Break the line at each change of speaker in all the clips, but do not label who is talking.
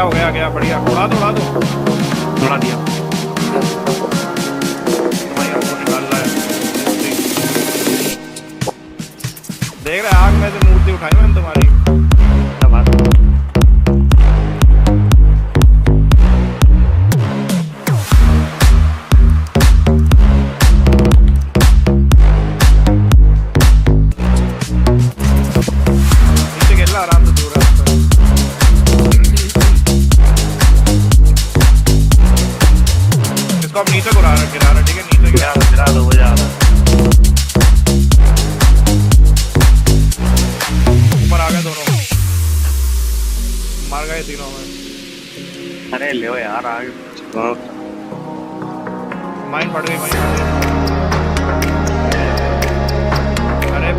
गया बढ़िया। उड़ा दो
उड़ा दिया।
भाई हमको निकाल रहा है। देख रहे आग में से मूर्ति उठाई मैंने तुम्हारी।
क्या बात है।
नीचे खेल रहा आराम से दूर है। इसको अब नीचे गिरा रहा ठीक है नीचे
गिरा दो वो जा रहा।
ऊपर आ गए दोनों, मार गए तीनों में।
अरे ले यार आगे
माइन पड़ गई अरे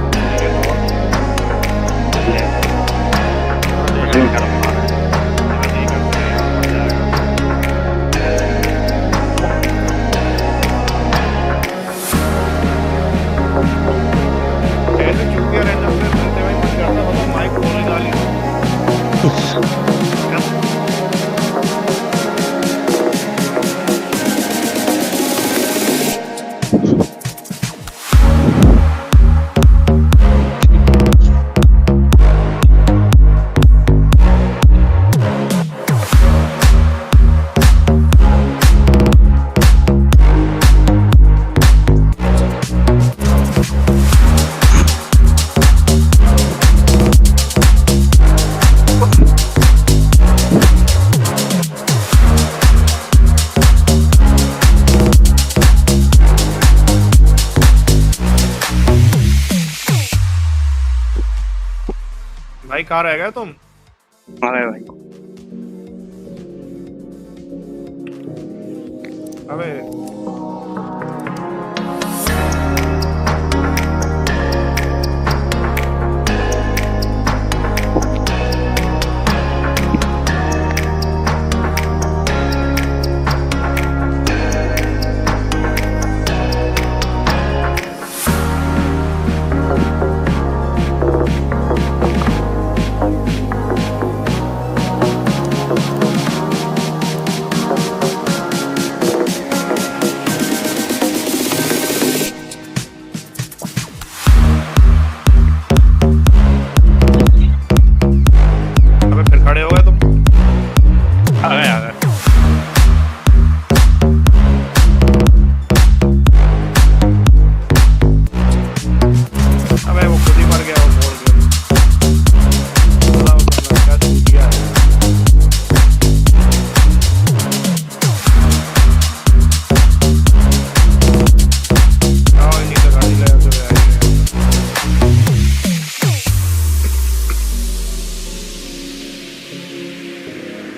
भाई कहाँ रह गए तुम?
अरे भाई
अबे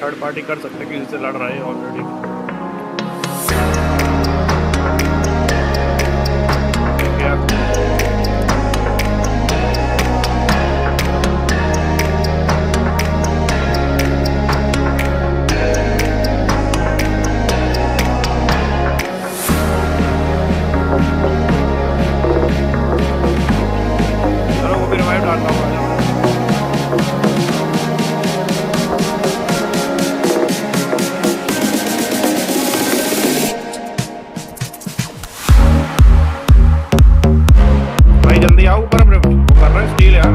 थर्ड पार्टी कर सकते कि इससे लड़ रहा है ऑलरेडी। चलो वो भी रिवाइव डालता हूँ। जल्दी आओ ऊपर, वो कर रहा है स्टील यार,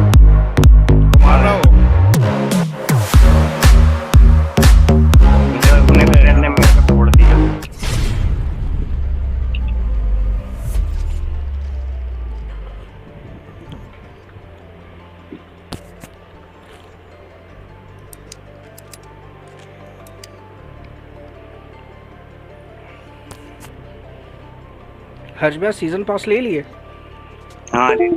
तो मार रहा हो।
उन्हें में फोड़ दिया।
हजबा सीजन पास ले लिए?
हाँ जी।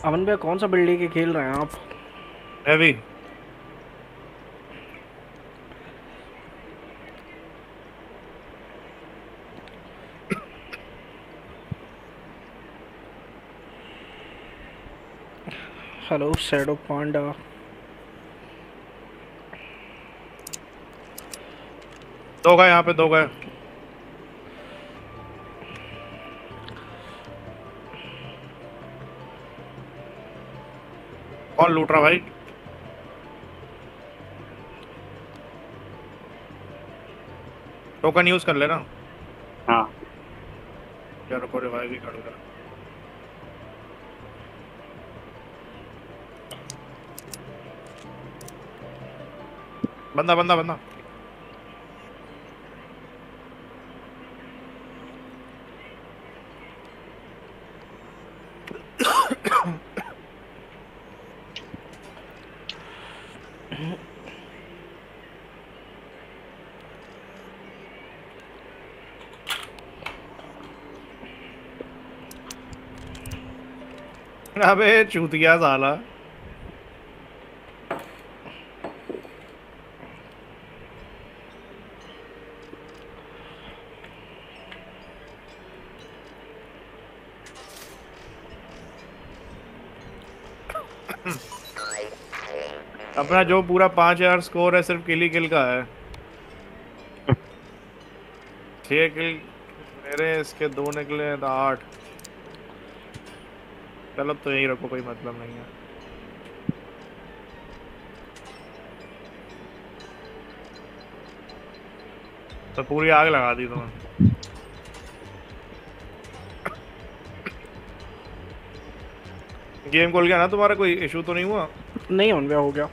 अमन भैया कौन सा बिल्ड के खेल रहे हैं आप?
हैवी।
हेलो शैडो पांडा।
दो गए यहाँ पे, दो गए। कौन लूट रहा भाई? टोकन यूज कर लेना।
हाँ
यार रुको, रिवाइव भी कर दे। बंदा बंदा बंदा। अबे चूतिया साला। अपना जो पूरा 5000 स्कोर है सिर्फ किल ही किल का है। 6 किल मेरे, इसके 2 निकले तो 8। चलो तो यही रखो, कोई मतलब नहीं है। तो पूरी आग लगा दी तुम्हें। गेम खोल गया ना तुम्हारा? कोई इशू तो नहीं हुआ?
नहीं अमन भैया हो गया।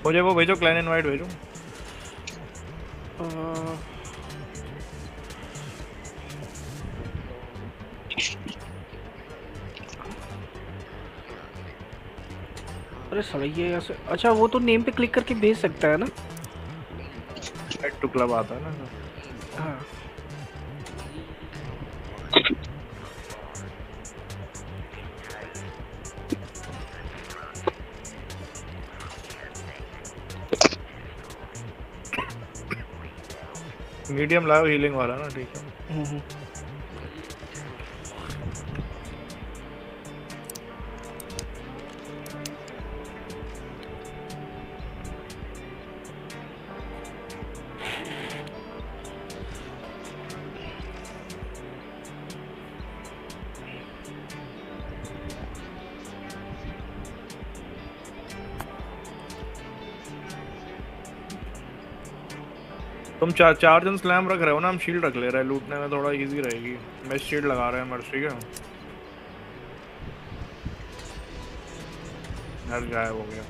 मुझे वो भेजो, क्लैन इनवाइट भेजो।
अरे साला ये ऐसे, अच्छा वो तो नेम पे क्लिक करके भेज सकता है ना?
एड टू क्लब आता है ना।
हाँ
मीडियम लाओ, हीलिंग वाला ना, ठीक है। तुम चार जन स्लैम रख रहे हो ना, हम शील्ड रख ले रहे हैं, लूटने में थोड़ा इजी रहेगी। मैं शील्ड लगा रहे हैं मर्स, ठीक है। हर गायब हो गया।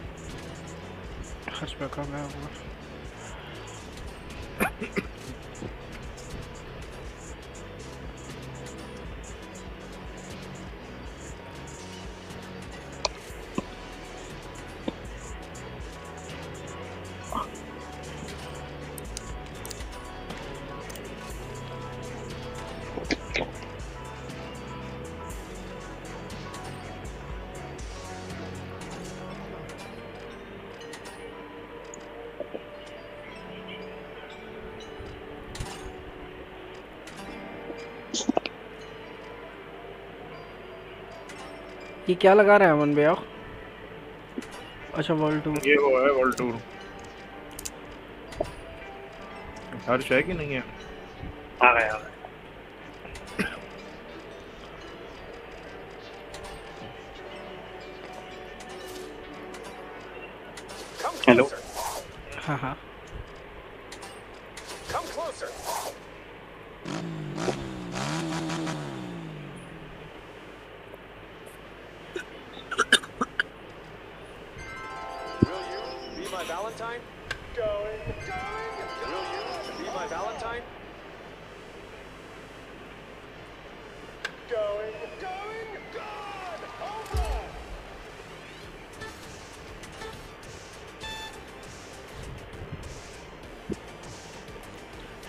हर्ष पे का मैं हुआ। ये क्या लगा रहा है अमन भैया? अच्छा वर्ल्ड टूर।
ये वो है वर्ल्ड टूर। हर्ष है कि नहीं है?
आ गया। हेलो।
हाँ हाँ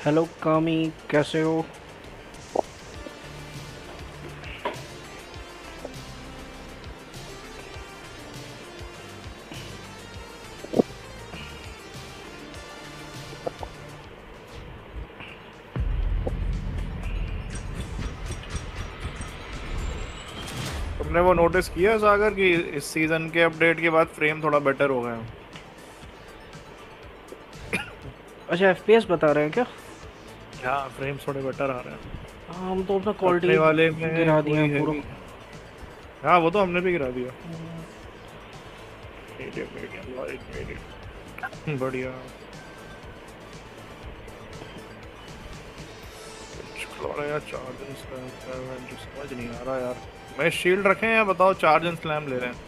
हेलो कामी, कैसे हो?
तुमने वो नोटिस किया सागर कि इस सीजन के अपडेट के बाद फ्रेम थोड़ा बेटर हो गए हैं?
अच्छा FPS बता रहे हैं क्या?
हाँ, फ्रेम्स थोड़े बेटर आ रहे हैं।
हाँ, हम तो अपना
अपने
क्वालिटी
वाले में
गिरा दिया
कोई है
पूरा।
भी। हाँ, वो तो हमने भी गिरा दिया। मीडियम बढ़िया। यार चार्जन स्लैम जो समझ नहीं आ रहा यार। मैं शील्ड रखे हैं, बताओ चार्जन स्लैम ले रहे हैं।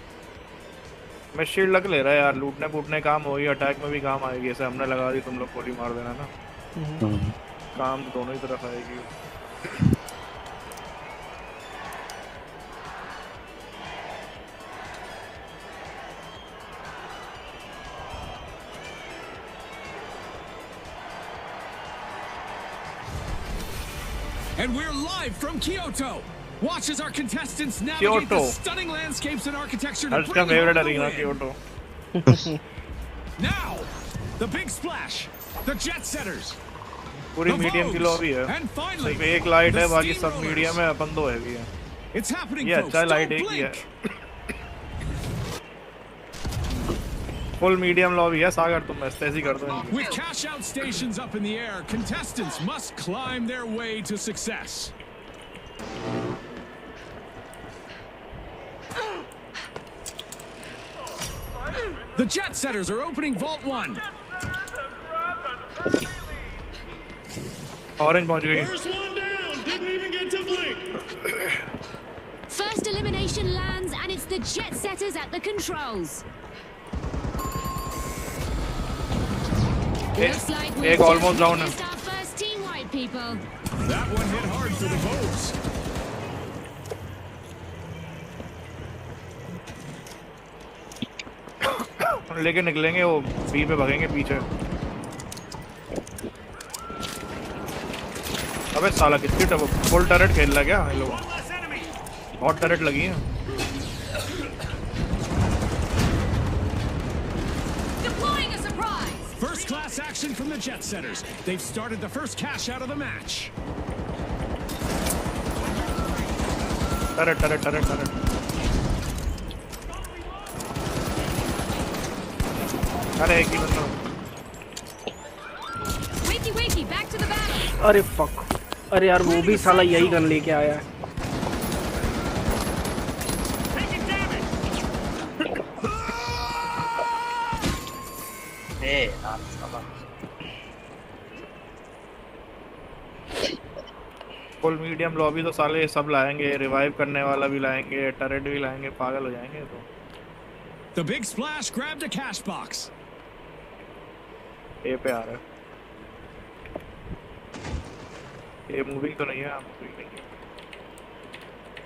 मैं शील्ड लग ले रहा है यार, लूटने फूटने काम होगी, अटैक में भी काम आएगी। ऐसे हमने लगा दी, तुम लोग गोली मार देना ना, काम तो दोनों ही तरफ आएगी।
And we're live from Kyoto. Watch as our contestants navigate the stunning landscapes and architecture to bring home the win. Now, the big splash, the jet setters.
पूरी मीडियम की लॉबी है, सिर्फ एक लाइट है, बाकी सब मीडियम है, अपन दो हैवी है।
It's happening,
ये अच्छा लाइट एक ही है। फुल मीडियम लॉबी है सागर, तुम ऐसे ही कर दो।
With cash out stations up in the air, contestants must climb their way to success. The jet setters are opening Vault 1.
Orange पहुंच गई।
First elimination lands and it's the jet setters at the controls. Looks like we've
एक almost down है।
just our first team white people.
That one hit hard for the Vogues.
लेके निकलेंगे, वो B पे भगेंगे पीछे। अबे साला कितनी फुल टरेट खेल रहा क्या ये लोग? बहुत टरेट लगी है।
Deploying a surprise.
First class action from the jet setters. They've started the first cash out of the match.
Turret turret turret turret. अरे एक ही बंदा।
Wakey wakey, back to the battle.
अरे फक, अरे यार वो भी साला यही गन लेके आया है।
फुल मीडियम लॉबी तो साले सब लाएंगे, रिवाइव करने वाला भी लाएंगे, टरेट भी लाएंगे, पागल हो जाएंगे तो।
The big splash grabbed a cash box.
ए पे आ रहा है। ये मूविंग तो नहीं है, मूविंग नहीं है।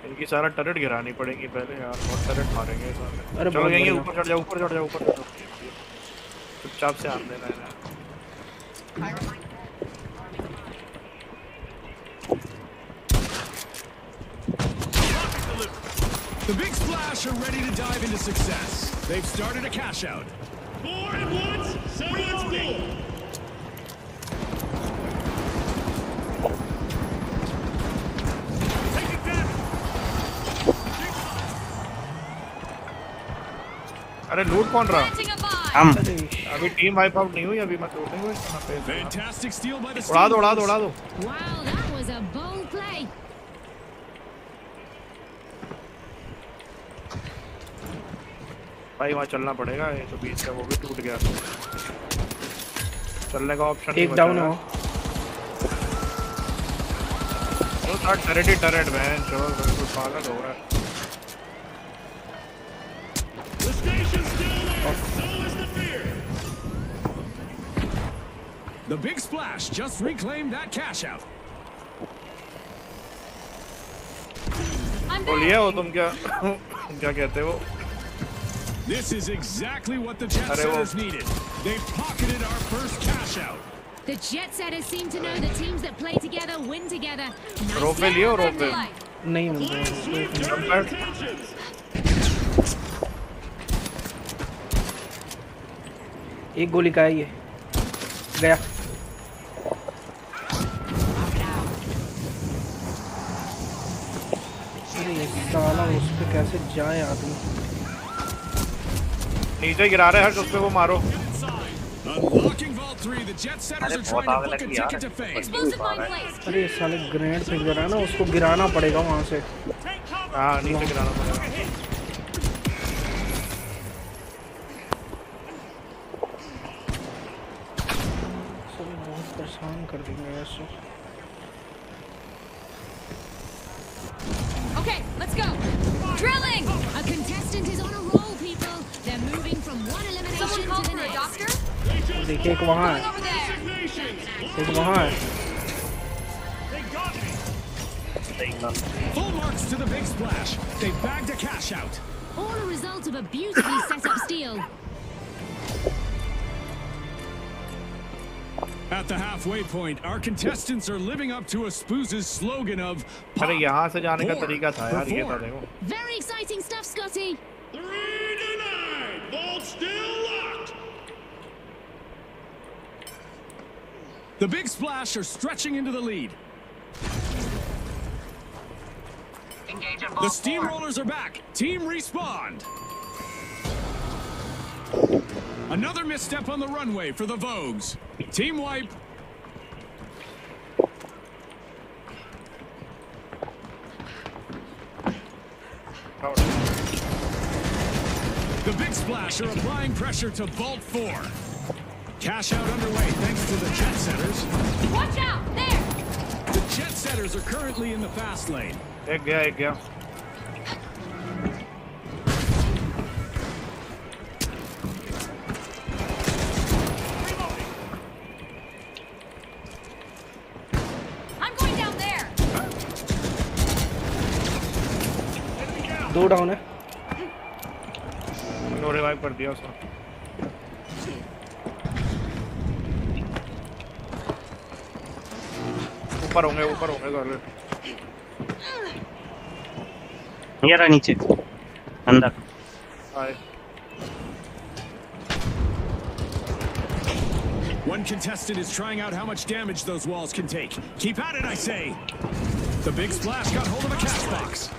इनकी सारा टरेट गिरानी पड़ेगी पहले यार, बहुत टरेट मारेंगे सारे।
अरे
चलो यहीं ऊपर चढ़ जाओ, ऊपर चढ़ जाओ, ऊपर चढ़ जाओ। चुपचाप से आने देना है ना।
The big splash are ready to dive into success. They've started a cash out.
4 at once, 7 at school.
अरे लूट कौन रहा?
Planting a bomb.
हम
अभी टीम वाइप आउट नहीं हुई, अभी मैं लूटने को इतना पे।
Fantastic steal by the
उड़ा दो उड़ा दो उड़ा दो।
Wow, that was a bold play.
भाई वहाँ चलना पड़ेगा, ये तो बीच का वो भी टूट गया। चलने का ऑप्शन
एक डाउन हो।
तो था टरेट ही टरेट मैन, चलो बिल्कुल पागल हो रहा है।
The station's still there. So is the fear.
The big splash just reclaimed that cash out.
I'm
बोलिए
back.
हो तुम क्या क्या कहते हो?
This is exactly what the jet
अरे वो-
setters needed. They've pocketed our first cash out.
The jet setters seem to know the teams that play together win together.
रोप पे लियो रोप पे
नहीं मिल रहा है। एक गोली का है ये गया। अरे ये साला उस पे कैसे जाए आदमी।
नीचे गिरा रहे हैं हर उसपे वो मारो।
Unlocking Vault 3, the jet setters are trying to book a ticket to fame.
Explosive mine placed.
अरे ये साले ग्रेनेड फेंक दे रहा है ना, उसको गिराना पड़ेगा वहाँ से।
हाँ नीचे गिराना पड़ेगा।
सब बहुत परेशान कर देंगे ऐसे।
Okay, let's go. Drilling. A contestant is on a roll, people. They're moving from one elimination to the next. Doctor?
देखिए एक वहाँ है, एक वहाँ है।
Full marks to the big splash. They bagged a cash out.
All a result of a beautifully set up steal.
At the halfway point, our contestants are living up to a Spooz's slogan of
अरे यहाँ से जाने का
Pour,
तरीका था यार, ये था
perform.
देखो।
Very exciting stuff, Scotty.
3-9. Vault still locked.
The big splash are stretching into the lead. The steamrollers are back. Team respawned. Another misstep on the runway for the Vogues. Team wipe. The big splash are applying pressure to Vault 4. Cash out underway thanks to the jet setters.
Watch out! There!
The jet setters are currently in the fast lane.
एक गया एक गया।
I'm going down there.
दो down है।
No revive कर दिया उसने। ऊपर होंगे कर ले।
ये रहा नीचे अंदर।
आए।
One contestant is trying out how much damage those walls can take. Keep at it, I say. The big splash got hold of a cash box.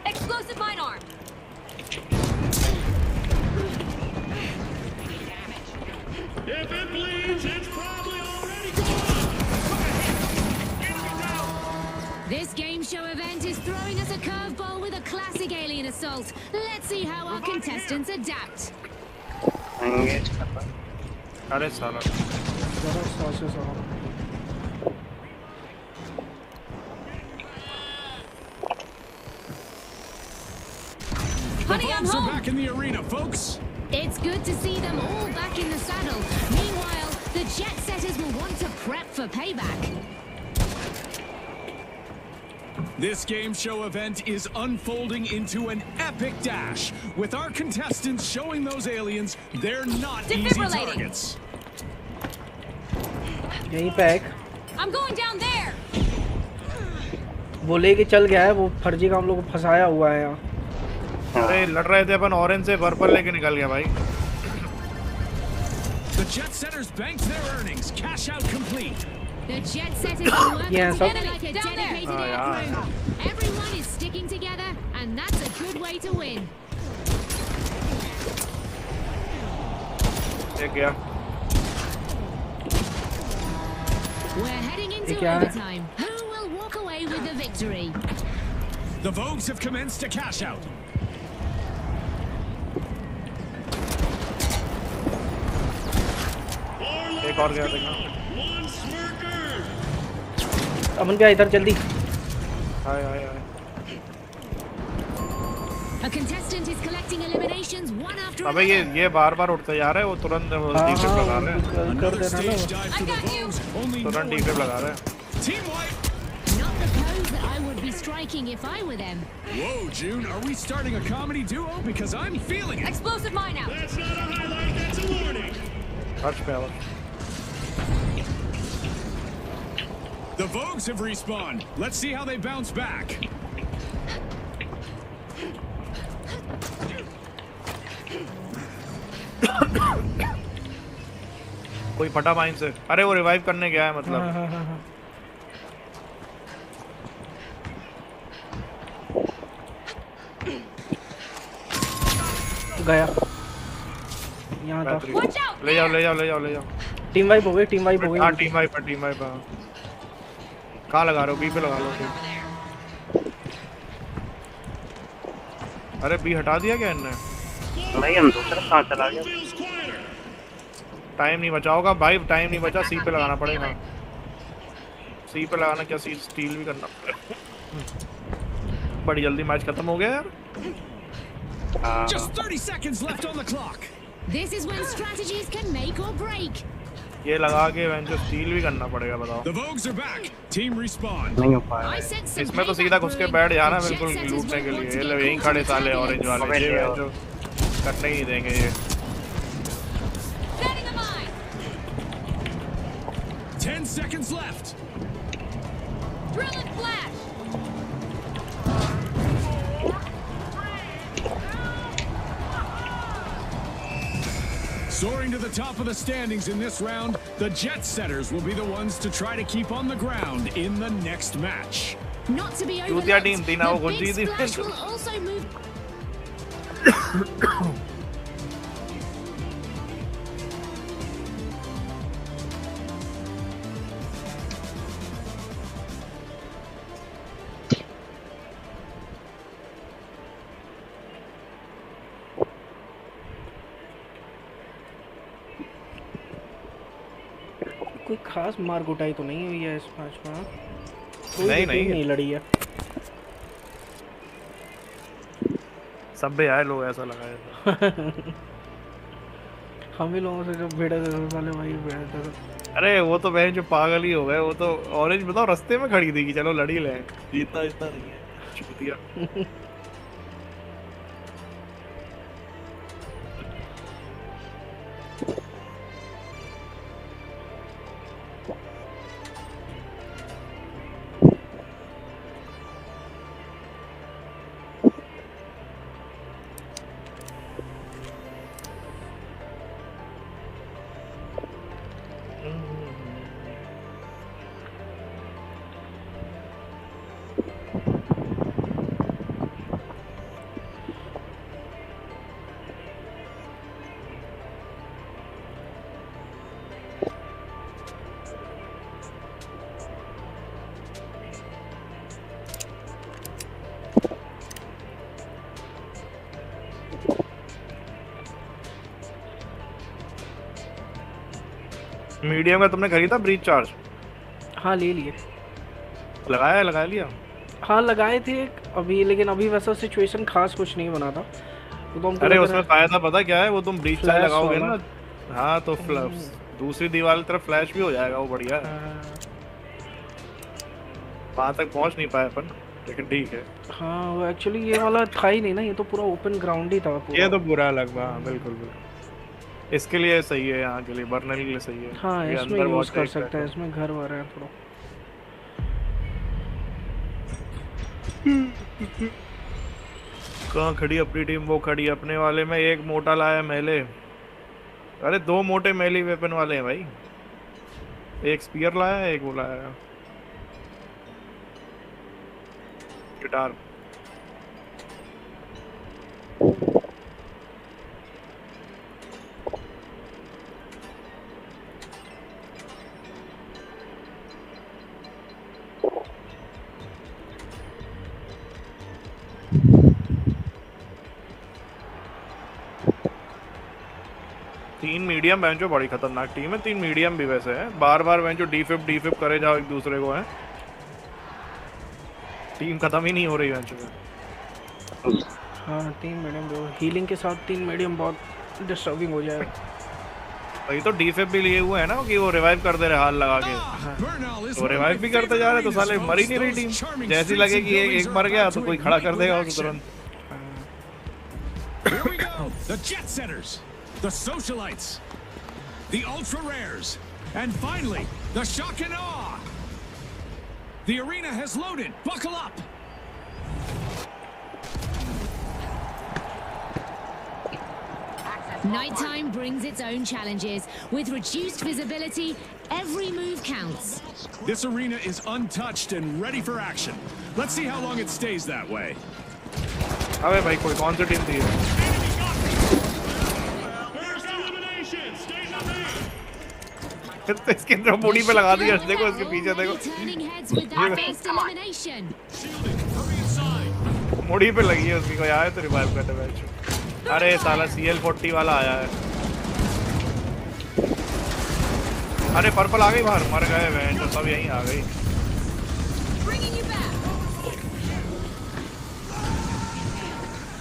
Explosive mine arm.
If it bleeds, it's probably already gone.
This game show event is throwing us a curveball with a classic alien assault. Let's see how our contestants adapt.
Engage कर रहा है।
अरे साला।
ज़रा सासे साला।
The
Honey, I'm
Vogues are
home.
back in the arena, folks.
It's good to see them all back in the saddle. Meanwhile, the jet setters will want to prep for payback.
This game show event is unfolding into an epic dash, with our contestants showing those aliens they're not easy
Defibrillating.
targets.
यहीं पे एक
I'm going down there.
वो लेके चल गया है, वो फर्जी का हम लोग को फंसाया हुआ है यहाँ।
अरे लड़ रहे थे अपन ऑरेंज से पर्पल लेके निकल गया भाई।
The jet setters banked their earnings. Cash out complete.
The jet setters are working
Yeah, so-
together like a dedicated
Oh,
air
yeah.
crew. Everyone is sticking together, and that's a good way to win.
एक गया।
We're heading into
क्या है?
overtime. Who will walk away with the victory?
The Vogues have commenced a cash out.
एक और गया देखना।
One smirker.
अमन क्या इधर जल्दी।
आए आए आए।
A contestant is collecting eliminations one after
अबे
another.
ये बार-बार उठते जा रहे हैं, वो तुरंत
हाँ
डिफेक्ट लगा रहे हैं।
कर
Another
देना ना
stage
वो।
dive for the Vogues. Only no
तुरंत
one
डिफेक्ट
got
लगा रहे हैं।
it. Team wipe.
Not the pose that I would be striking if I were them.
Whoa, June, are we starting a comedy duo? Because I'm feeling it.
Explosive mine out.
That's not a highlight, that's a warning.
Touch power.
The Vogues have respawned. Let's see how they bounce back.
कोई फटा mine से। अरे वो revive करने गया है मतलब।
हाँ। गया यहाँ था।
ले जाओ।
टीम वाइप हो गई।
हाँ टीम वाइप हाँ। कहाँ लगा रहे हो? बी पे लगा लो। अरे बी हटा दिया क्या इनने?
भाई हम दूसरा कहाँ चला गया?
Feels quieter.
टाइम नहीं बचा होगा भाई, टाइम नहीं बचा। सी पे लगाना पड़ेगा। सी पे लगाना क्या, सी स्टील भी करना पड़ेगा। बड़ी जल्दी मैच खत्म हो गया यार।
Just 30 seconds left on the clock.
This is when strategies can make or break.
ये लगा के वेंचर स्टील भी करना पड़ेगा, बताओ।
The Vogues are back. Team respawn.
नहीं हो पाया।
I said some
इसमें तो सीधा घुस के बैठ जाना बिल्कुल
Jet setters
लूटने के
won't
लिए।
want to
ये
get
लोग यहीं खड़े साले ऑरेंज वाले, ये
अबे
जो करने ही नहीं देंगे ये।
Setting a mine.
10 seconds left.
Drill and flash.
Soaring to the top of the standings in this round, the Jet Setters will be the ones to try to keep on the ground in the next match.
Not to be
चूतिया
overlooked,
team थी ना वो,
the
खुद
big
जीती।
splash will also move.
कोई खास मार कुटाई तो नहीं हुई है इस मैच में? कोई
नहीं,
भी टीम
नहीं।
नहीं लड़ी है।
सब भी आए लोग, ऐसा लगा है।
हम ही लोगों से जो भिड़े थे साले वही भिड़े थे।
अरे वो तो बहन जो पागल ही हो गए। वो तो ऑरेंज बताओ रास्ते में खड़ी थी कि चलो लड़ी ले, जीतना इतना नहीं है। चूतिया। मीडियम का तुमने खरीदा ब्रीच चार्ज?
हाँ ले लिए।
लगा लिया।
हाँ लगाए थे अभी, लेकिन अभी वैसा सिचुएशन खास कुछ नहीं बना था। तो
अरे उसमें फायदा पता क्या है, वो तुम ब्रीच चार्ज लगाओगे
वाला।
ना, हाँ तो दूसरी दीवार की तरफ फ्लैश भी हो जाएगा, वो बढ़िया है। वहाँ तक पहुँच नहीं पाए अपन, लेकिन ठीक है।
हाँ वो एक्चुअली ये वाला था ही नहीं ना, ये तो पूरा ओपन ग्राउंड ही था पूरा।
ये तो बुरा लगा। हाँ बिल्कुल। इसके लिए सही है, यहाँ के लिए बर्नर के लिए सही है।
हाँ
ये
इसमें
अंदर
यूज
बहुत
कर
safe
सकते हैं, इसमें घर वर है थोड़ा।
कहाँ खड़ी अपनी टीम? वो खड़ी अपने वाले में। एक मोटा लाया मेले। अरे दो मोटे मेली वेपन वाले हैं भाई। एक स्पीयर लाया, एक वो लाया गिटार। तीन मीडियम बेंचो बड़ी खतरनाक टीम है। तीन मीडियम भी वैसे है, बार बार बेंचो डी करे जाओ एक दूसरे को है। टीम खत्म ही नहीं हो रही बेंचो में।
हाँ तीन मीडियम, हीलिंग के साथ तीन मीडियम बहुत डिस्टर्बिंग हो जाएगा।
वही तो डिफेब भी लिए हुए है ना कि वो रिवाइव कर दे रहे हाल लगा के, तो रिवाइव भी करते जा रहे तो साले मर ही नहीं रही टीम। जैसी लगे कि एक मर गया तो कोई खड़ा कर देगा उसे तुरंत।
Here we go. The jet setters, the socialites, the ultra rares, and finally the shock and awe. The arena has loaded. Buckle up.
Nighttime brings its own challenges. With reduced visibility, every move counts.
This arena is untouched and ready for action. Let's see how long it stays that way.
अबे भाई कोई कौन सी team थी?
First elimination. Stage of eight.
इसके अंदर body पे लगा दिया, देखो इसके पीछे देखो,
Turning heads with that first elimination.
Shielding. Hurry inside.
Body पे लगी है उसकी, कोई आया तो रिवाइव करने मैच। अरे साला CL40 वाला आया है। अरे पर्पल आ गई बाहर, मर गए बहन, तो सब यहीं आ गई।
Bringing you back.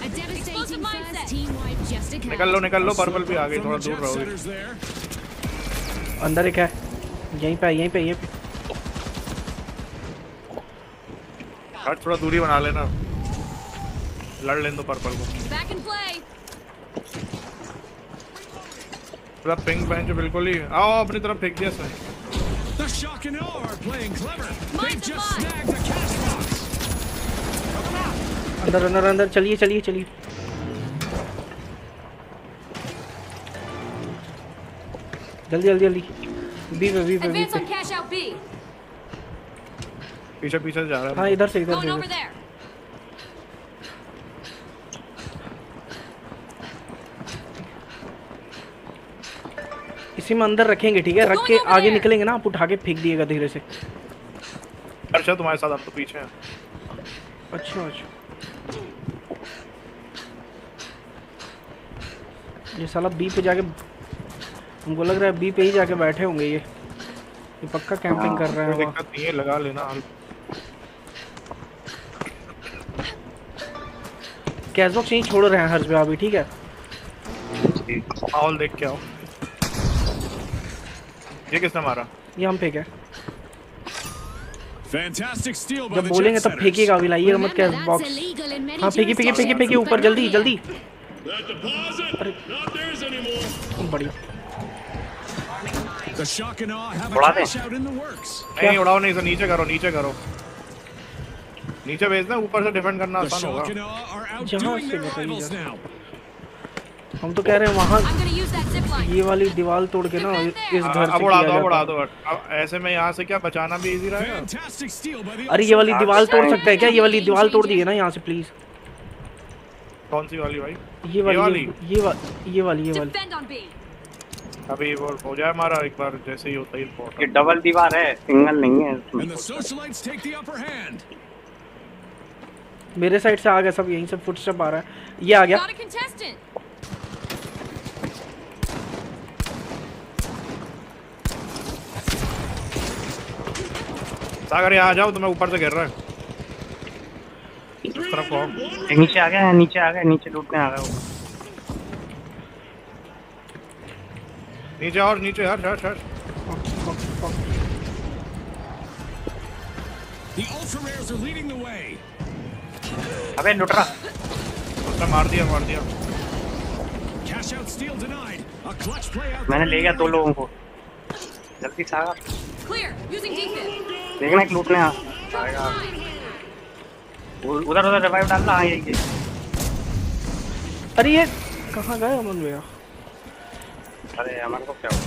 A devastating first team wipe just occurred.
निकल लो, पर्पल भी आ गई, थोड़ा दूर रहोगे।
अंदर एक है, यहीं पे।
हट, थोड़ा दूरी बना लेना, लड़ लें दो पर्पल को।
Back in play.
पूरा पिंक बेंच बिल्कुल ही, आओ अपनी तरफ फेंक दिया इसने।
The shock and awe are playing clever.
Mine's
They've
a
just
mine.
snagged a cash box.
अंदर चलिए। जल्दी बी पे
Advance on cash out B.
पीछे जा रहा है।
हाँ इधर से
Going over there.
इसी में अंदर रखेंगे, ठीक है? रख के आगे निकलेंगे ना, आप उठा के फेंक दिएगा धीरे से।
अच्छा तुम्हारे साथ, आप तो पीछे हैं।
अच्छा ये साला बी पे जाके, हमको लग रहा है बी पे ही जाके बैठे होंगे ये पक्का कैंपिंग कर रहे हैं।
दिक्कत नहीं है, लगा लेना।
कैशबॉक्स यहीं छोड़ रहे हैं हर्ष भाई अभी, ठीक है?
माहौल देख के आओ। ये किसने मारा?
ये हम फेंके।
Fantastic steal by
जब
the
बोलेंगे
jet
तब
setters.
फेंकिएगा, अभी लाइएगा मत
Remember, that's
Cashbox.
illegal in many
हाँ फेंकिए ऊपर, जल्दी।
That deposit. Not theirs anymore.
बढ़िया।
The shock and awe have a
उड़ा दे।
cash out in the works.
नहीं उड़ाओ, नहीं, नीचे करो। नीचे भेजना, ऊपर से डिफेंड करना
The
आसान
shock
होगा।
and awe are
जहाँ
outdoing
से
their
बताइए
rivals
जरा।
now.
हम तो कह रहे हैं वहाँ
I'm gonna use that zip line.
ये वाली दीवार तोड़ के ना इस घर से
अब
किया
उड़ा
जाता।
दो। अब ऐसे में यहाँ से क्या बचाना भी इजी रहेगा।
Fantastic steal by the
अरे ये वाली दीवार तोड़ सकता है क्या? ये वाली दीवार तोड़ दिए ना यहाँ से प्लीज।
कौन सी वाली भाई?
ये वाली।
Defend on B.
अभी वो हो जाए हमारा, एक बार जैसे ही होता ही
ये डबल दीवार है, सिंगल नहीं है।
And the socialites take the upper hand.
मेरे साइड से आ गया सब, यहीं से फुटस्टेप आ रहा है। ये आ गया।
Got a contestant.
सागर यहाँ आ जाओ, तुम्हें ऊपर से गिर रहा है। इस तरफ को आओ।
नीचे आ गया, नीचे लूटने आ गया वो।
नीचे और नीचे हट।
The ultra rares are leading the way.
अबे लूट रहा।
उसने मार दिया।
Cash out steal denied. A clutch play out.
मैंने ले गया 2 लोगों को। जल्दी सागर,
Clear. Using defib.
देखना एक लूटने आएगा। उधर रिवाइव डालना। हाँ यही।
अरे ये कहाँ गए अमन भैया?
अरे हमारे को क्या हुआ?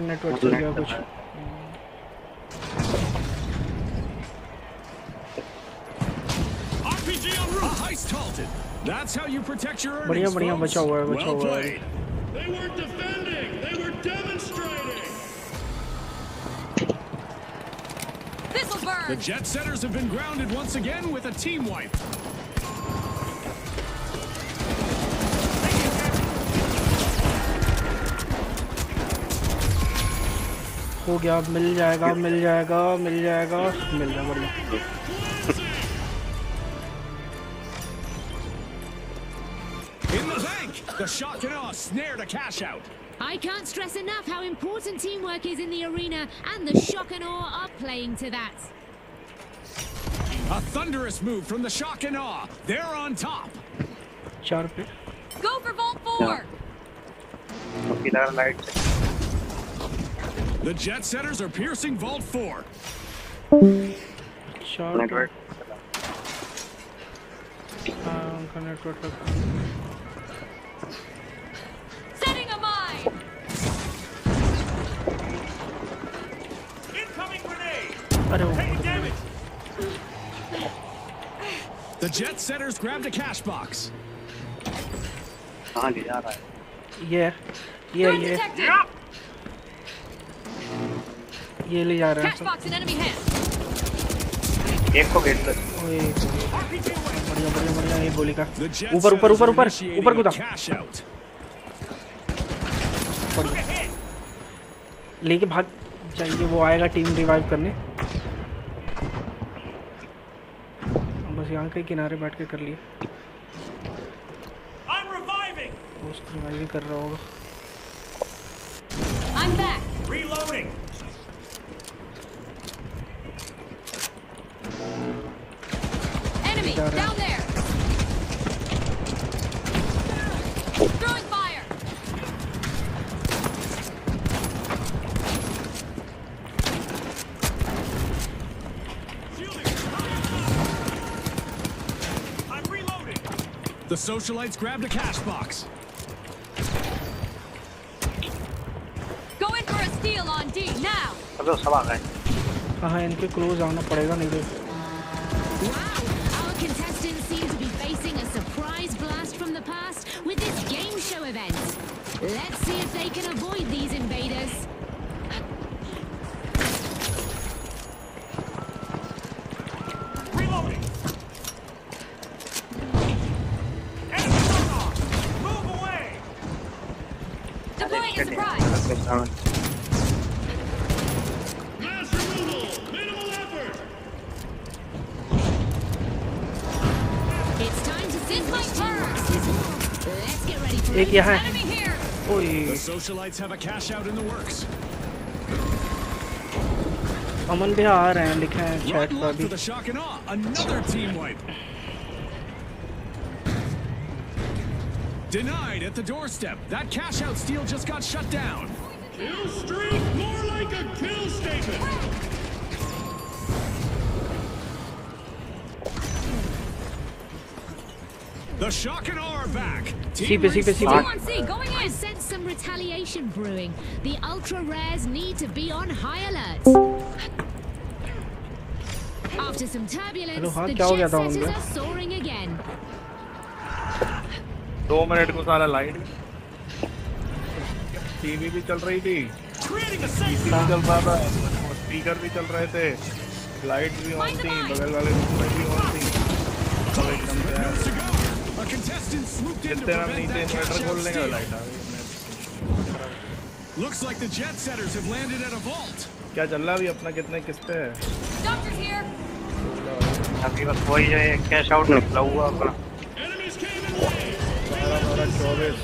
नेटवर्क चल गया कुछ।
RPG en route. Heist halted. That's how you protect your earnings.
बढ़िया
folks.
बचा हुआ है,
Well played.
They weren't defending. They were demonstrating.
This'll
The
burn.
jet setters have been grounded once again with a team wipe.
हो गया, मिल जाएगा। बढ़िया।
In the The shock and awe snare to cash out.
I can't stress enough how important teamwork is in the arena, and the shock and awe are playing to that.
A thunderous move from the shock and awe. They're on top.
4 पे
Go for Vault 4!
उसकी तरह light
The jet setters are piercing Vault 4.
4
network
हाँ उनका network
Setting a mine!
Incoming grenade!
अरे वो
Taking damage!
The jet setters grabbed a cash box.
कहाँ ले जा रहा है
ये ले जा रहे हैं सब।
box in enemy hands!
एक को भेज दे
ओए बढ़िया ये गोली का
The jet
ऊपर
setters are
ऊपर
initiating
कूदा
a cash out.
लेके भाग जाइए, वो आएगा टीम रिवाइव करने। बस यहाँ के किनारे बैठ के कर लिए,
I'm reviving!
वो उसको रिवाइव ही कर रहा होगा।
I'm back!
Reloading!
Enemy, down there! Throwing fire!
I'm reloading!
The socialites grabbed a cash box.
Go in for a steal on D, now!
अबे सब आ गए
हाँ इनके क्लोज आना पड़ेगा, नहीं तो
Wow! Our contestants seem to be facing a surprise blast from the past with this game show event. Let's see if they can avoid these invaders.
Reloading! Enemy shot off! Move away!
Deploying a surprise!
Mass removal! Minimal effort!
It's time to sink my turret! Let's get ready for
एक यहाँ है।
enemy here!
ओए
The socialites have a cash out in the works.
अमन भी आ रहे हैं, लिखे हैं chat
Rotten
पर
luck
भी।
for the shock and awe. Another team wipe. Denied at the doorstep. That cash out steal just got shut down.
Kill streak! More like a kill statement!
The shock and awe are back.
सी पे
Two on C, going in! I sense some retaliation brewing. The ultra rares need to be on high alert. After some turbulence,
Hello, हाँ,
the
क्या हो गया
jet
था
setters
उनके?
are soaring again.
2 minute को सारा light TV भी चल रही थी,
Creating a
पीसी
safe
भी चल रहा था, स्पीकर भी चल रहे थे, लाइट भी ऑन थी, बगल वाले रूम में भी ऑन थी। सब एकदम से यार
Sagar, a contestant swooped in to
जितने हम
prevent
नीचे
that cash
इन्वर्टर
out
खोलने का
steal.
लाइट आ गई।
Looks like the jet setters have landed at a vault.
क्या चल रहा है अभी अपना, कितने किस्ते है?
Doctor's here!
अभी बस वही जो है कैश आउट निकला हुआ अपना
enemies came in late!
12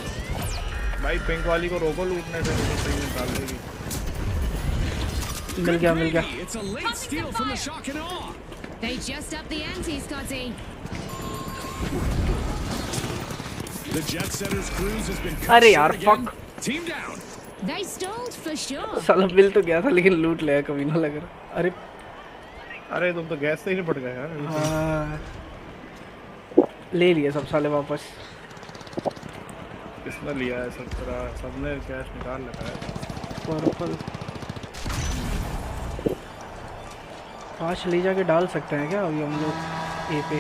भाई पिंक वाली को रोको लूटने से, तो सही निकाल देगी।
मिल गया
It's a late steal from the shock and awe.
They just upped the ante, Scotty.
The jet setters cruise has been cut
अरे
short
यार,
again.
fuck.
Team down.
They stalled for sure.
साला मिल तो गया था लेकिन लूट लिया कभी ना लग रहा।
अरे तुम तो गैस से ही निपट गए यार।
हाँ ले लिए सब साले वापस।
किसने लिया है सब तरह, सबने कैश निकाल रखा है।
पर्पल 5 ले जाके डाल सकते हैं क्या अभी हम लोग ए पे?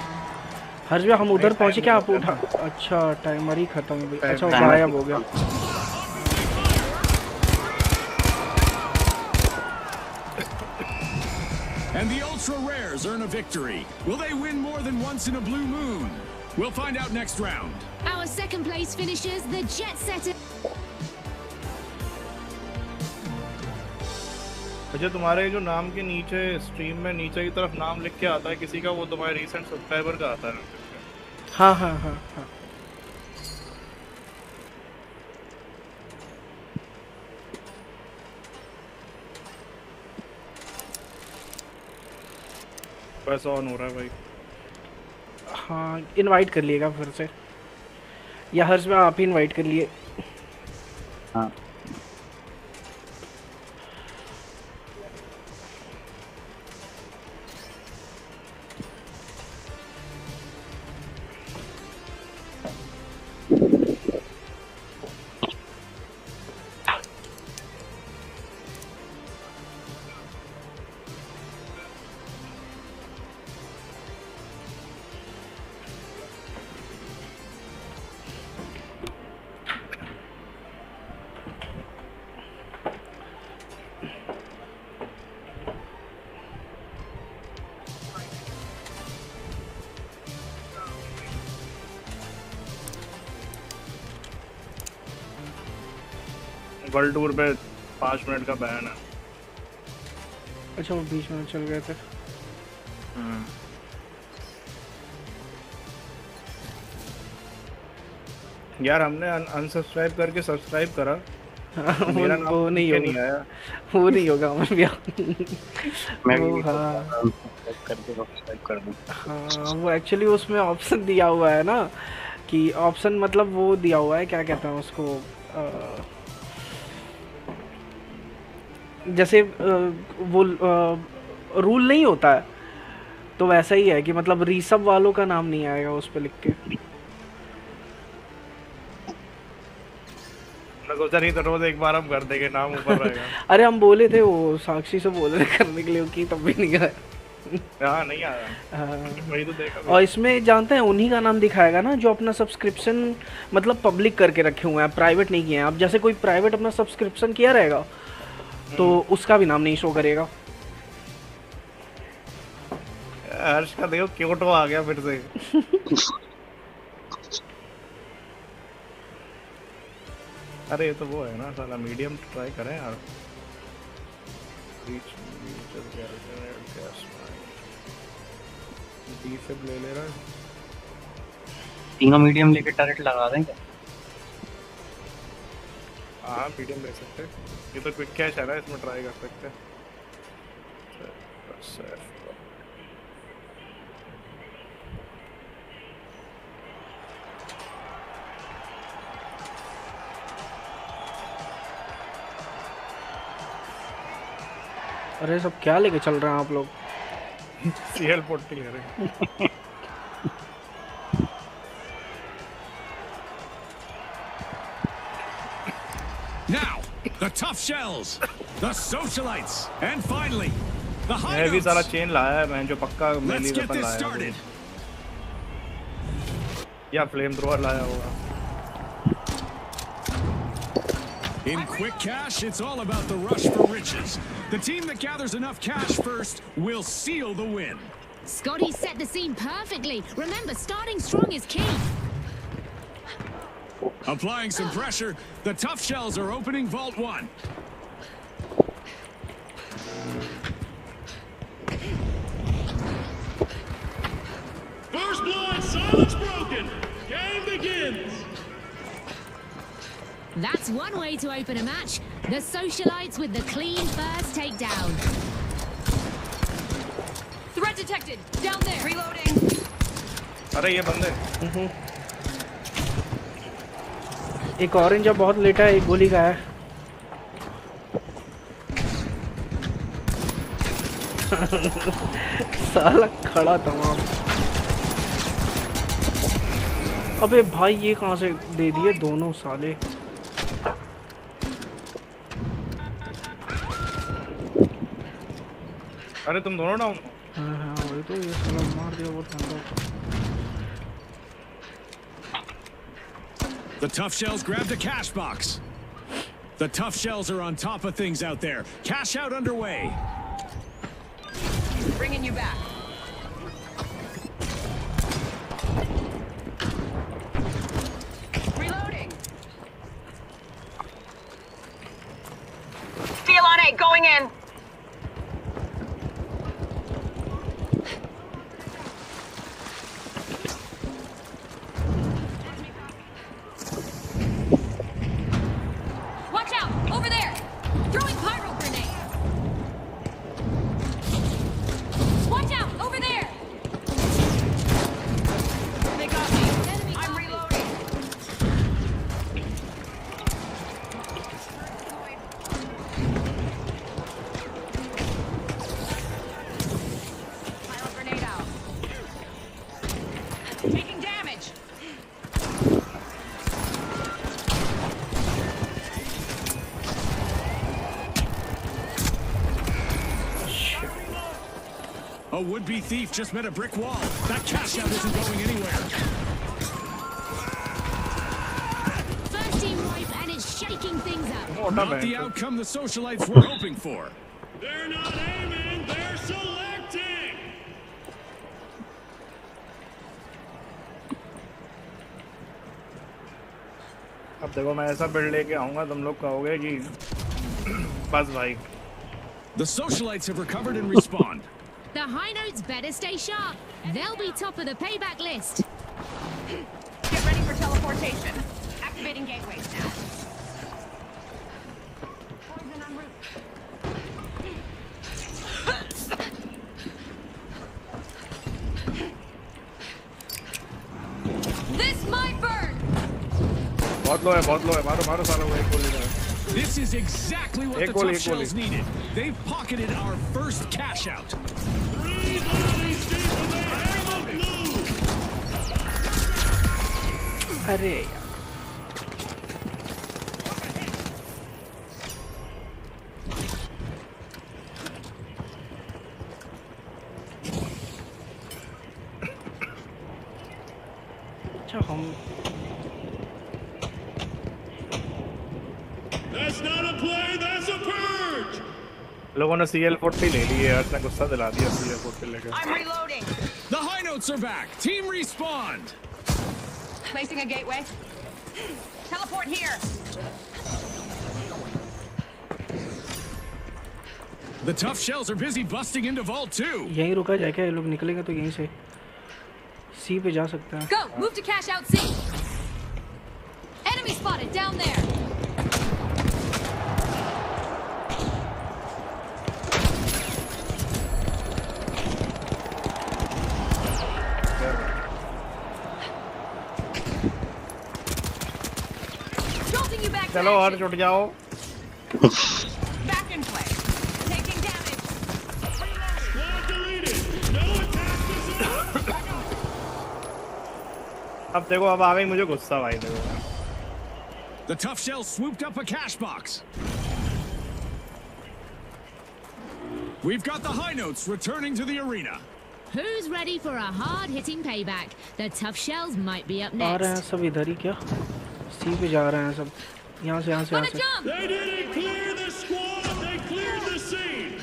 हर जगह हम उधर पहुंचे क्या? आप उठा, अच्छा टाइमर ही खत्म हो गया। अच्छा वो गायब हो गया।
And the ultra rares earn a victory. Will they win more than once in a blue moon? We'll find out next round.
Our second place finishers, the jet setter.
अच्छा तुम्हारे जो नाम के नीचे स्ट्रीम में नीचे की तरफ नाम लिख के आता है किसी का, वो तुम्हारे रीसेंट सब्सक्राइबर का आता है।
हाँ
पैसा ऑन हो रहा है भाई।
हाँ इनवाइट कर लिएगा फिर से, या हर्ष में आप ही इनवाइट कर लिए।
हाँ
वर्ल्ड टूर पे 5 मिनट का बैन है।
अच्छा वो बीच में चल गए थे।
यार हमने अनसब्सक्राइब करके सब्सक्राइब करा, मेरा नाम
वो नहीं
नहीं
होगा,
आया।
वो नहीं होगा अमर भैया।
मैं
वो
भी
हाँ
करके सब्सक्राइब कर दूँ।
हाँ वो एक्चुअली उसमें ऑप्शन दिया हुआ है ना, कि ऑप्शन मतलब वो दिया हुआ है, क्या कहते हैं उसको, जैसे वो रूल नहीं होता है, तो वैसा ही है कि मतलब रीसब वालों का नाम नहीं आएगा उस पे लिख के।
नहीं तो रोज एक बार हम कर देंगे, नाम ऊपर रहेगा।
अरे हम बोले थे, वो साक्षी से बोले थे करने के लिए कि तब भी नहीं आया।
हाँ नहीं आया,
हाँ।
वही तो देखा।
और इसमें जानते हैं उन्हीं का नाम दिखाएगा ना जो अपना सब्सक्रिप्शन मतलब पब्लिक करके रखे हुए हैं, प्राइवेट नहीं किए हैं। अब जैसे कोई प्राइवेट अपना सब्सक्रिप्शन किया रहेगा तो उसका भी नाम नहीं शो करेगा।
हर्ष का देखो क्योटो आ गया फिर से। अरे ये तो वो है ना साला, मीडियम ट्राई करें यार। ले ले रहा है,
तीनों मीडियम लेके टर्रेट लगा देंगे।
हाँ मीडियम ले सकते हैं, ये तो क्विक कैश है ना, इसमें ट्राई कर सकते हैं।
अरे सब क्या लेके चल रहे हैं आप लोग?
सीएल 40 ले रहे हैं।
Now, the tough shells, the socialites, and finally, the
मैं भी सारा
hideouts.
चेन लाया है मैं, जो पक्का
Let's
मेली
get
वेपन
this
लाया है,
started.
या फ्लेम थ्रोअर लाया होगा।
In quick cash, it's all about the rush for riches. The team that gathers enough cash first will seal the win.
Scotty set the scene perfectly. Remember, starting strong is key.
Applying some pressure, the tough shells are opening Vault 1.
First blood, silence broken. Game begins.
That's one way to open a match. The socialites with the clean first takedown.
Threat detected. Down there. Reloading.
अरे ये बंदे
एक orange अब बहुत लेटा है, एक गोली का है। साला खड़ा तमाम। अबे भाई ये कहाँ से दे दिए दोनों साले।
अरे तुम दोनों डाउन।
हाँ हाँ वही तो, ये साला मार दिया वो ठंडा।
The tough shells grabbed a cash box. The tough shells are on top of things out there. Cash out underway.
Bringing you back. Reloading. Feel on it. Going in. Watch out! Over there! Throwing pyro grenade! Watch out! Over there!
A would-be thief just met a brick wall. That cash out isn't going anywhere.
First team wipe and it's shaking things up.
Not the outcome the socialites were hoping for.
They're not aiming, they're selecting!
अब देखो मैं ऐसा build लेके आऊंगा तुम लोग कहोगे कि बस भाई.
The socialites have recovered and respawned.
The high notes better stay sharp. They'll be top of the payback list.
Get ready for teleportation. Activating gateways now. This might burn.
बहुत लो है मारो सालों को एक गोली है.
This is exactly what the tough shells needed. They've pocketed our first cash out.
अरे अच्छा हम
That's not a play, that's a purge!
लोगों ने CL40 ले ली है यार. इतना गुस्सा दिला दिया CL40 लेके.
I'm reloading.
The high notes are back. Team respawned.
Placing a gateway. Teleport here.
The tough shells are busy busting into Vault 2.
यहीं रुका जाए क्या? ये लोग निकलेंगे तो यहीं से सी पे जा सकते हैं.
Go, move to cash out C. Enemy spotted down there. Jolting you back to
चलो और
action.
जुट जाओ.
Back in play. Taking damage.
Squad deleted! No attack deserved!
अब देखो अब आ गई मुझे गुस्सा भाई. देखो
The tough shells swooped up a cash box. We've got the high notes returning to the arena.
Who's ready for a hard-hitting payback? The tough shells might be up
आ रहे हैं
next.
सब इधर ही क्या? सी पे जा रहे हैं सब. यहाँ से
On a jump.
They didn't clear the squad, they cleared the scene!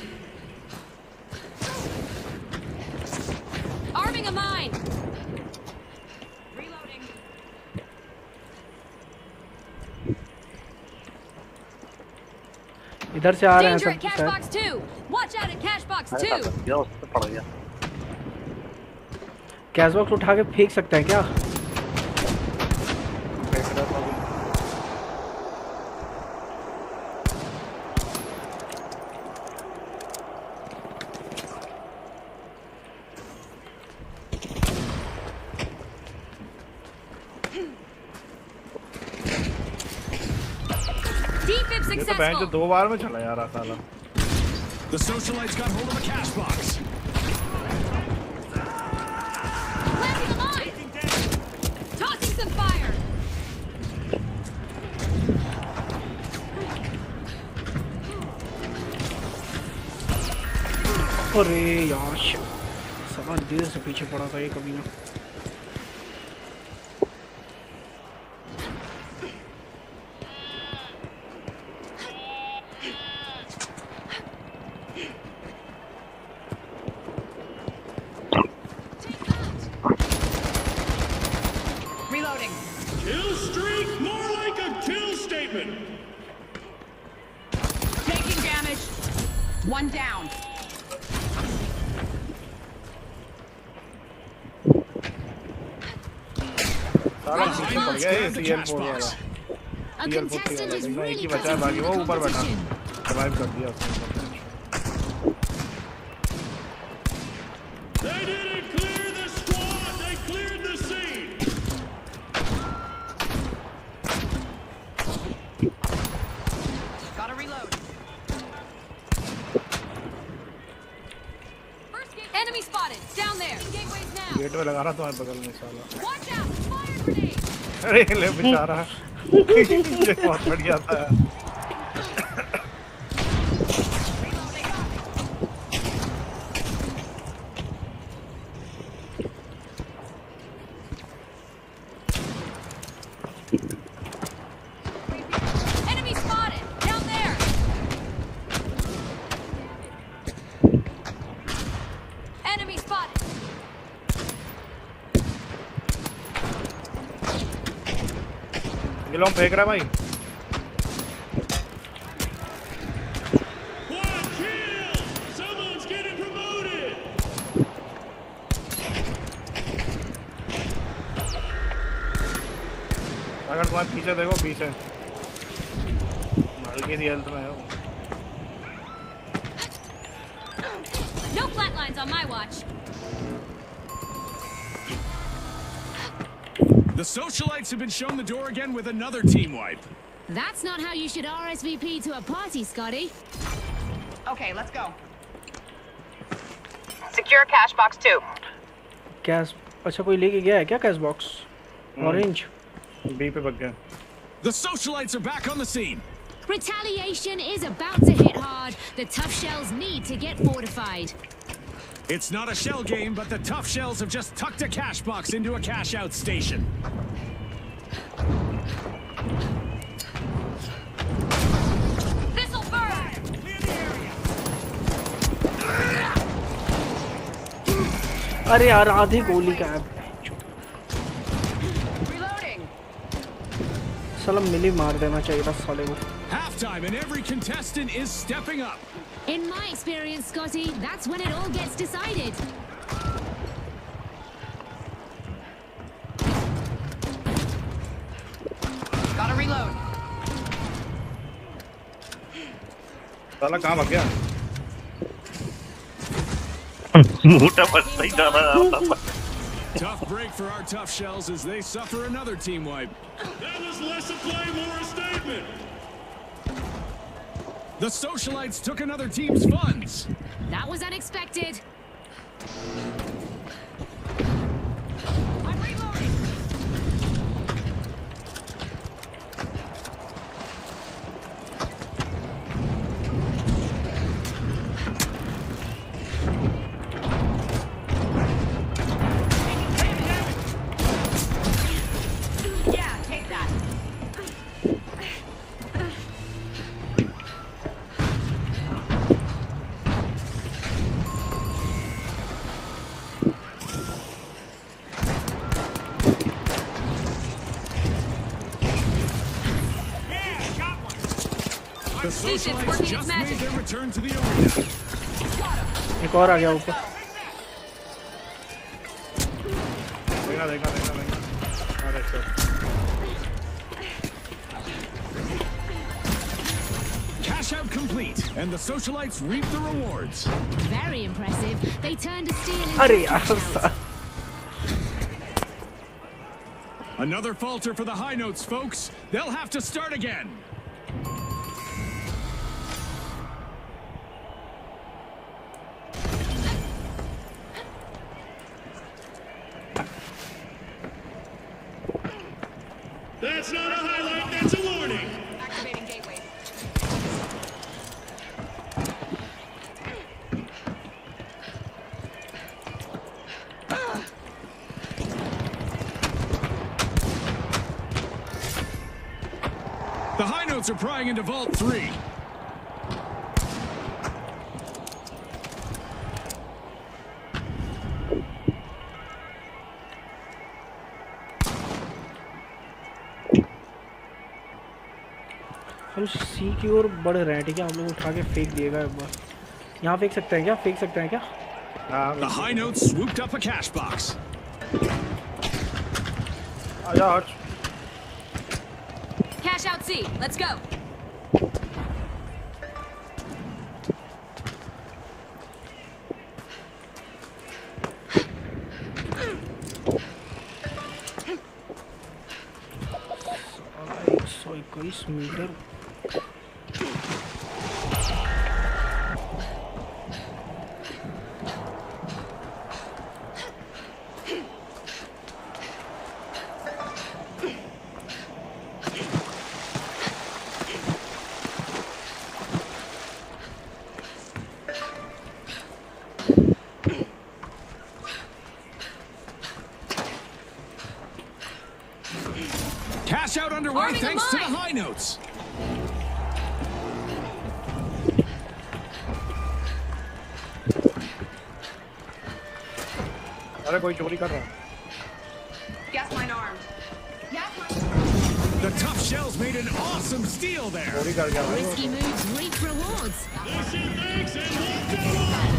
Arming a mine. Reloading.
इधर से आ रहे हैं
Danger
सब
at cash
शायद.
box 2. Watch out at cash box 2.
Cash box उठा के फेंक सकते हैं क्या?
Defib
ये तो बैंक जो
successful.
2 बार में चला जा रहा साला.
The socialites got hold of a cash box.
Planting a mine. Tossing some fire.
अरे यार साला देर से पीछे पड़ा था ये कभी ना.
Reloading.
Kill streak, more like a kill statement!
Taking damage. One down.
साला पीछे पड़ गया ये CL4 वाला.
A contestant is
एक ही
really
बचा है
putting
बाकी
in
वो
the
ऊपर बैठा.
competition.
सर्वाइव कर दिया उसने.
They didn't clear the squad, they cleared the scene!
Gotta reload. Enemy spotted. Down there. Gateways now.
Gate में लगा रहा तुम्हारे बगल में साला.
Watch out. Fire grenade.
अरे ले बेचारा. ये बहुत बढ़िया था. किलों फेंक रहा है भाई।
Quad kill! Someone's getting promoted!
अगर तुम्हारे पीछे देखो, पीछे हल्की सी हेल्थ में है वो।
No flatlines on my watch.
The socialites have been shown the door again with another team wipe.
That's not how you should RSVP to a party, Scotty.
Okay, let's go. Secure cash box 2.
Cash अच्छा कोई लेके गया है क्या cash box? Orange
B पे bug गया।
The socialites are back on the scene.
Retaliation is about to hit hard. The tough shells need to get fortified.
It's not a shell game, but the tough shells have just tucked a cash box into a cash out station.
This'll burn.
अरे यार आधी गोली का है
Reloading.
साला मिली मार देना चाहिए था साले को।
Halftime, and every contestant is stepping up.
In my experience, Scotty, that's when it all gets decided.
Gotta reload.
साला कहाँ भाग गया?
Tough break for our tough shells as they suffer another team wipe.
That was less a play, more a statement.
The socialites took another team's funds.
That was unexpected.
I'm reloading. Yeah, take that.
The socialites just made their return to the arena.
एक और आ गया ऊपर।
देखा देखा देखा देखा। अरे sir.
Cash out complete, and the socialites reap the rewards.
Very impressive. They turned a steal into
अरे
a
यार
cash out.
Another falter for the high notes, folks. They'll have to start again.
That's not a highlight, that's a warning.
Activating gateway.
The high notes are prying into Vault 3.
हम सी की ओर बढ़ रहे हैं, ठीक है? हम लोग उठा के फेंक दिएगा एक बार। यहाँ फेंक सकते हैं क्या? फेंक सकते हैं क्या?
The high notes swooped up a cash box.
आजा हर्ष।
Cash out C. Let's go.
साला 121 metre.
Cash out underway
Arming
thanks to the
mine.
high notes.
अरे कोई चोरी कर रहा है।
Gas mine armed. Gas mine.
The tough shells made an awesome steal there.
चोरी कर गया भाई वो।
Risky moves reap rewards.
Listen, thanks, and walk out.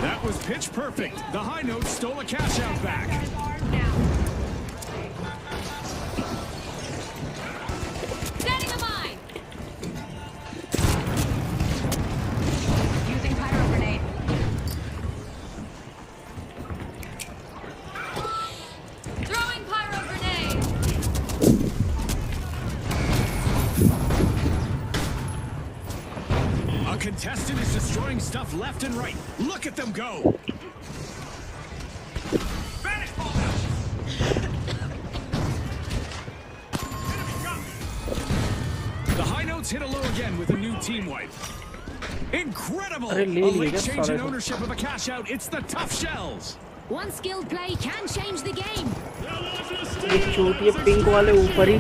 That was pitch perfect. The high note stole a cash out back.
Setting a mine.
Using pyro grenade.
Throwing pyro grenade.
A contestant is destroying stuff left and right. Look at them go. Vanish ball out. The high notes hit a low again with a new team wipe. Incredible!
अरे ले
A
लिए
late
क्या
change in
सारे को?
ownership of a cash out. It's the tough shells.
One skilled play can change the game.
ये चोटी pink वाले ऊपर ही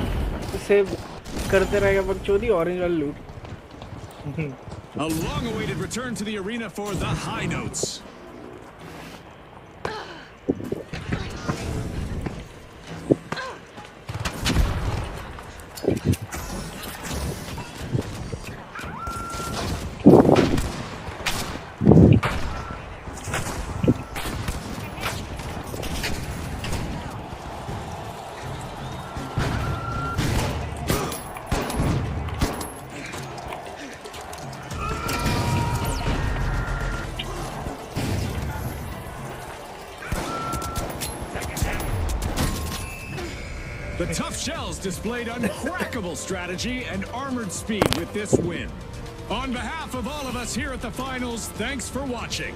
से करते रहेगा बकचोदी, ऑरेंज वाले लूट।
A long-awaited return to the arena for the high notes. The tough shells displayed uncrackable strategy and armored speed with this win. On behalf of all of us here at the finals, thanks for watching.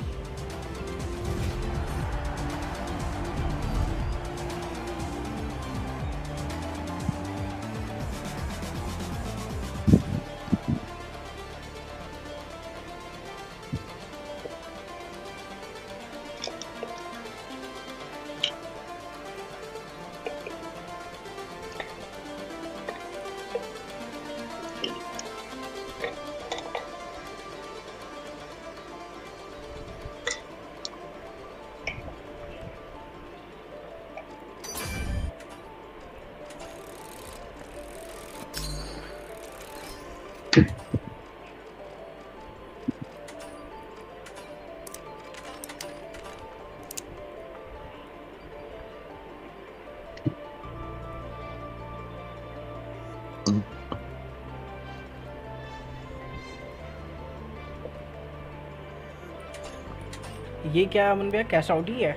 ये क्या अमन भैया, cash out ही है?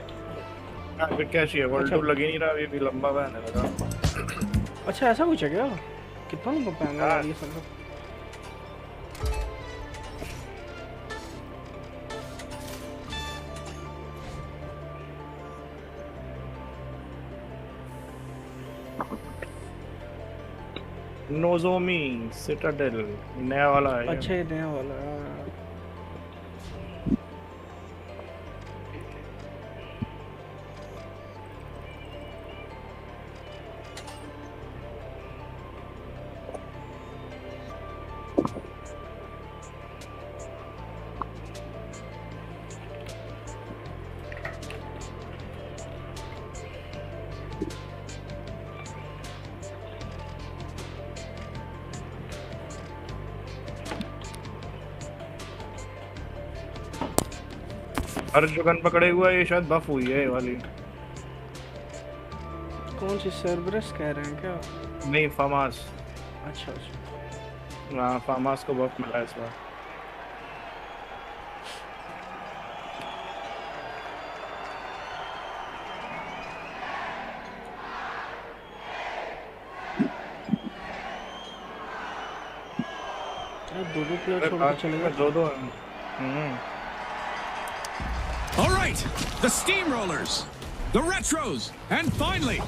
फिर क्या चाहिए? World
अच्छा।
Tour लग ही नहीं रहा, अभी भी लंबा बहने लगा।
अच्छा ऐसा कुछ है क्या? कितना लंबा पैन
हाँ।
है ये सब?
नोजोमी सिटाडेल नया वाला है।
अच्छा ये नया वाला है।
हर जो गन पकड़े हुआ है ये शायद बफ हुई है ये वाली।
कौन सी सर्वरस कह रहे हैं क्या?
नहीं फामास।
अच्छा अच्छा।
हाँ फामास को बफ मिला है इस बार।
दो प्लेयर छोड़ के चले गए।
दो
All right, the steamrollers, the retros, and finally,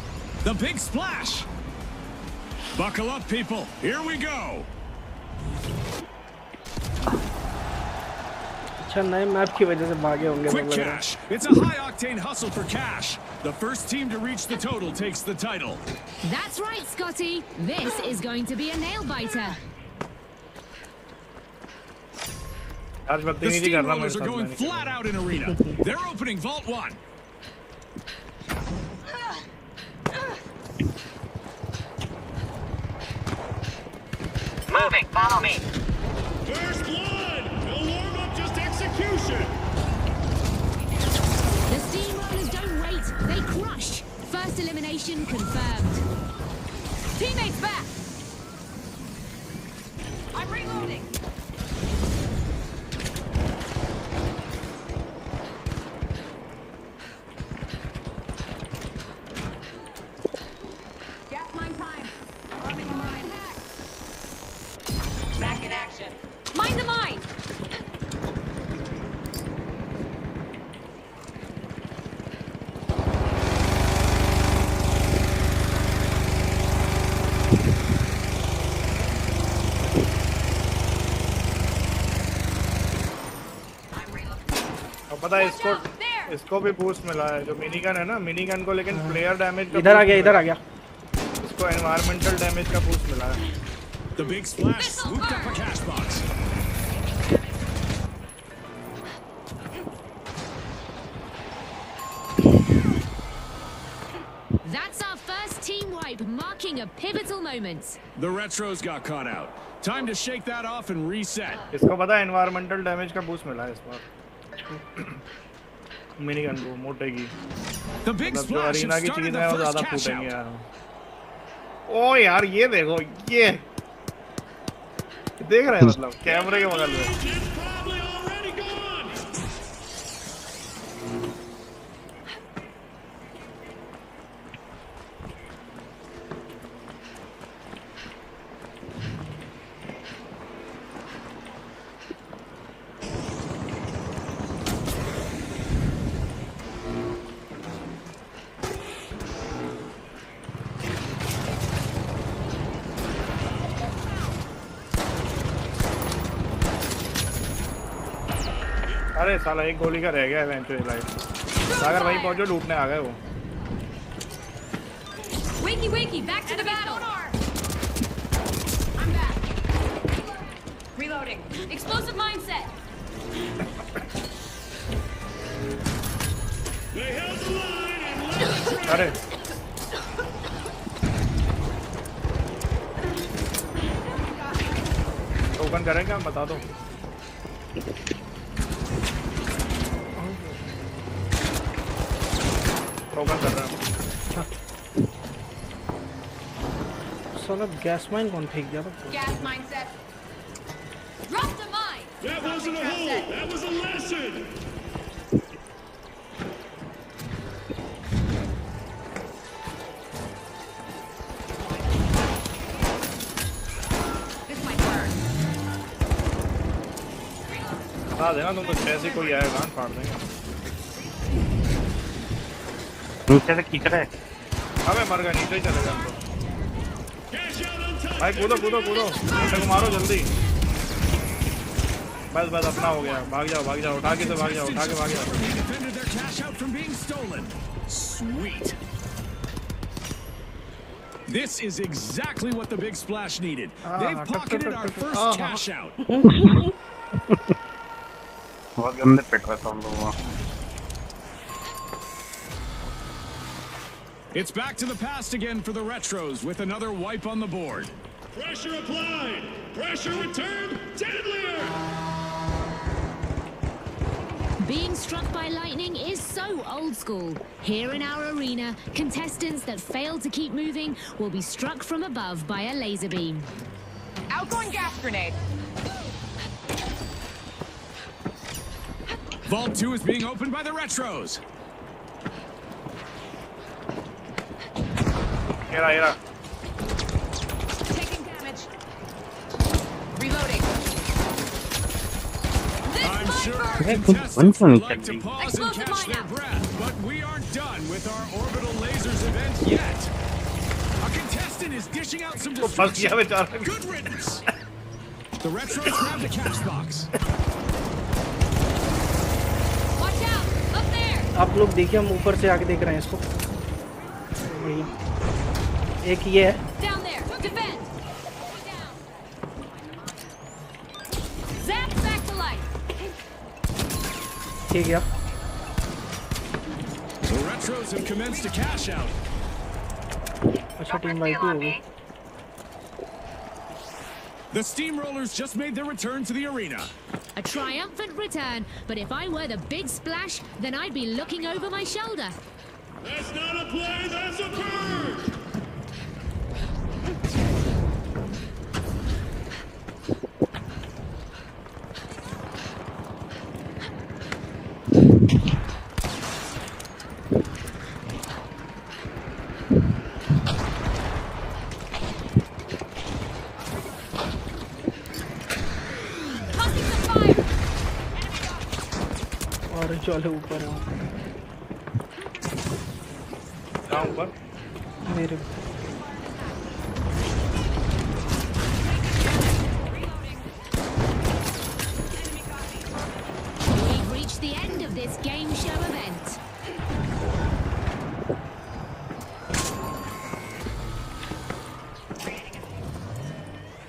the big splash. Buckle up, people. Here we go.
अच्छा नए मैप की वजह से भागे होंगे
Quick
सब लग रहा है।
cash. It's a high-octane hustle for cash. The first team to reach the total takes the title.
That's right, Scotty. This is going to be a nail-biter.
आज
The
बदतमीजी नहीं करना मेरे
steamrollers are
साथ।
going
मैंने
flat out in arena. They're opening Vault 1.
Moving, follow me.
First blood! No warm-up, just execution!
The steamrollers don't wait, they crush. First elimination confirmed. Teammates back!
I'm reloading. Gas mine time. Running a mine. Back in action.
Mind the mine!
अब पता है इसको भी boost मिला है जो mini gun है ना, मिनी गन को, लेकिन प्लेयर डैमेज का
इधर आ गया
इसको एनवायरमेंटल डैमेज का बूस्ट मिला है।
The big splash swooped up a cash box.
That's our first team wipe, marking a pivotal moment.
The retros got caught out. Time to shake that off and reset.
इसको पता है environmental damage का boost मिला है इस बार mini gun को, मोटे की।
The big
मतलब जो
splash
अरीना
has
की
started
चीज
the
है वो
first
ज्यादा
cash
फूटेंगे
out.
यार। ओ यार ये देखो, ये देख रहे हैं मतलब कैमरे के बगल में।
It's probably already gone!
अरे साला एक गोली का रह गया इवेंचुअली लाइफ। सागर भाई पहुंचो, लूटने आ गए वो।
Wakey, wakey, back to the battle!
I'm back. Reloading.
Explosive mindset!
They held the line and let it try.
अरे टोकन करेंगे हम, बता दो। टोकन कर रहे हैं।
साला गैस माइन कौन फेंक दिया था?
Gas mine set.
Drop the mine!
That wasn't a hole, that was a lesson!
This might work.
बता देना तुम तो, जैसे कोई आएगा कान फाड़ देंगे।
नीचे से खींच रहे।
अबे मर गए, नीचे ही चलेगा हम तो।
Cash out on top!
भाई कूदो कूदो कूदो, मोटे को मारो जल्दी। बस बस अपना हो गया, भाग जाओ, उठा के भाग जाओ।
They defended their cash out from being stolen. Sweet. This is exactly what the big splash needed. They've pocketed our first cash out.
बहुत गंदे पिट रहा था हम लोग वहाँ।
It's back to the past again for the retros with another wipe on the board.
Pressure applied! Pressure returned! Deadlier!
Being struck by lightning is so old school. Here in our arena, contestants that fail to keep moving will be struck from above by a laser beam.
Outgoing gas grenade.
Vault 2 is being opened by the retros.
Here.
Taking damage. Reloading.
I'm sure our
Hey,
contestants would like to
Explosive
pause and
Explosive
catch
mine
their
out.
breath, but we aren't done with our orbital lasers event yet. A contestant is dishing out some
फंस गया
destruction.
बेचारा।
Good riddance. The retros grab the cash box.
Watch out! Up there!
आप लोग देखिए, हम ऊपर से आके देख रहे हैं इसको। भैया एक ये है।
Down there! Defend! Down! Zap back to life!
ठीक है।
The retros have commenced a cash out.
अच्छा टीम वाइप हो गई।
The Steamrollers just made their return to the arena.
A triumphant return, but if I were the big splash, then I'd be looking over my shoulder.
That's not a play, that's a purge!
चलो ऊपर आओ
ऊपर
मेरे
We've reached the end of this game show event.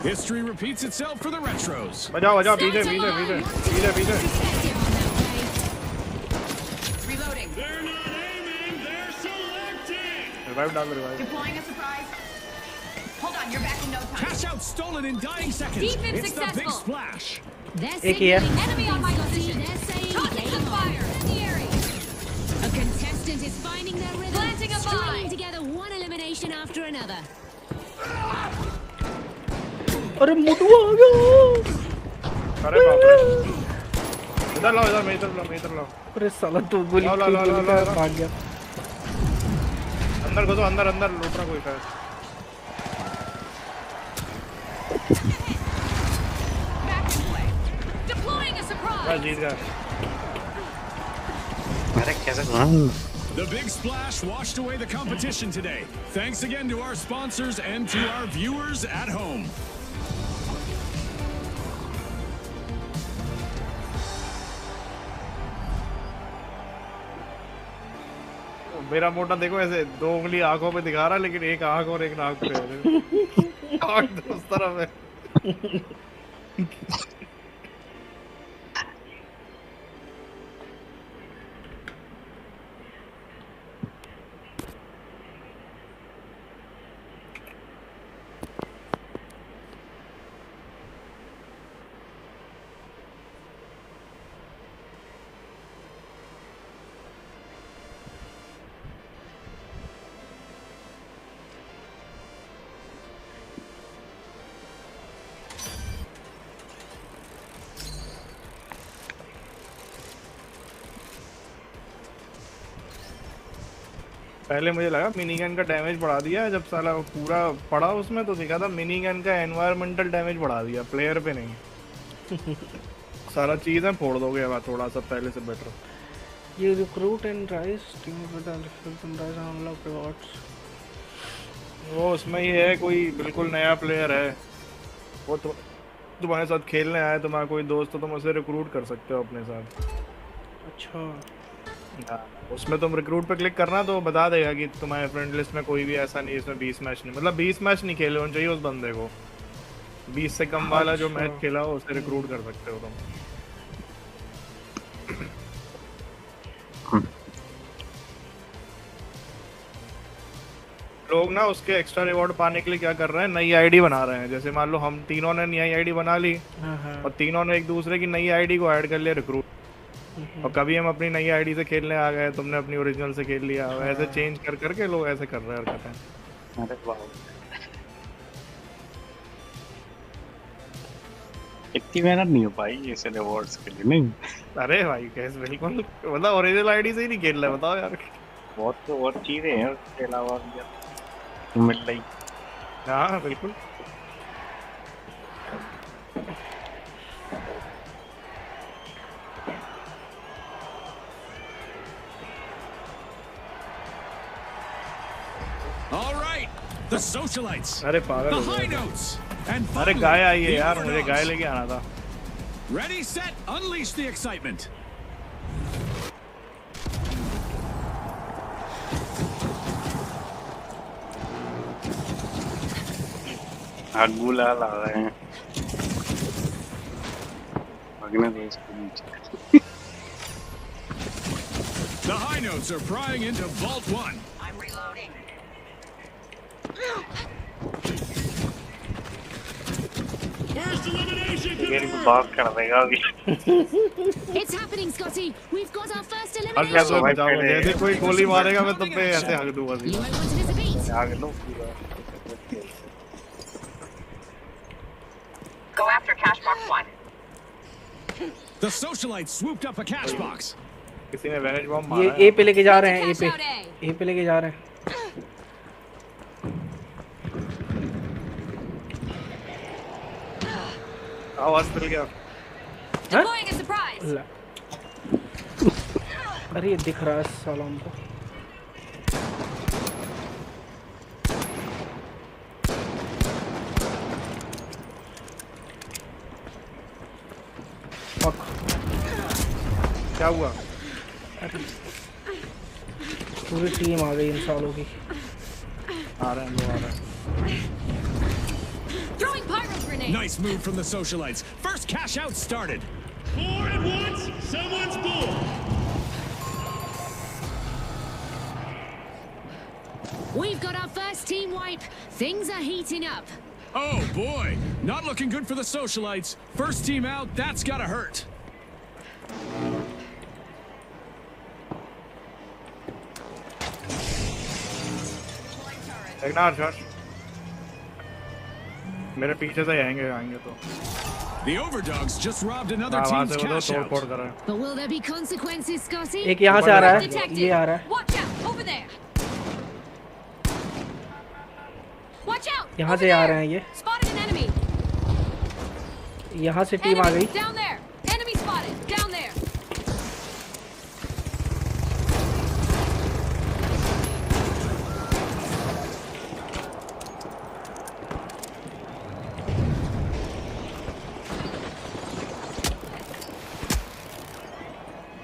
History repeats itself for the retros.
बजाओ बजाओ पीछे पीछे पीछे पीछे पीछे
Reloading.
They're not aiming, they're selecting!
Revive डाल revive
Deploying a surprise. Hold on, you're back in no time.
Cash out stolen in dying seconds.
Defense
It's the big
successful.
splash.
They're
एक ही है
signaling
Enemy on my position.
They're saying
Tossing
game
some
on.
fire in the area.
A contestant is finding their rhythm,
Planting a
stringing
mine.
together one elimination after another.
अरे मोटू आ गया
अरे बाप रे इधर लाओ इधर मैं इधर लाओ
अरे साला तो गोली
लाओ, लाओ, लाओ,
गोली
लाओ,
का
लाओ।
भाग गया
अंदर घुसो अंदर अंदर लूट रहा कोई शायद
Back in play. Deploying a
बस
surprise.
जीत गया
अरे कैसे
The big splash washed away the competition today. Thanks again to our sponsors and to our viewers at home.
मेरा मोटा देखो ऐसे 2 उंगली आंखों पे दिखा रहा है लेकिन एक आंख और एक नाक पे है आंख तो उस तरफ है पहले मुझे लगा मिनी गन का डैमेज बढ़ा दिया है जब साला पूरा पड़ा उसमें तो दिखा था मिनी गन का एनवायरमेंटल डैमेज बढ़ा दिया प्लेयर पे नहीं सारा चीजें फोड़ दोगे अब थोड़ा सा पहले से बेटर
ये recruit and rice team with unlock rewards
वो उसमें ही है कोई बिल्कुल नया प्लेयर है वो तो तुम्हारे साथ खेलने आया तुम्हारा कोई दोस्त तो तुम उसे रिक्रूट कर सकते हो अपने साथ
अच्छा
हाँ, उसमें तुम रिक्रूट पे क्लिक करना तो बता देगा कि तुम्हारे फ्रेंड लिस्ट में कोई भी ऐसा नहीं इसमें 20 मैच नहीं मतलब 20 मैच नहीं खेले होने चाहिए उस बंदे को 20 से कम वाला जो मैच खेला हो उसे रिक्रूट कर सकते हो तुम लोग ना उसके एक्स्ट्रा रिवॉर्ड पाने के लिए क्या कर रहे हैं नई आईडी बना रहे हैं जैसे मान लो हम तीनों ने नई आईडी बना ली और तीनों ने एक दूसरे की नई आईडी को ऐड कर लिया रिक्रूट और कभी हम अपनी नई आईडी से खेलने आ गए तुमने अपनी ओरिजिनल से खेल लिया ऐसे चेंज कर करके लोग ऐसे कर रहे हैं हरकतें
अरे वाह इतनी मेहनत नहीं हो पाई ऐसे रिवॉर्ड्स के लिए नहीं
अरे भाई कैसे बिल्कुल मतलब ओरिजिनल आईडी से ही नहीं खेल रहे बताओ यार
बहुत तो और चीजें हैं उसके अलावा भी मिल रही
हाँ बिल्कुल
All right, the socialites,
अरे पागल
the
हो
high
गया
notes, and
अरे
finally,
गाय आई है
the
यार
upper
मुझे गाय
notes.
लेके आना था
Ready, set, unleash the excitement.
आगुला ला रहे हैं भागने दो इसको नीचे
The high notes are prying into Vault 1.
I'm reloading.
First elimination
ये
confirmed.
बात कर देगा अभी।
It's happening, Scotty. We've got our first
हर मैं
elimination.
तो बचाऊंगा, जैसे कोई गोली मारेगा मैं तुम पे ऐसे हक दूंगा
You
सीधा।
won't want to miss a beat.
आगे लो पूरा।
Go after cash box 1.
The socialites swooped up a cash box.
किसी ने वैनेज बॉम्ब
ये
मारा
ए
है।
पे लेके जा रहे हैं, ए
Cash
पे
out A.
ए पे लेके जा रहे हैं।
आवाज मिल गया।
Deploying a surprise.
ला। अरे ये दिख रहा है साला हमको। Fuck.
क्या हुआ?
पूरी टीम आ गई इन सालों की।
आ रहे हैं लोग, आ रहे हैं।
Throwing pyro grenade.
Nice move from the socialites. First cash out started.
4 at once, someone's bored.
We've got our first team wipe. Things are heating up.
Oh boy, not looking good for the socialites. First team out, that's gotta hurt.
देखना हर्ष, मेरे पीछे से आएंगे तो।
The overdogs just robbed another
वहाँ
team's
से वो तो
cash
तोड़
out.
फोड़ कर रहे हैं।
But will there be consequences, Scotty?
एक यहाँ से आ रहा है,
Detected.
ये आ रहा है।
Watch out over there. Watch out.
यहाँ
over
से आ
there.
रहे हैं ये।
Spotted an enemy.
यहाँ से टीम आ
Enemy
गई।
down there. Enemy spotted. Down there.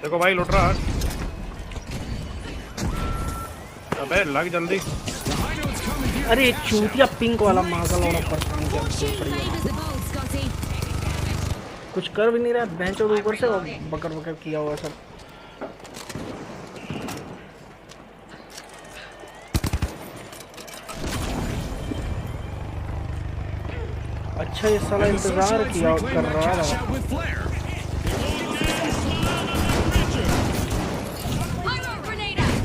देखो भाई लुट रहा है। अबे लग जल्दी।
The high notes commandeered
अरे
the cash out.
चूतिया पिंक वाला मागल वाला परेशान किया।
Fortune favors the bold, Scotty.
कुछ कर भी नहीं रहा, बेंच और ऊपर से बकर बकर किया हुआ सब। अच्छा ये साला
And the
इंतजार
socialites
किया
reclaim
कर
that
रहा
cash
था।
out with flair.
Pyro grenade out.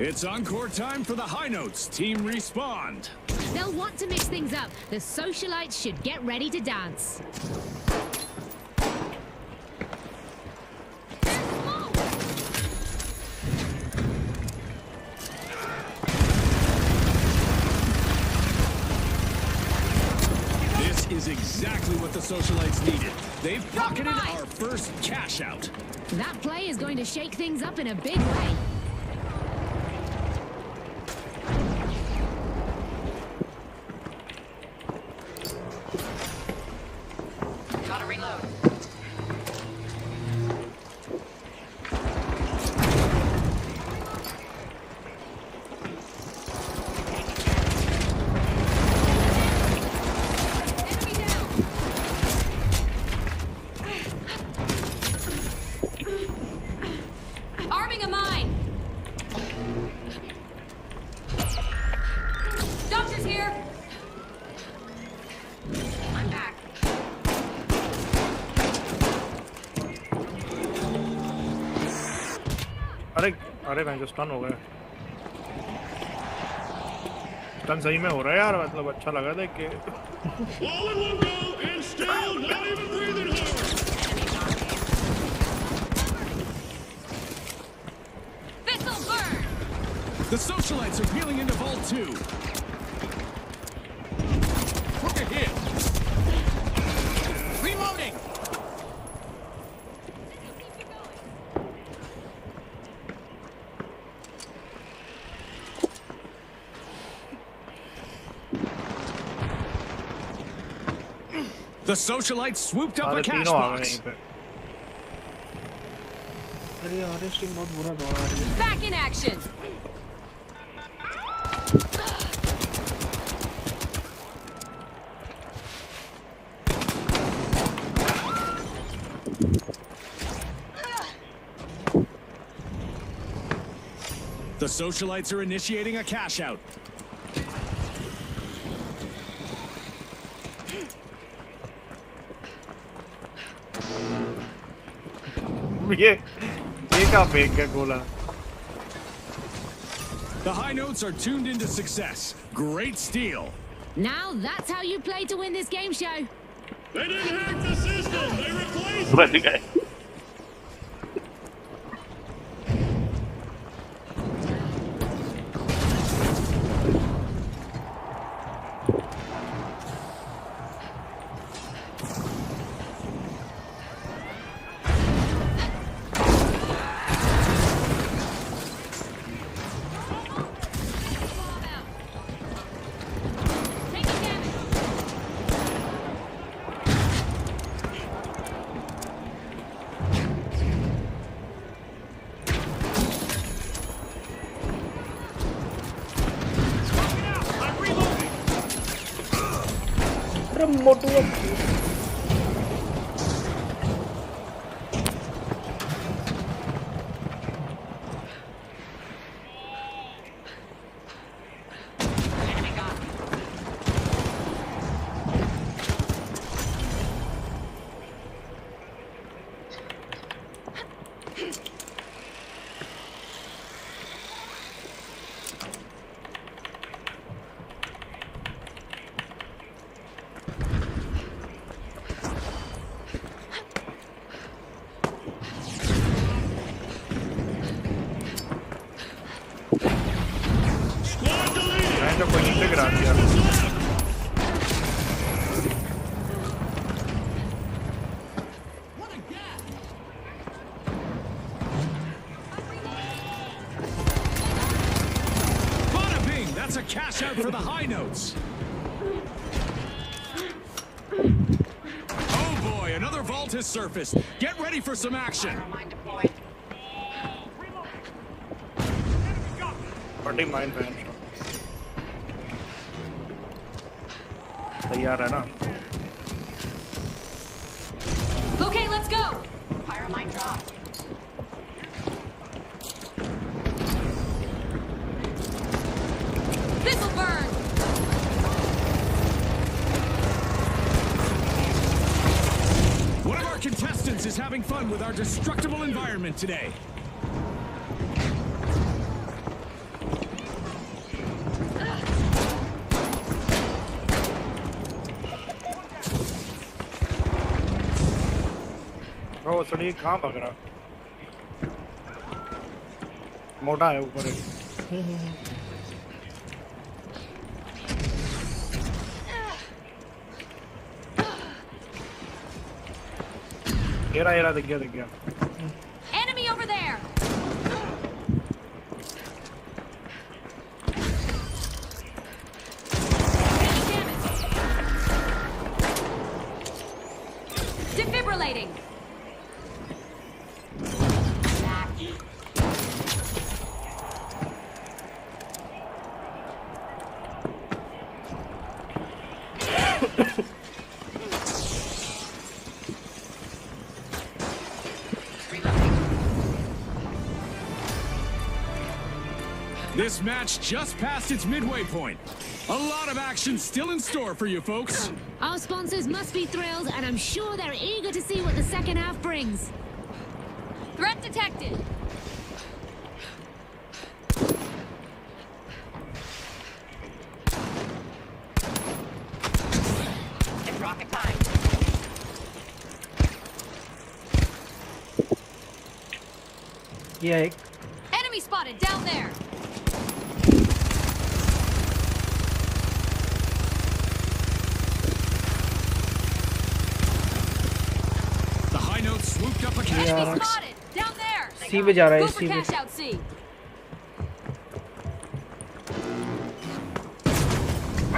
It's encore time for the high notes. Team respawned.
They'll want to mix things up. The socialites should get ready to dance.
This is exactly what the socialites needed. They've pocketed our first cash out.
That play is going to shake things up in a big way.
Gotta reload.
Enemy down. Arming a mine. Doctor's here. I'm back.
अरे अरे मैं जो stun हो गया। Stun सही में हो रहा है यार, मतलब अच्छा लगा देख के।
All in one go, and still not even breathing hard.
This'll burn.
The socialites are peeling into Vault 2. Look at him. Reloading. The socialites swooped up
सारे
a cash
तीनों आ गए
box.
यहीं पे।
अरे आरएस टीम बहुत बुरा दौड़ा रही है।
Back in action.
The socialites are initiating a cash out.
ये क्या फेंक गया गोला?
The high notes are tuned into success. Great steal.
Now that's how you play to win this game show.
They didn't hack the system. They replaced it.
बच गए।
Taking damage.
अरे मोटू
Squad deleted.
मैं तो कोई से गिरा दिया।
Bada bing! That's a cash out for the high notes. Oh boy, another vault has surfaced. Get ready for some action.
बड़ी माइंड फैन तैयार है ना?
Okay, let's go.
Fire mine drop.
This'll burn.
One of our contestants is having fun with our destructible environment today.
Bro सड़ी कहाँ भाग रहा? मोटा है ऊपर एक। येरा दिख गया।
Enemy over there. Taking damage. Defibrillating.
This match just passed its midway point. A lot of action still in store for you folks.
Our sponsors must be thrilled, and I'm sure they're eager to see what the second half brings. Threat detected.
It's rocket time.
ये एक
Enemy spotted down there.
The high notes swooped up a cash
Enemy
box.
spotted down there.
सी पे जा रहा
Go
है
for
सी पे
cash out C.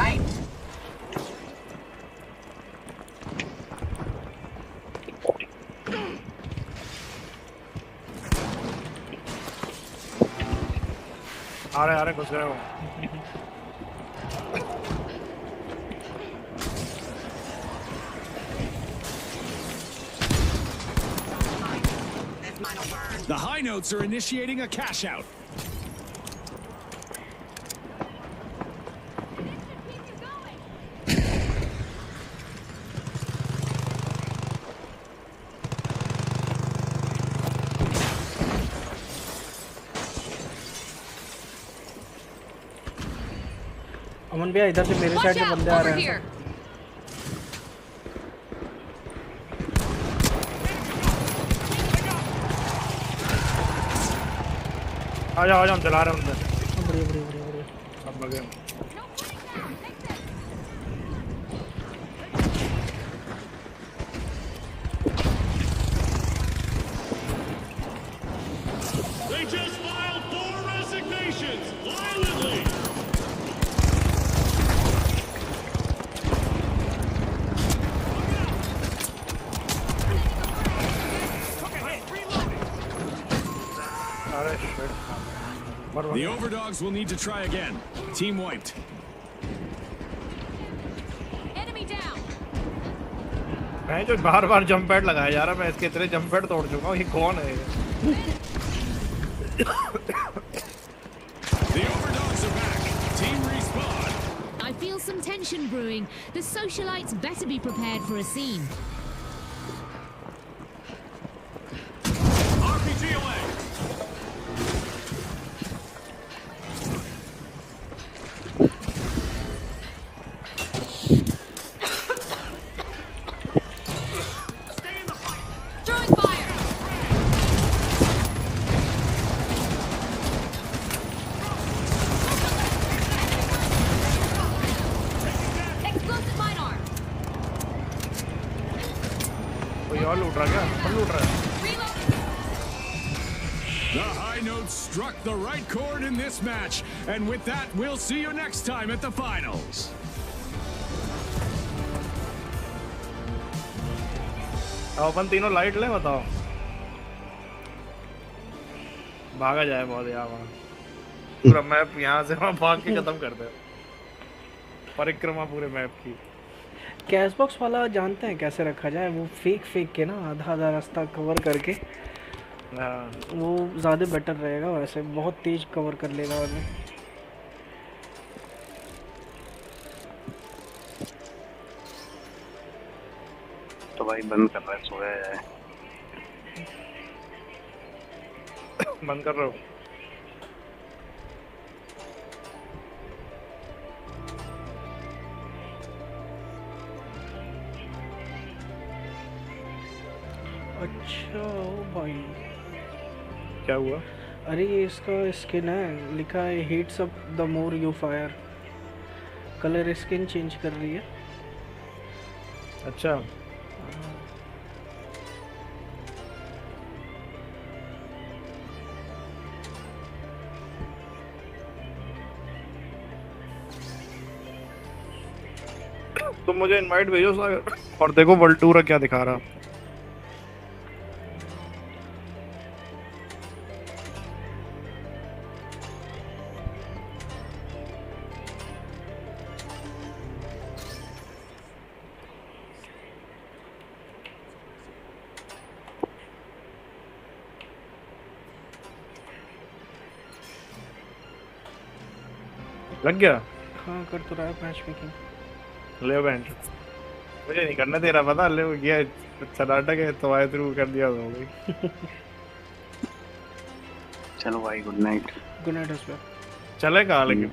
Right.
आ रहे घुस गए वो।
This mine will burn.
The high notes are initiating a cash out.
अमन भैया इधर से मेरे
Watch
साइड से
out!
बंदे आ
Over
रहे हैं।
here!
आ जाओ हम चला रहे हैं उनसे।
बढ़िया बढ़िया बढ़िया बढ़िया।
सब लगे।
They just filed 4 resignations violently.
अरे shit।
The overdogs will need to try again. Team wiped.
Enemy down.
मैं जो बार जंप पैड लगाया जा रहा, मैं इसके इतने जंप पैड तोड़ चुका हूँ। ये कौन है?
The overdogs are back. Team respawn.
I feel some tension brewing. The socialites better be prepared for a scene.
RPG away.
Throwing fire! Explosive mine arm!
कोई और लूट रहा क्या? कौन लूट रहा है?
Reload!
The high notes struck the right chord in this match. And with that, we'll see you next time at the finals.
अपन तीनों लाइट ले, बताओ। भागा जाए बहुत यार वहाँ। पूरा मैप यहाँ से वहाँ भाग के खत्म कर दे। परिक्रमा पूरे मैप की।
कैश बॉक्स वाला जानते हैं कैसे रखा जाए? वो फेक के ना आधा रास्ता कवर करके,
हाँ।
वो ज़्यादा बेटर रहेगा। वैसे बहुत तेज कवर कर लेगा हमें।
तो भाई बंद कर रहा है, सोया जाए।
बंद कर रहे हो?
अच्छा भाई,
क्या हुआ?
अरे ये इसका स्किन है, लिखा है heats up the more you fire. Colour skin change कर रही है।
अच्छा। तुम मुझे इनवाइट भेजो सागर, और देखो वर्ल्ड टूर क्या दिखा रहा। लग गया?
हाँ कर तो रहा है मैच मेकिंग।
ले बैंड मुझे नहीं करने दे रहा, पता ले गया नाटक है तो आए थ्रू कर दिया हो गई।
चलो भाई, good night.
Good night husband.
चले कहाँ लेकिन?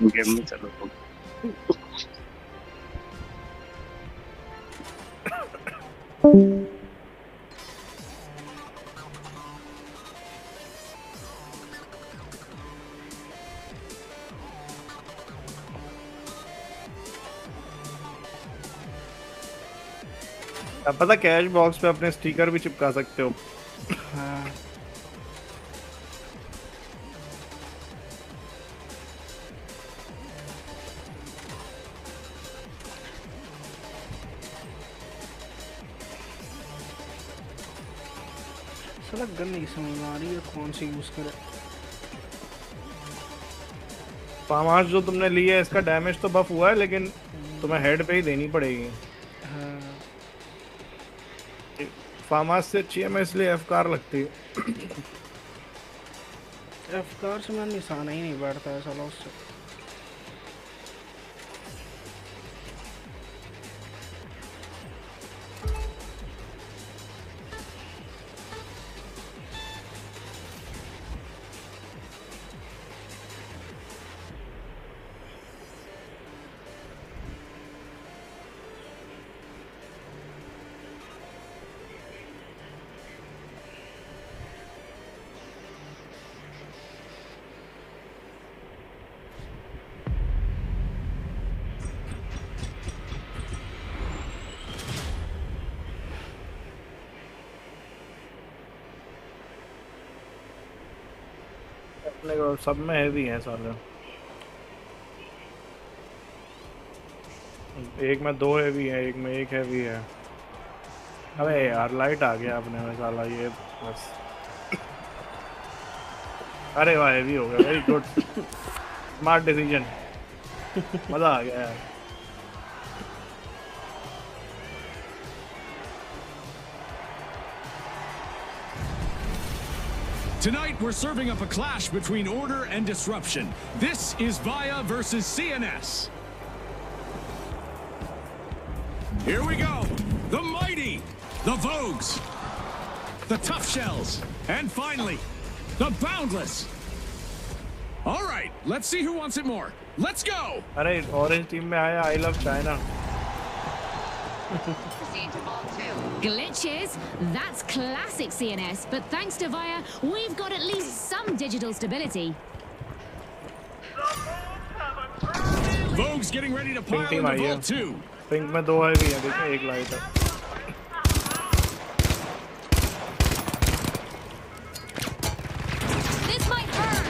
गेम में चलो तुम।
अब पता कैश बॉक्स पे अपने स्टिकर भी चिपका सकते हो।
हाँ साला गन नहीं समझ में आ रही है कौन सी यूज करे।
फार्मास जो तुमने ली है इसका डैमेज तो बफ हुआ है, लेकिन तुम्हें हेड पे ही देनी पड़ेगी।
हाँ
फार्मास से अच्छी है, मैं इसलिए एफकार लगती है।
एफकार से मेरा निशाना ही नहीं बैठता है साला उससे।
देखो सब में हैवी है सारे, एक में 2 हैवी है, एक में 1 हैवी है। अबे यार लाइट आ गया अपने में साला ये बस। अरे वाह हैवी हो गया, वेरी गुड, स्मार्ट डिसीजन, मजा आ गया यार।
Tonight, we're serving up a clash between order and disruption. This is Vaya versus CNS. Here we go. The mighty, the Vogues, the Tough Shells, and finally, the Boundless. All right, let's see who wants it more. Let's go.
अरे orange team में आया I love China.
Glitches? That's classic CNS, but thanks to Vaya, we've got at least some digital stability.
Vogue's getting ready to pile into Vault 2.
Pink में 2 heavy है, देखिए 1 light है।
This might hurt.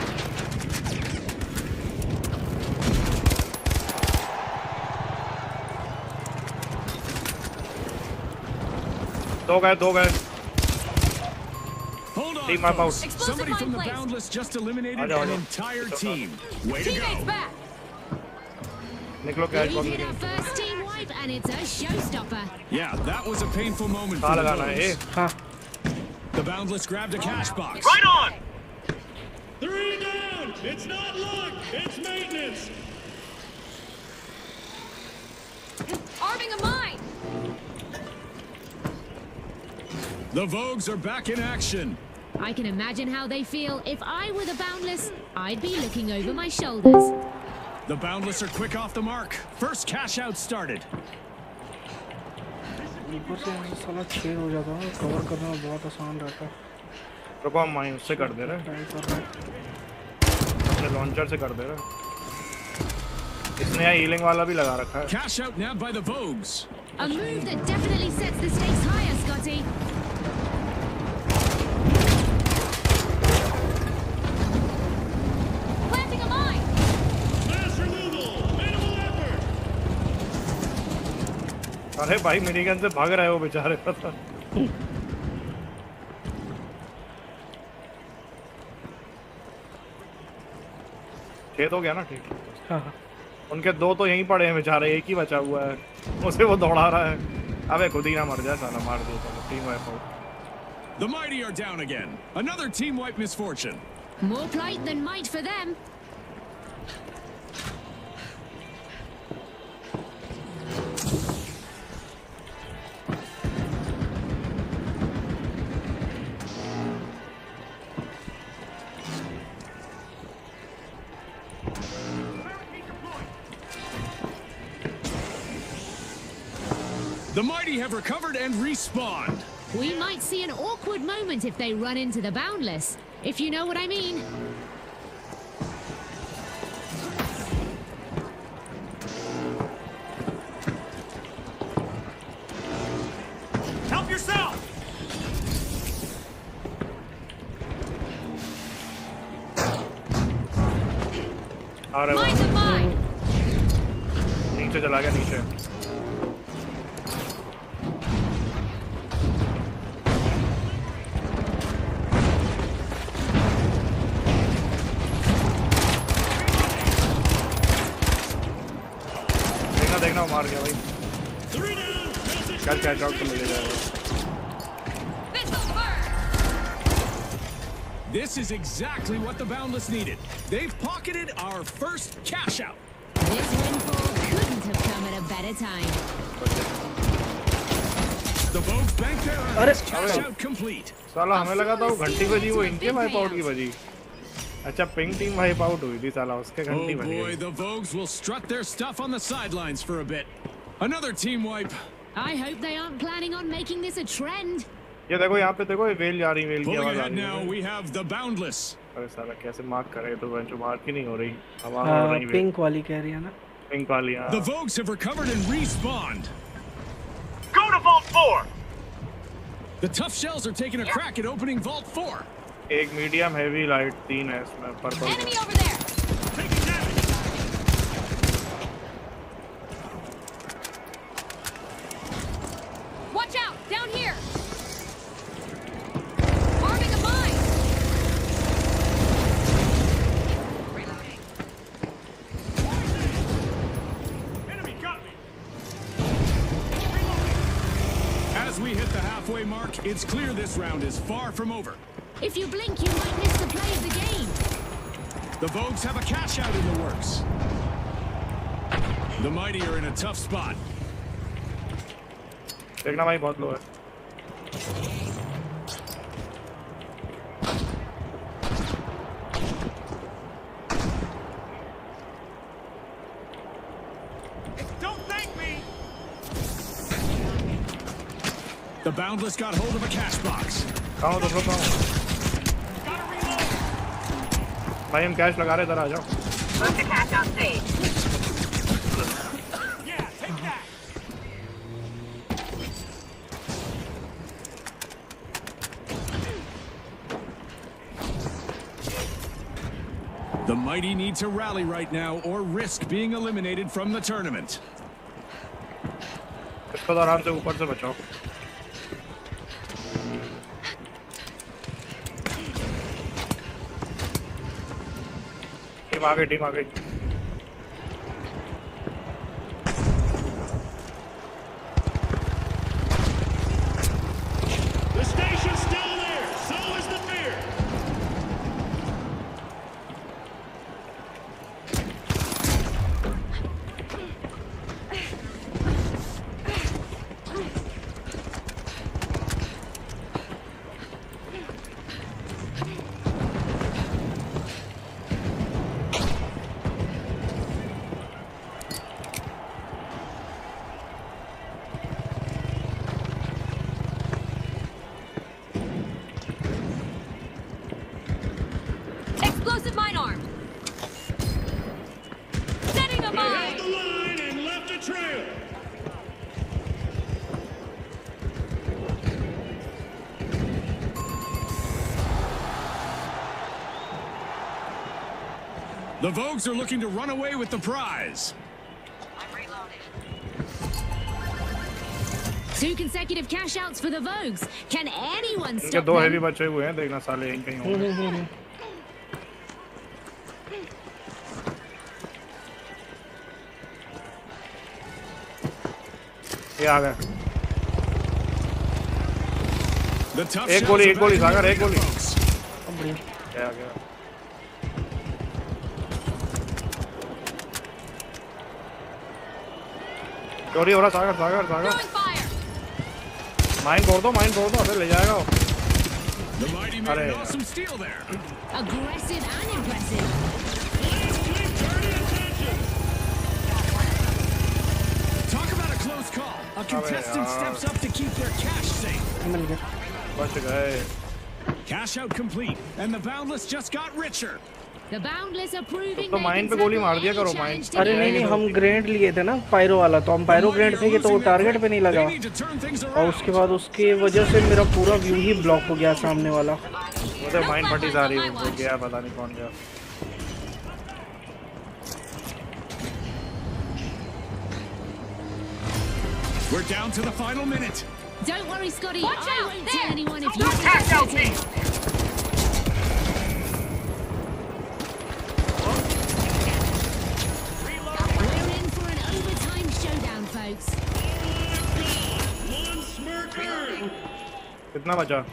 दो गए।
Hold on,
Team wipe out.
folks. Somebody from the Boundless just eliminated an entire team. Way to
Teammates
go.
back.
निकलो catch
We've
box
hit
में।
our first team wipe, and it's a showstopper.
Yeah, that was a painful moment
कहाँ
for the
लगाना है ये?
Vogues.
हाँ
The Boundless grabbed a cash box.
Right on! 3 down! It's not luck! It's maintenance!
Arming a mine.
The Vogues are back in action.
I can imagine how they feel. If I were the Boundless, I'd be looking over my shoulders.
The Boundless are quick off the mark. First cash out started.
ऊपर से ऐसे साला छेद हो जाता है, cover करना बहुत आसान रहता है।
रुको हम माइन से कर दे रहे हैं,
ट्राई कर रहे हैं।
अपने लॉन्चर से कर दे रहे हैं। इसने यहाँ हीलिंग वाला भी लगा रखा है।
Cash out nabbed by the Vogues.
A move that definitely sets the stakes higher, Scotty. Planting a mine.
Mass removal! Minimal effort!
अरे भाई मिनी गन से भाग रहे हो बेचारे, पता। खेत हो गया ना, ठीक।
हाँ
उनके 2 तो यहीं पड़े हैं बेचारे, 1 ही बचा हुआ है, उसे वो दौड़ा रहा है। अबे खुद ही ना मर जाए साला, मार दो साला, team wipe out.
The mighty are down again. Another team wipe misfortune.
More plight than might for them.
The mighty have recovered and respawned.
We might see an awkward moment if they run into the Boundless, if you know what I mean.
Help yourself!
अरे
Mine's a mine.
नीचे चला गया, नीचे। देखना मार गया भाई।
3 down!
कल कैच आउट तो मिल जाएगा।
This is exactly what the Boundless needed. They've pocketed our first cash out.
This windfall couldn't have come at a better time.
The Vogues bank their earnings. Cash out complete.
साला हमें लगा था वो घंटी बजी, वो इनके वाइप आउट की बजी। अच्छा पिंक टीम वाइप आउट हुई थी साला, उसके घंटी
Oh
बज
boy,
गई।
the Vogues will strut their stuff on the sidelines for a bit. Another team wipe.
I hope they aren't planning on making this a trend.
ये देखो यहाँ पे देखो, ये वेल जा रही, वेल की
Pulling
आवाज आ
ahead
रही
now,
है।
we have the Boundless.
अरे साला कैसे मार्क करे, तो बेंच मार्क ही नहीं हो रही, आवाज हो
हाँ
रही है।
पिंक वाली कह रही है ना।
पिंक वाली हाँ।
The Vogues have recovered and respawned.
Go to Vault 4!
The Tough Shells are taking a crack at opening Vault 4.
एक मीडियम हेवी लाइट 3 है इसमें purple
Enemy over there.
Taking damage.
Watch out, down here. Arming a mine. Reloading.
Enemy got me.
As we hit the halfway mark, it's clear this round is far from over.
If you blink, you might miss the play of the game.
The Vogues have a cash out in the works. The Mighty are in a tough spot.
देखना भाई बहुत लो है
Don't thank me.
The Boundless got hold of a cash box.
कहाँ हो तुम लोग कहाँ हो
Gotta reload.
भाई हम कैश लगा रहे इधर आ जाओ
Move the cash out stage.
Yeah, take that.
The Mighty need to rally right now or risk being eliminated from the tournament.
इसको तो आराम से ऊपर से बचाओ टीम आ गई
The station's still there. So is the fear.
Explosive mine arm. Setting a
They
mine.
held the line and left a trail.
The Vogues are looking to run away with the prize.
I'm reloading.
2 consecutive cash outs for the Vogues. Can anyone
इनके
stop
दो
them?
Heavy बचे हुए हैं देखना साले यहीं कहीं होंगे ये आ गया
The tough
एक
shells
गोली
are
सागर
backing
एक
the
गोली
Vogues.
ये आ गया चोरी हो रहा Sagar Sagar Sagar
Throwing fire.
Mine फोड़ दो अबे ले जाएगा वो।
The Mighty made
Are-
an awesome steal there.
Aggressive and impressive.
Keep turning attention.
Talk about a close call. A contestant
yaar.
steps up to keep their cash safe.
मिल गया
बच गए
Cash out complete, and the Boundless just got richer.
The Boundless are proving
तो
they
mine
can
पे गोली
tackle
मार दिया
any
करो,
challenge
mine.
अरे नहीं
together.
हम ग्रेनेड लिए थे ना पायरो वाला तो हम पायरो ग्रेनेड फेंके तो वो टारगेट पे नहीं लगा
They need to turn things
और
around.
उसके बाद उसकी वजह से मेरा पूरा व्यू ही ब्लॉक हो गया सामने वाला
वो तो माइन फटी जा रही है वो गया पता नहीं कौन गया
We're down to the final minute.
Don't worry, Scotty.
Watch
I
out,
won't
there.
tell anyone if
Don't
you
catch
get
out
hurting. We're in for an overtime showdown, folks.
One smirker.
कितना बचा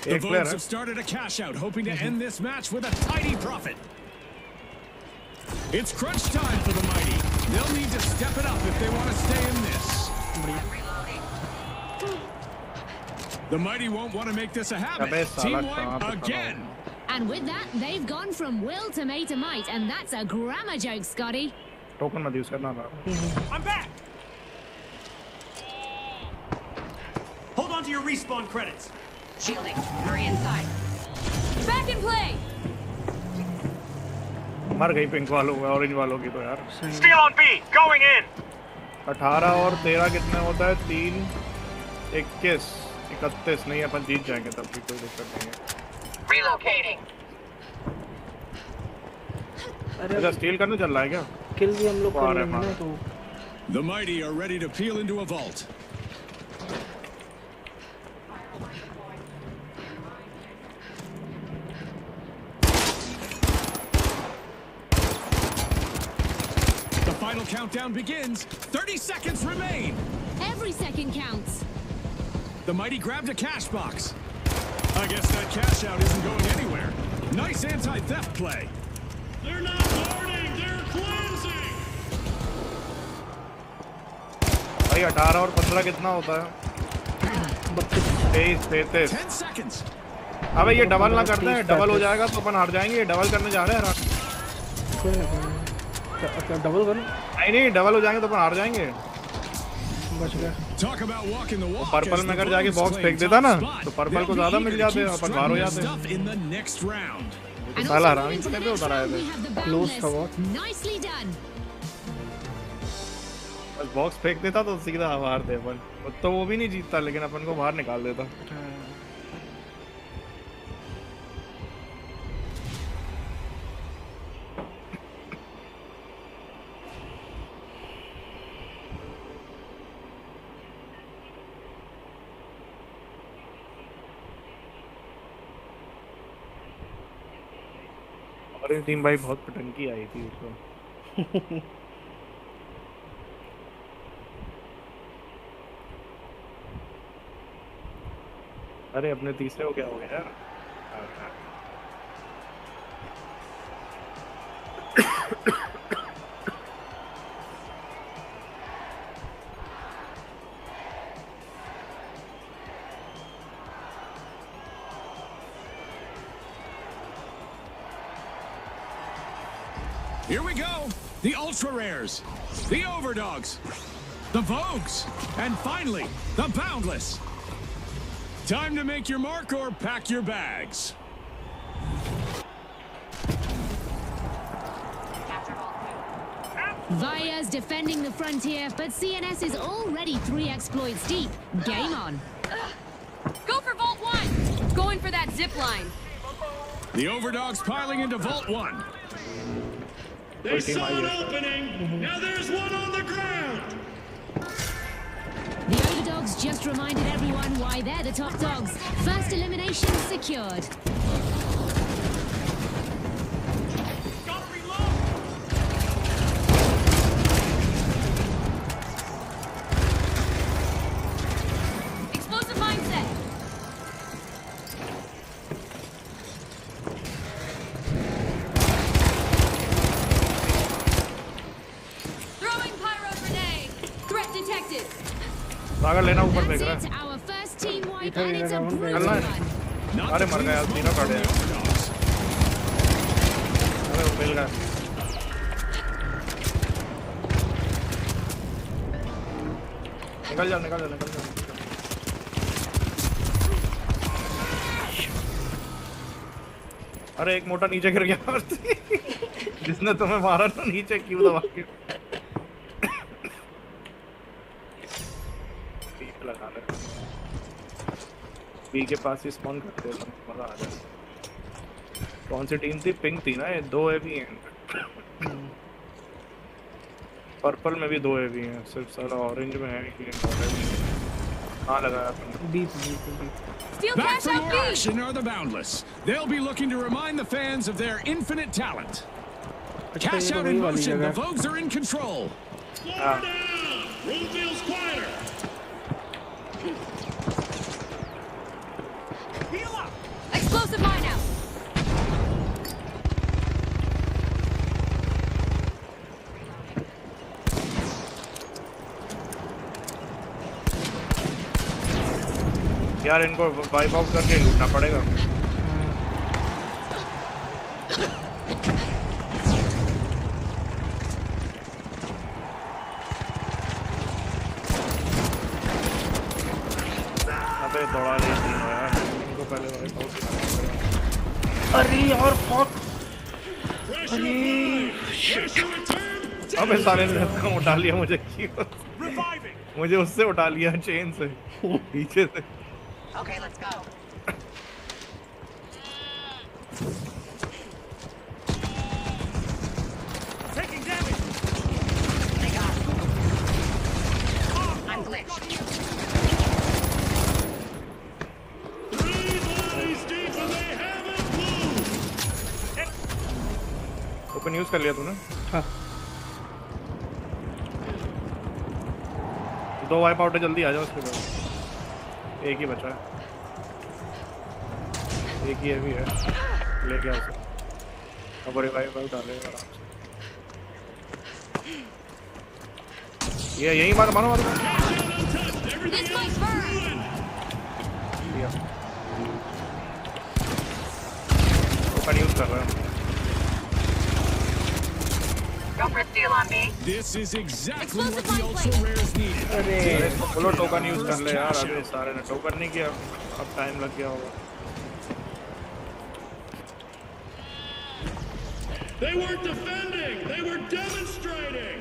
The
एक player
Vogues
है
have started a cash out, hoping to end this match with a tidy profit. It's crunch time for the Mighty. They'll need to step it up if they want to stay in this. The Mighty won't want to make this a habit.
अबे साला
Team
कहाँ
wipe
पे खड़ा
again.
हूँ?
And with that, they've gone from will to might, and that's a grammar joke, Scotty.
Token मत use करना था
I'm back. Hold on to your respawn credits.
Shielding. Hurry inside.
Back in play.
मर गई pink वालों orange वालों की तो यार
Steel on B. Going in.
18 और 13 कितने होता है 3 21 31 नहीं अपन जीत जाएंगे तब भी कोई दिक्कत नहीं है
Relocating.
अच्छा स्टील करने चल रहा है क्या?
किल भी हम लोग कर
अरे
लेंगे ना तो
The mighty are ready to peel into a vault. The final countdown begins. 30 seconds remain.
Every second counts.
The mighty grabbed a cash box. I guess that cash out isn't going anywhere. Nice anti-theft play.
They're not guarding, they're cleansing.
भाई 18 और 15 कितना होता है? 23, 33।
10 seconds.
अबे ये double ना करते हैं, डबल हो जाएगा तो अपन हार जाएंगे। डबल करने जा रहे हैं।
कोई ना डबल करो।
नहीं डबल हो जाएंगे तो अपन हार जाएंगे।
बच गया।
Talk about walking the walk.
Purple में अगर जाके बॉक्स फेंक देता ना तो पर्पल को ज्यादा मिल जाते हैं, अपन बाहर हो जाते हैं।
in the next round.
And
साला
also
हरामी
into
कैसे
the next
उतर आए
round
थे?
we have the
Close
boundless.
था बहुत।
Nicely done.
बस बॉक्स फेंक देता तो सीधा हारते अपन। तो वो भी नहीं जीतता लेकिन अपन को बाहर निकाल देता। और इस टीम भाई बहुत पटंकी आई थी उसको। अरे अपने तीसरे को क्या हो गया यार?
Here we go. The ultra rares, the overdogs, the vogues, and finally, the boundless. Time to make your mark or pack your bags.
Vaya's defending the frontier, but CNS is already 3 exploits deep. Game on.
Go for Vault 1. Going for that zip line.
The overdogs piling into Vault 1.
They saw an opening. Now there's one on the ground.
The underdogs just reminded everyone why they're the top dogs. First elimination secured.
Explosive mindset. Throwing pyro grenade. Threat detected.
सागर लेना ऊपर देख रहा
That's
है।
it. Our first team wipe,
इधर
and it's a
इधर
brutal
चलना है।
one.
Not
अरे
the
मर गया यार,
cleanest
तीनों
moment
काटे
from the overdogs.
अरे वो मिल गया। निकल जा निकल जा निकल जा। अरे एक मोटा नीचे गिर गया। जिसने तुम्हें मारा ना नीचे क्यों दबा के। लगा ले। बी के पास ही स्पॉन करते हैं, मजा आ जाए। कौन सी टीम थी? पिंक थी ना, ये 2 एवी हैं। पर्पल में भी 2 एवी हैं, सिर्फ सारा ऑरेंज में है कि हाँ लगाया अपन।
बीच
Steal
Back
cash
for
out
more
B.
action are the boundless. They'll be looking to remind the fans of their infinite talent.
अच्छा
Cash
ये तो
out
वही
in
वाली
motion. The
जगह
Vogues are in control.
Slow down. Room feels quieter.
Explosive mine out.
यार इनको wipe out करके लूटना पड़ेगा। अबे दौड़ा ले तीनों यार, इनको पहले वाइप आउट करना पड़ेगा।
अरे यार fuck
Pressure applied. Pressure returned.
अबे साले ने धक्का उठा लिया मुझे क्यों? मुझे उससे उठा लिया चेन से पीछे से।
Okay, let's go.
Taking damage.
They got it. I'm glitched.
3 bodies deep and they haven't moved.
Open use कर लिया तूने?
हाँ।
2 वाइप आउट है, जल्दी आ जाओ उसके बाद। एक ही बचा है, एक ही अभी है, ले गया उसे। अब रिवाइव डालेगा आराम से। ये यही मारो मारो मारो।
This might burn.
Open use कर रहा है।
Don't rip deal on me.
This is exactly what the
Explosive
ultra rares needed.
अरे
बोलो टोकन यूज कर ले यार, अभी सारे ने टोकन नहीं किया, अब टाइम लग गया होगा।
They weren't defending, they were demonstrating.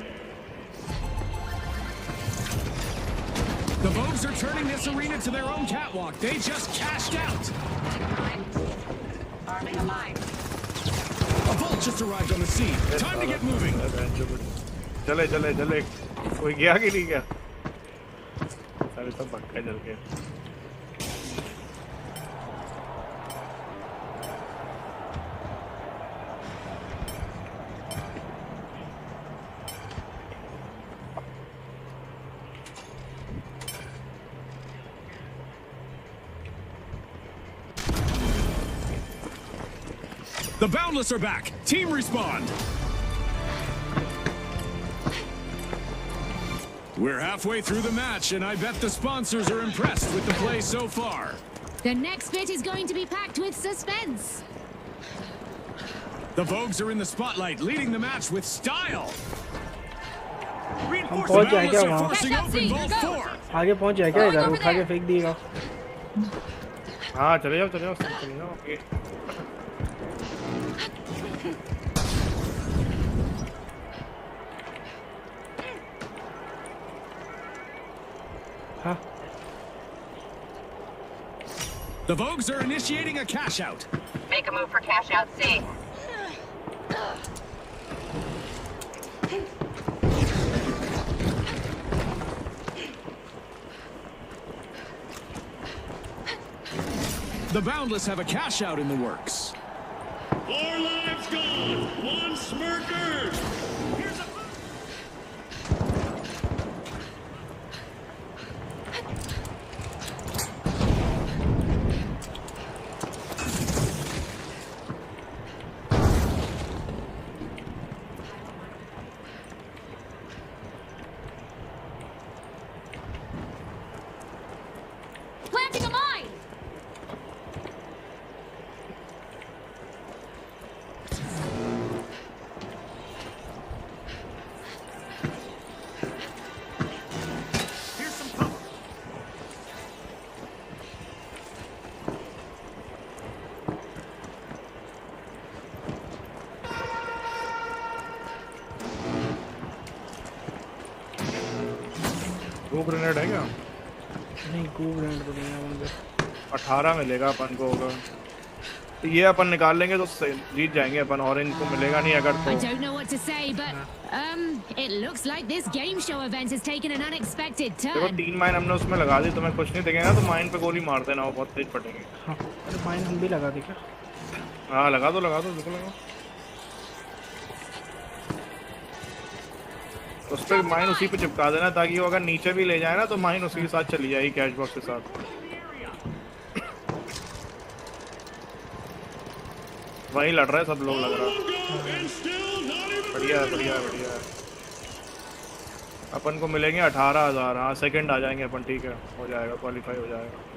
The Vogues are turning this arena to their own catwalk. They just cashed out.
Arming a mine.
A Volt just arrived on the scene. Time to get moving.
चले चले चले, कोई गया कि नहीं गया? सारे सब भटका जल के।
The Boundless are back. Team respawn. We're halfway through the match, and I bet the sponsors are impressed with the play so far.
The next bit is going to be packed with suspense.
The Vogues are in the spotlight, leading the match with style.
हम
The
पहुंच जाए क्या
Boundless are
वहाँ?
forcing open Vault 4.
आगे पहुंच जाए क्या? इधर उठा के फेंक दिएगा।
हाँ चले जाओ चले जाओ चले जाओ। ओके
हाँ।
The Vogues are initiating a cash out.
Make a move for cash out C.
The Boundless have a cash out in the works.
4 lives gone, 1 smirker. Here's a
Planting a mine.
here's some cover.
वो grenade है क्या?
नहीं गो grand तो नहीं है मुझे।
18 मिलेगा अपन को होगा, तो ये अपन निकाल लेंगे तो जीत जाएंगे अपन, और इनको मिलेगा नहीं अगर
I
तो।
don't know what to say, but it looks like this game show event has taken an unexpected
देखो
turn.
3 माइन हमने उसमें लगा दी, तुम्हें कुछ नहीं दिखेगा तो माइन पे गोली मार देना, वो बहुत तेज फटेंगे।
हाँ अरे माइन हम भी लगा दे क्या?
हाँ लगा दो बिल्कुल लगाओ। उस पर माइन उसी पे चिपका देना, ताकि वो अगर नीचे भी ले जाए ना तो माइन उसी के साथ चली जाएगी, कैश बॉक्स के साथ। वहीं लड़ रहे सब लोग लग रहा है।
And still not even
बढ़िया है बढ़िया है बढ़िया है। अपन को मिलेंगे 18,000। हाँ सेकंड आ जाएंगे अपन, ठीक है हो जाएगा, क्वालिफाई हो जाएगा।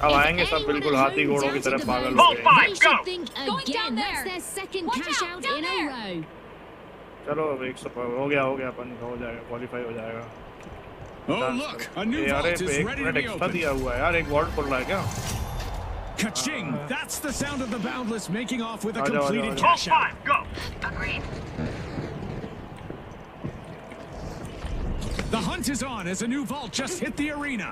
अब आएंगे सब बिल्कुल हाथी घोड़ों की तरह पागल हो गए।
They should think again. That's their second cash out in a row.
चलो अब 100 हो गया अपन का, हो जाएगा, क्वालिफाई हो जाएगा।
Oh look, a new
यार
vault is
एक
ready to
minute
be
extra
opened.
दिया हुआ है यार, एक वॉल्ट खुल रहा है क्या?
Ka-ching! That's the sound of the Boundless making off with a completed cash out.
Go!
Agreed.
The hunt is on as a new vault just hit the arena.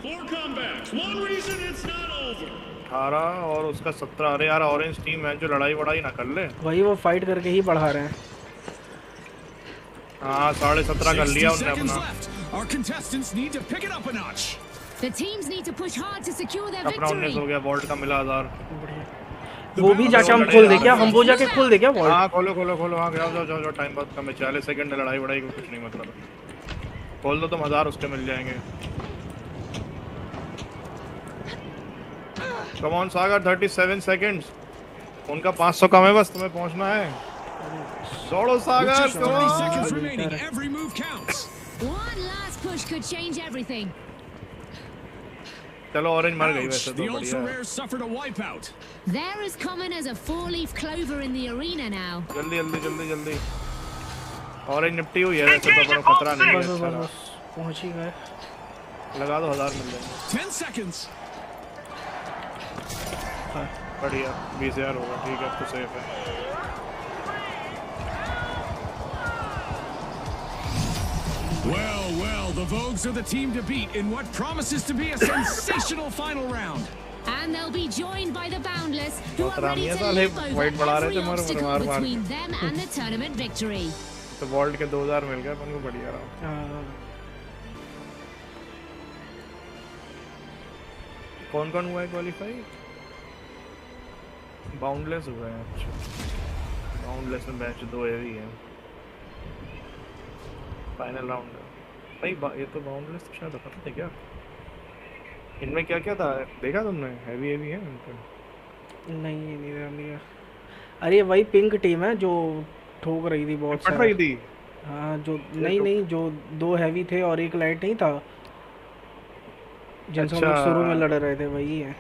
4 comebacks. One reason it's not over.
18 और उसका 17। अरे यार orange team है जो लड़ाई वड़ाई ना कर ले।
वही वो फाइट करके ही बढ़ा रहे हैं।
हाँ 17.5 कर लिया
60
उन्होंने
seconds
अपना।
left. Our contestants need to pick it up a notch.
The teams need to push hard to secure their
अपना 19 हो
victory.
गया, वोल्ट का मिला 1000।
वो भी जाके हम खोल दे क्या? हम वो जाके खोल दे क्या वॉल्ट?
हाँ खोलो खोलो खोलो, हाँ जाओ टाइम बहुत कम है, 40 सेकंड लड़ाई वड़ाई को कुछ नहीं मतलब। खोल दो तुम, 1000 उसके मिल जाएंगे। Come on Sagar, 37 seconds. उनका 500 कम है, बस तुम्हें पहुंचना है। दौड़ो सागर,
Just 30 seconds remaining. Every move counts.
One last push could change everything.
चलो ऑरेंज मर गई
Ouch,
वैसे
the
तो
ultra
बढ़िया।
rare suffered a wipeout.
They're as common as a 4-leaf clover in the arena now.
जल्दी। Orange निपटी हुई है वैसे तो, बड़ा खतरा नहीं है।
बस
अच्छा
पहुंच ही गए।
लगा दो, 1000 मिल जाएंगे।
10 seconds.
बढ़िया, 20,000 होगा, ठीक है, अब तो सेफ है।
Well, the Vogues are the team to beat in what promises to be a sensational final round.
And they'll be joined by the Boundless, who are
खतरा
ready
नहीं है
to
साले,
leap over
वाइट बढ़ा रहे थे
every
मार
obstacle
मार।
between them and the tournament victory.
तो वोल्ट के 2000 मिल गए अपन को, बढ़िया रहा। कौन हुआ है क्वालीफाई? बाउंडलेस हुआ है। अच्छा, बाउंडलेस में मैच 2 हेवी है, फाइनल राउंड है भाई। ये तो बाउंडलेस तो शायद पता है क्या इनमें क्या क्या था, देखा तुमने? हेवी है इनका।
नहीं। अरे वही पिंक टीम है जो ठोक रही थी बहुत
फट रही थी।
हाँ जो नहीं जो 2 हैवी थे और 1 लाइट नहीं था, जिनसे हम लोग शुरू में लड़ रहे थे, वही है।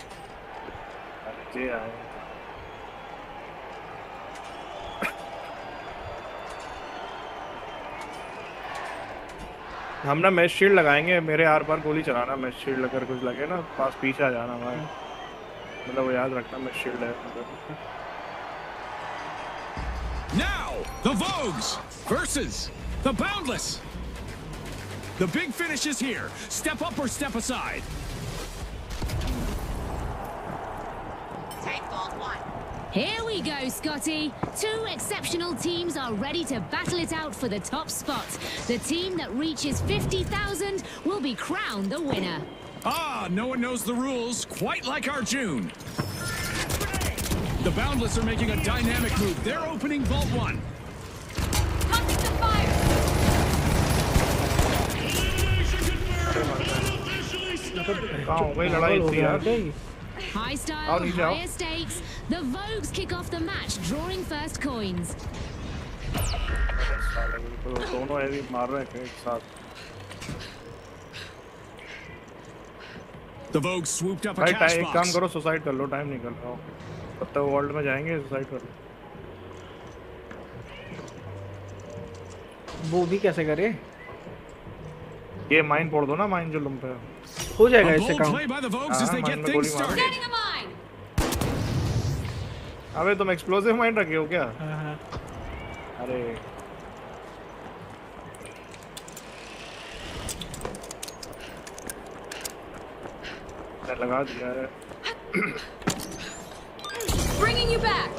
अच्छे आए। हम ना मैच शील्ड लगाएंगे, मेरे आर पार गोली चलाना, मैच शील्ड अगर कुछ लगे ना पास पीछे आ जाना भाई, मतलब वो याद रखना मैच शील्ड है।
Now, the Vogues versus the Boundless. The big finish is here. Step up or step aside.
Take Vault 1.
Here we go, Scotty. 2 exceptional teams are ready to battle it out for the top spot. The team that reaches 50,000 will be crowned the winner.
Ah, no one knows the rules quite like our June. The Boundless are making a dynamic move. They're opening Vault 1.
Pumping the fire.
Elimination confirmed. Battle officially started.
कहाँ हो गई लड़ाई इतनी यार?
High style, higher stakes. The Vogues kick off the match, drawing first coins.
तो दोनों heavy मार रहे हैं एक साथ।
The Vogues swooped up a
भाई
cash
एक काम
box.
करो, सुसाइड कर लो, टाइम निकल रहा हो। तब तक वर्ल्ड में जाएंगे, सुसाइड कर लो।
वो भी कैसे करे?
ये माइन फोड़ दो ना, माइन जो लंबा है।
हो जाएगा
A
इससे
bold
काम।
play by the Vogues as they
हाँ,
get
माइन में
things
गोली मार।
started.
Getting a mine.
अबे तुम एक्सप्लोसिव माइन रखे हो क्या?
हाँ।
अरे लगा दिया है।
Bringing you back.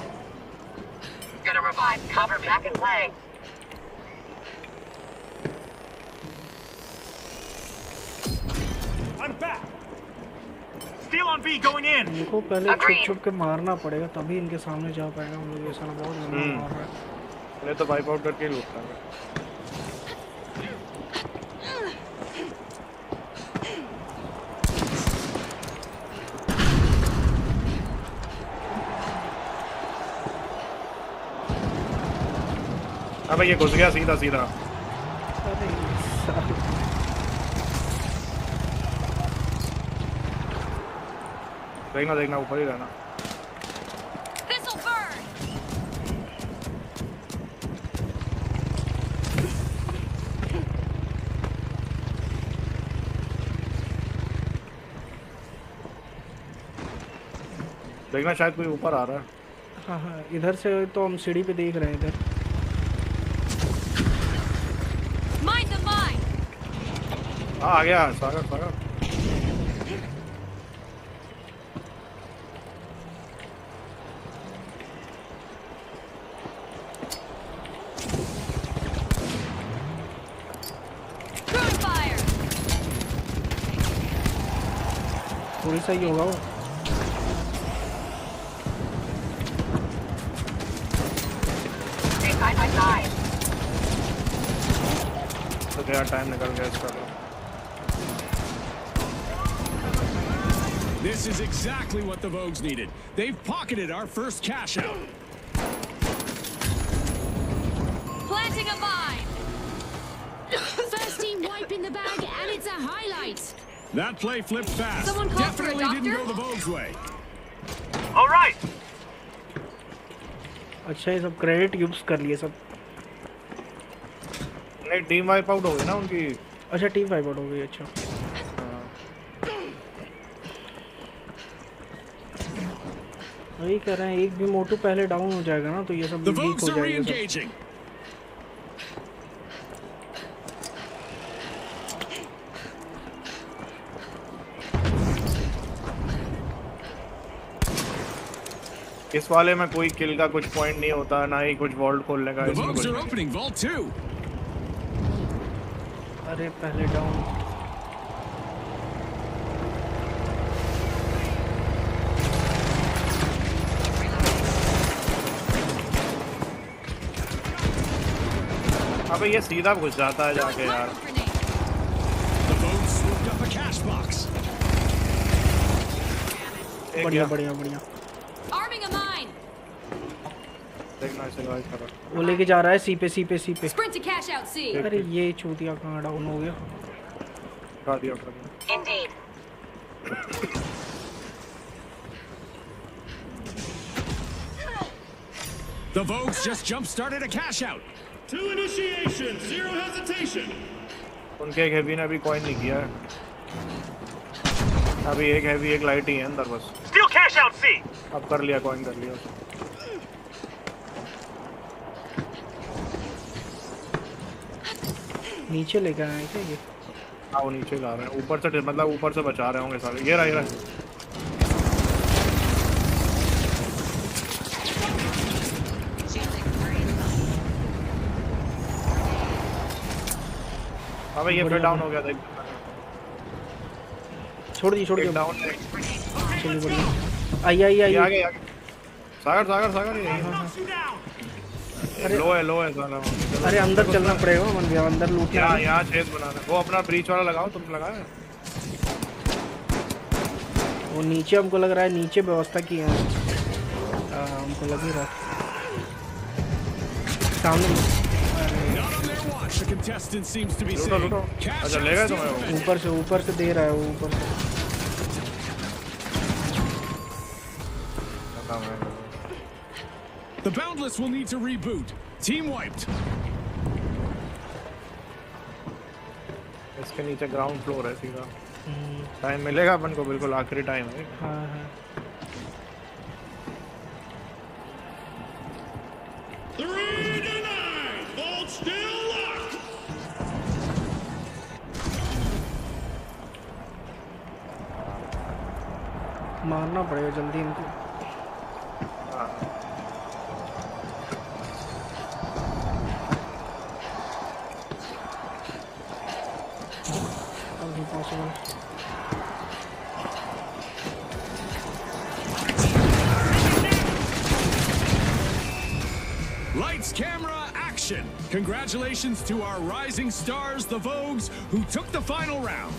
Gonna revive cover back in play.
I'm back. Steel on B going in.
इनको पहले छुप के मारना पड़ेगा, तभी इनके सामने जा पाएगा हम लोग। ये साला बहुत गंदा मार रहा है।
मैं तो वाइप आउट करके ही लूटता हूँ। अबे ये घुस गया सीधा।
अरे साला।
देखना ऊपर ही रहना।
This'll burn.
देखना शायद कोई ऊपर आ रहा है।
हाँ हाँ, इधर से तो हम सीढ़ी पे देख रहे हैं इधर।
Mind the mine.
हाँ आ गया सागर सागर।
Throwing fire.
थोड़ी सा ही होगा वो।
Stay side by side.
तो क्या टाइम निकल गया इसका तो।
This is exactly what the Vogues needed. They've pocketed our first cash out.
Planting a mine. First team wipe in the bag, and it's a highlight.
That play flipped fast.
Someone call for a
Definitely didn't
doctor?
go the Vogues' way.
All right.
अच्छा, ये सब credit use कर लिए सब।
नहीं team wipe out हो गई ना उनकी।
अच्छा, टीम वाइप आउट हो गई। अच्छा, वही कह रहे हैं, एक भी मोटू पहले डाउन हो जाएगा ना तो ये सब
The
वीक
Vogues
हो
are
जाएगा सब।
re-engaging.
इस वाले में कोई किल का कुछ पॉइंट नहीं होता, ना ही कुछ वॉल्ट खोलने का।
The
इसमें
Vogues
कुछ
are
नहीं।
opening Vault 2.
अरे पहले डाउन।
अबे ये सीधा घुस जाता है जाके यार।
The Vogues swooped up a cash box.
एक
बढ़िया
गया।
बढ़िया बढ़िया।
Arming a mine.
देखना इसे गाइस कर रहा।
वो लेके जा रहा है सी पे सी पे सी पे।
Sprint to cash out C.
अरे ये चूतिया कहाँ डाउन हो गया।
उठा दिया उठा दिया।
Indeed.
The Vogues just jump-started a cash out.
2 initiation, 0 hesitation.
उनके एक हेवी ने अभी कॉइन नहीं किया है। अभी एक हेवी एक लाइट ही है अंदर बस।
Still cash out C.
अब कर लिया, कॉइन कर लिया।
नीचे लेके आए हैं क्या ये?
हाँ वो नीचे ला रहे हैं, ऊपर से मतलब ऊपर से बचा रहे होंगे सारे। ये रहा ये रहा। अबे ये फिर डाउन हो गया। देख
छोड़ दी छोड़ दी।
डाउन है।
चलिए बढ़िया। आई आई आई।
ये आगे आगे। सागर सागर सागर ये लो है साला।
अरे अंदर चलना पड़ेगा मन भैया, अंदर लूटना है।
यहाँ छेद बनाना। वो अपना ब्रीच वाला लगाओ, तुम लगाए।
वो नीचे हमको लग रहा है नीचे व्यवस्था की है। हमको लग ही रहा सामने।
Not on their watch. The contestant seems to be
लूटो
saying,
लूटो।
cash
अच्छा
out
ले गए
still
तुम्हें वो?
invented.
ऊपर से दे रहा है वो ऊपर से।
The Boundless will need to reboot. Team wiped.
इसके नीचे ग्राउंड फ्लोर है सीधा। टाइम मिलेगा अपन को, बिल्कुल आखिरी टाइम है।
हाँ हाँ।
3 to 9. Vault still locked.
मारना पड़ेगा जल्दी इनको। अभी possible.
Lights, camera, action. Congratulations to our rising stars, the Vogues, who took the final round.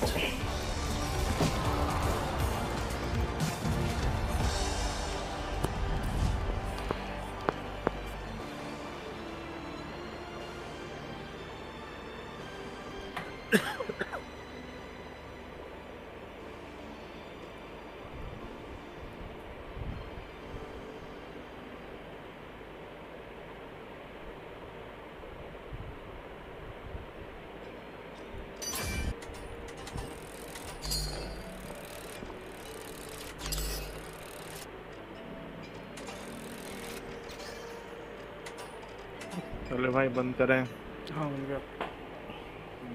चले भाई बंद करें।
हाँ बन गया।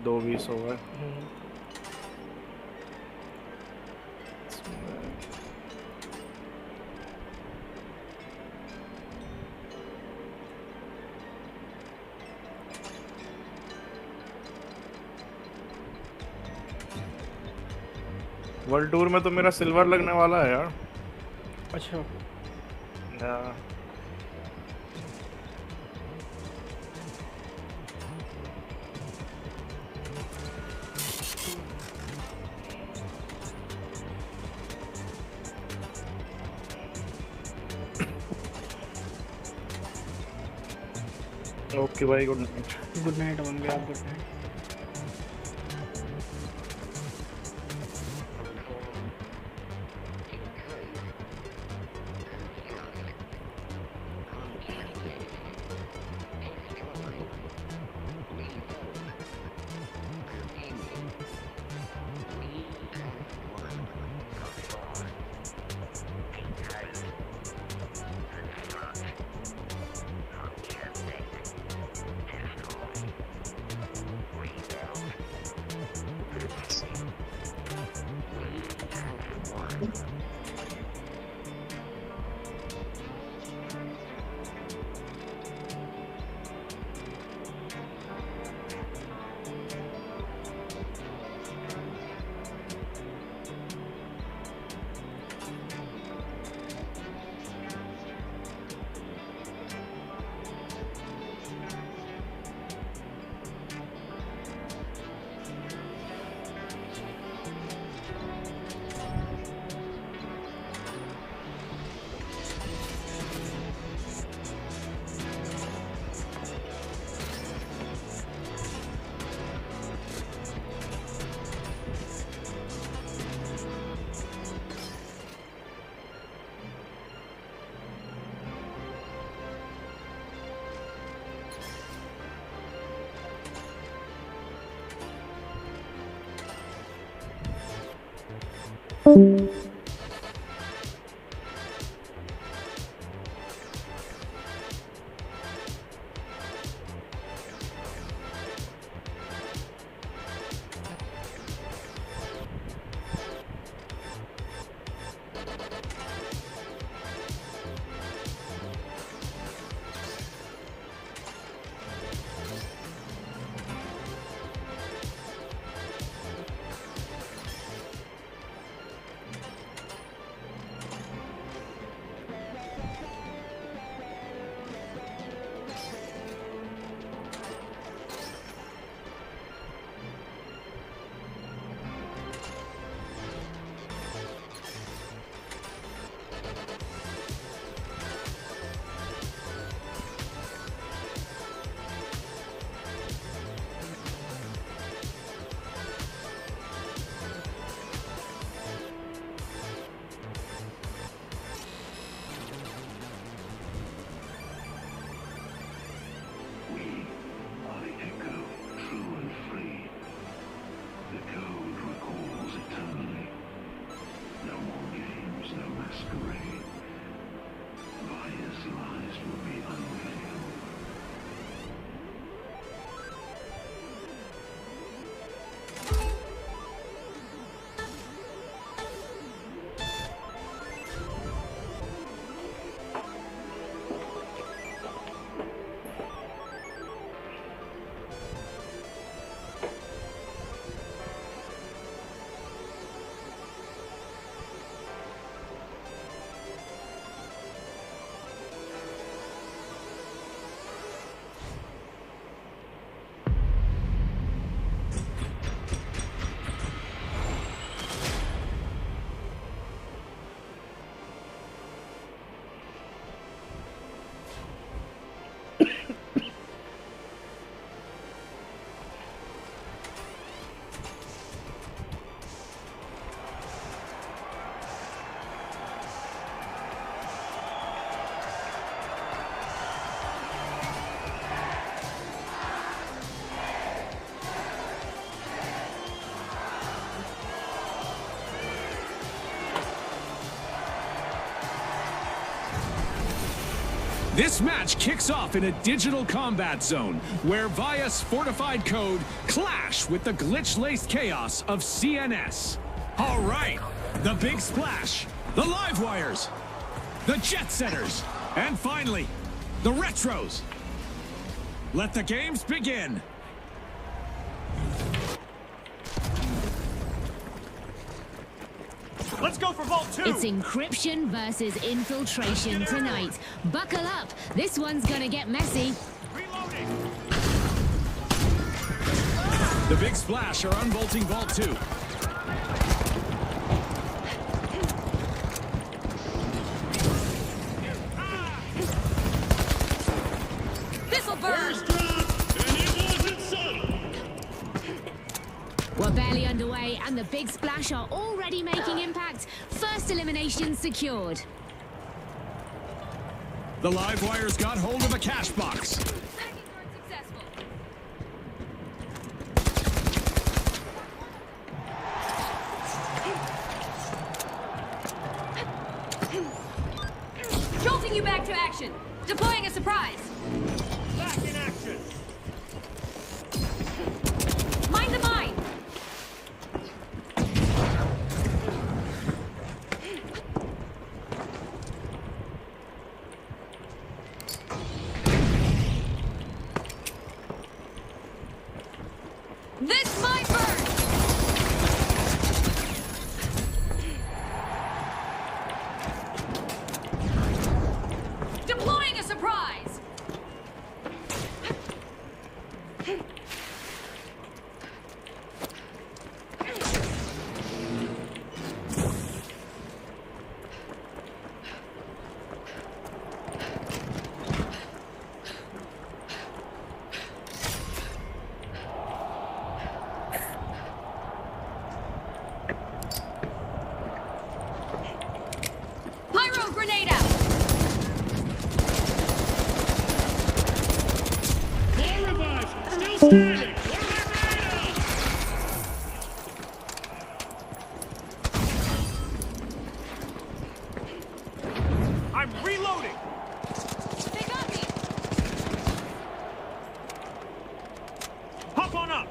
2:20 हो गए। वर्ल्ड टूर में तो मेरा सिल्वर लगने वाला है यार।
अच्छा
या। ओके भाई गुड नाइट।
गुड नाइट बन गया। Good night.
This match kicks off in a digital combat zone where Vias' fortified code clash with the glitch-laced chaos of CNS. All right, the Big Splash, the Live Wires, the Jet Setters, and finally, the Retros. Let the games begin.
Let's go for Vault 2!
It's encryption versus infiltration tonight. Buckle up. This one's gonna get messy.
Reloading!
The Big Splash are unbolting Vault 2.
This'll burn!
First drop, and it wasn't subtle!
We're barely underway, and the Big Splash are already making impact. First elimination secured.
The Live Wires got hold of a cash box.
Jolting you back to action. Deploying a surprise.
Back in action!
Mind the mine. This might burn. Deploying a surprise. Pyro grenade out.
More revives! Still standing! I'm reloading!
They got me.
Hop on up!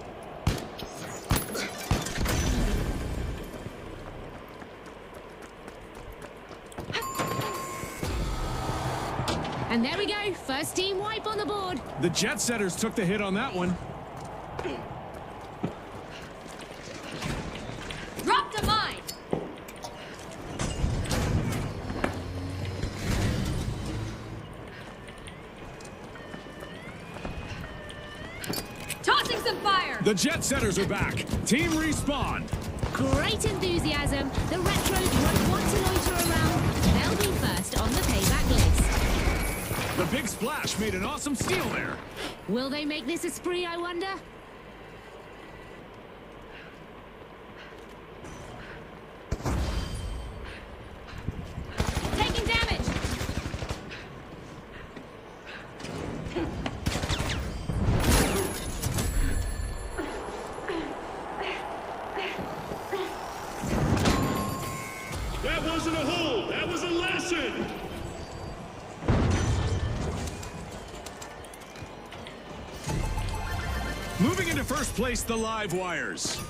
And there we go. First team wipe on the board.
The Jet Setters took the hit on that one.
Dropped a mine. Tossing some fire.
The Jet Setters are back. Team respawn.
Great enthusiasm. The Retros won't want to loiter around. They'll be first on the payback list.
The Big Splash made an awesome steal there.
Will they make this a spree, I wonder?
Taking damage.
That wasn't a hole! That was a lesson!
Moving into first place, the Live Wires.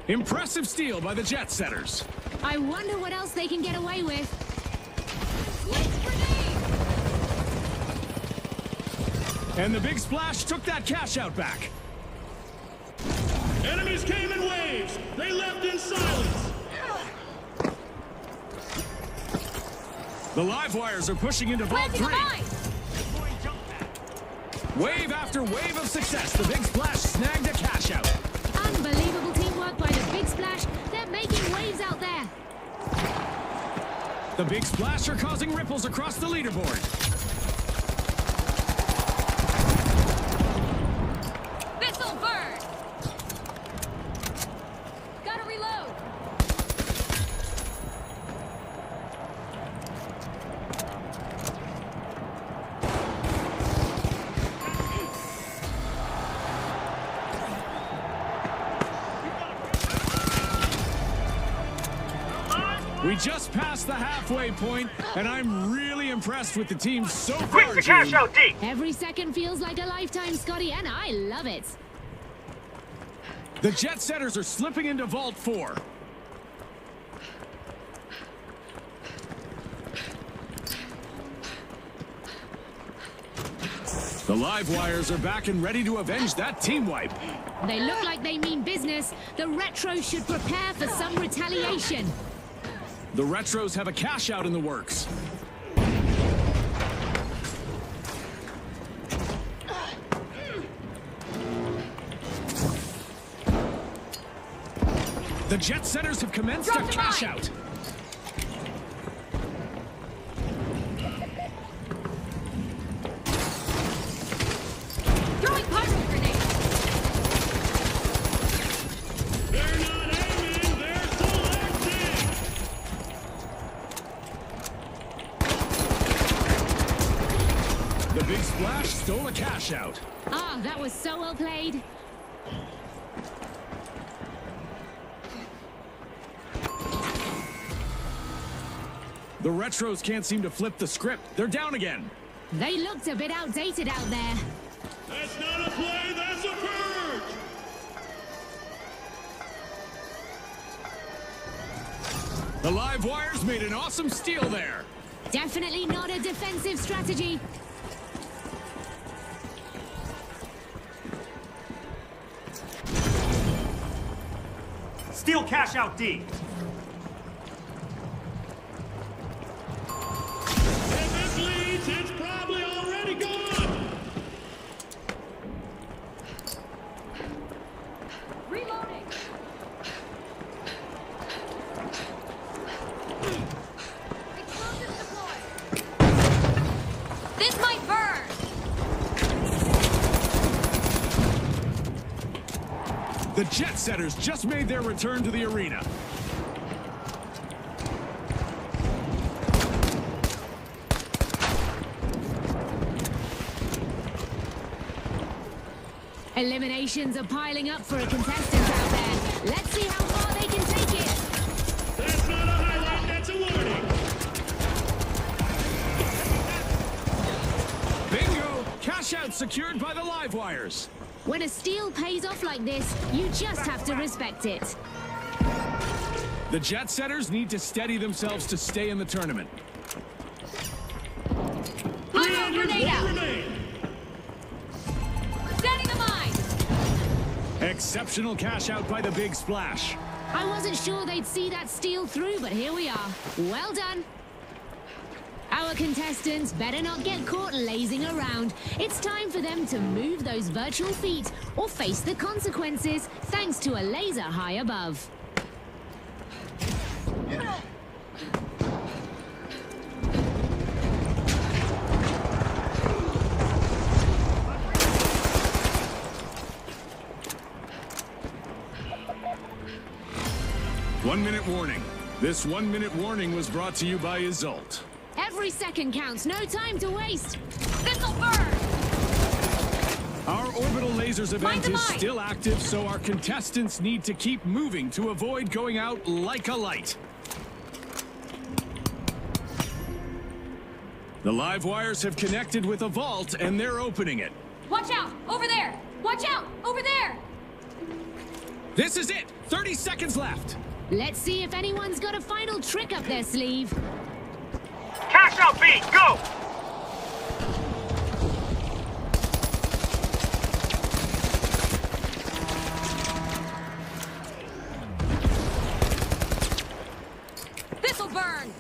Impressive steal by the Jet Setters.
I wonder what else they can get away with.
Blitz grenade.
And the Big Splash took that cash out back.
Enemies came in waves! They left in silence!
The Live Wires are pushing into Vault
Planting a
3.
mine.
Wave after wave of success, the Big Splash snagged a cash out.
Unbelievable teamwork by the Big Splash. They're making waves out there.
The Big Splash are causing ripples across the leaderboard.
This'll burn. Gotta reload.
We We just passed the halfway point, and I'm really impressed with the team so far.
Quick, the cash out, D!
Every second feels like a lifetime, Scotty, and I love it.
The Jet Setters are slipping into Vault 4. The Live Wires are back and ready to avenge that team wipe.
They look like they mean business. The Retros should prepare for some retaliation.
The Retros have a cash out in the works. The Jet Setters have commenced a cash out.
Throwing pirate grenade.
They're not aiming, they're selecting!
The Big Splash stole a cash out.
Ah, that was so well played.
The Retros can't seem to flip the script. They're down again.
They looked a bit outdated out there.
That's not a play, that's a purge!
The Live Wires made an awesome steal there.
Definitely not a defensive strategy.
Steal cash out, D!
If this leads, it's probably already gone!
Reloading. Explosives deployed. This might burn.
The Jet Setters just made their return to the arena.
Eliminations are piling up for a contestant out there. Let's see how far they can take it.
That's not a highlight, that's a warning!
Bingo! Cash out secured by the Live Wires.
When a steal pays off like this, you just have to respect it.
The Jet Setters need to steady themselves to stay in the tournament.
Hostile grenade out.
Remain!
Setting a mine.
Exceptional cash out by the Big Splash.
I wasn't sure they'd see that steal through, but here we are. Well done. Our contestants better not get caught lazing around. It's time for them to move those virtual feet or face the consequences thanks to a laser high above.
One-minute warning. This one-minute warning was brought to you by Isolt.
Every second counts, no time to waste.
This'll burn.
Our orbital lasers event
Find the
is
mine.
still active, so our contestants need to keep moving to avoid going out like a light. The Live Wires have connected with a vault, and they're opening it.
Watch out. Over there. Watch out. Over there.
This is it! 30 seconds left!
Let's see if anyone's got a final trick up their sleeve.
Cash out, B! Go!
This'll burn.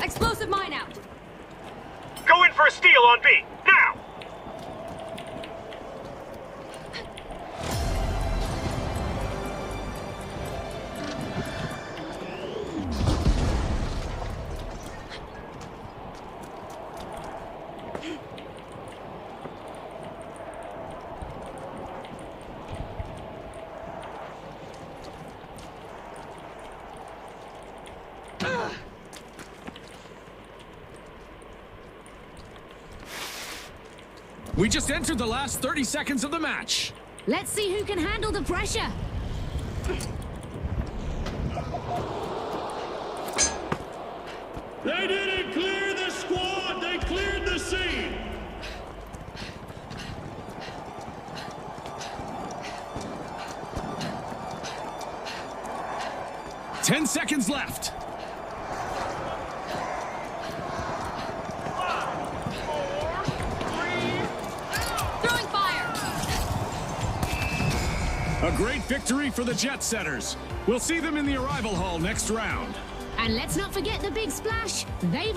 Explosive mine out.
Go in for a steal on B! Now!
We just entered the last 30 seconds of the match.
Let's see who can handle the pressure.
They didn't clear the squad, they cleared the scene.
Ten seconds left.
Throwing fire.
A great victory for the Jet Setters. We'll see them in the arrival hall next round.
And let's not forget the big splash. They've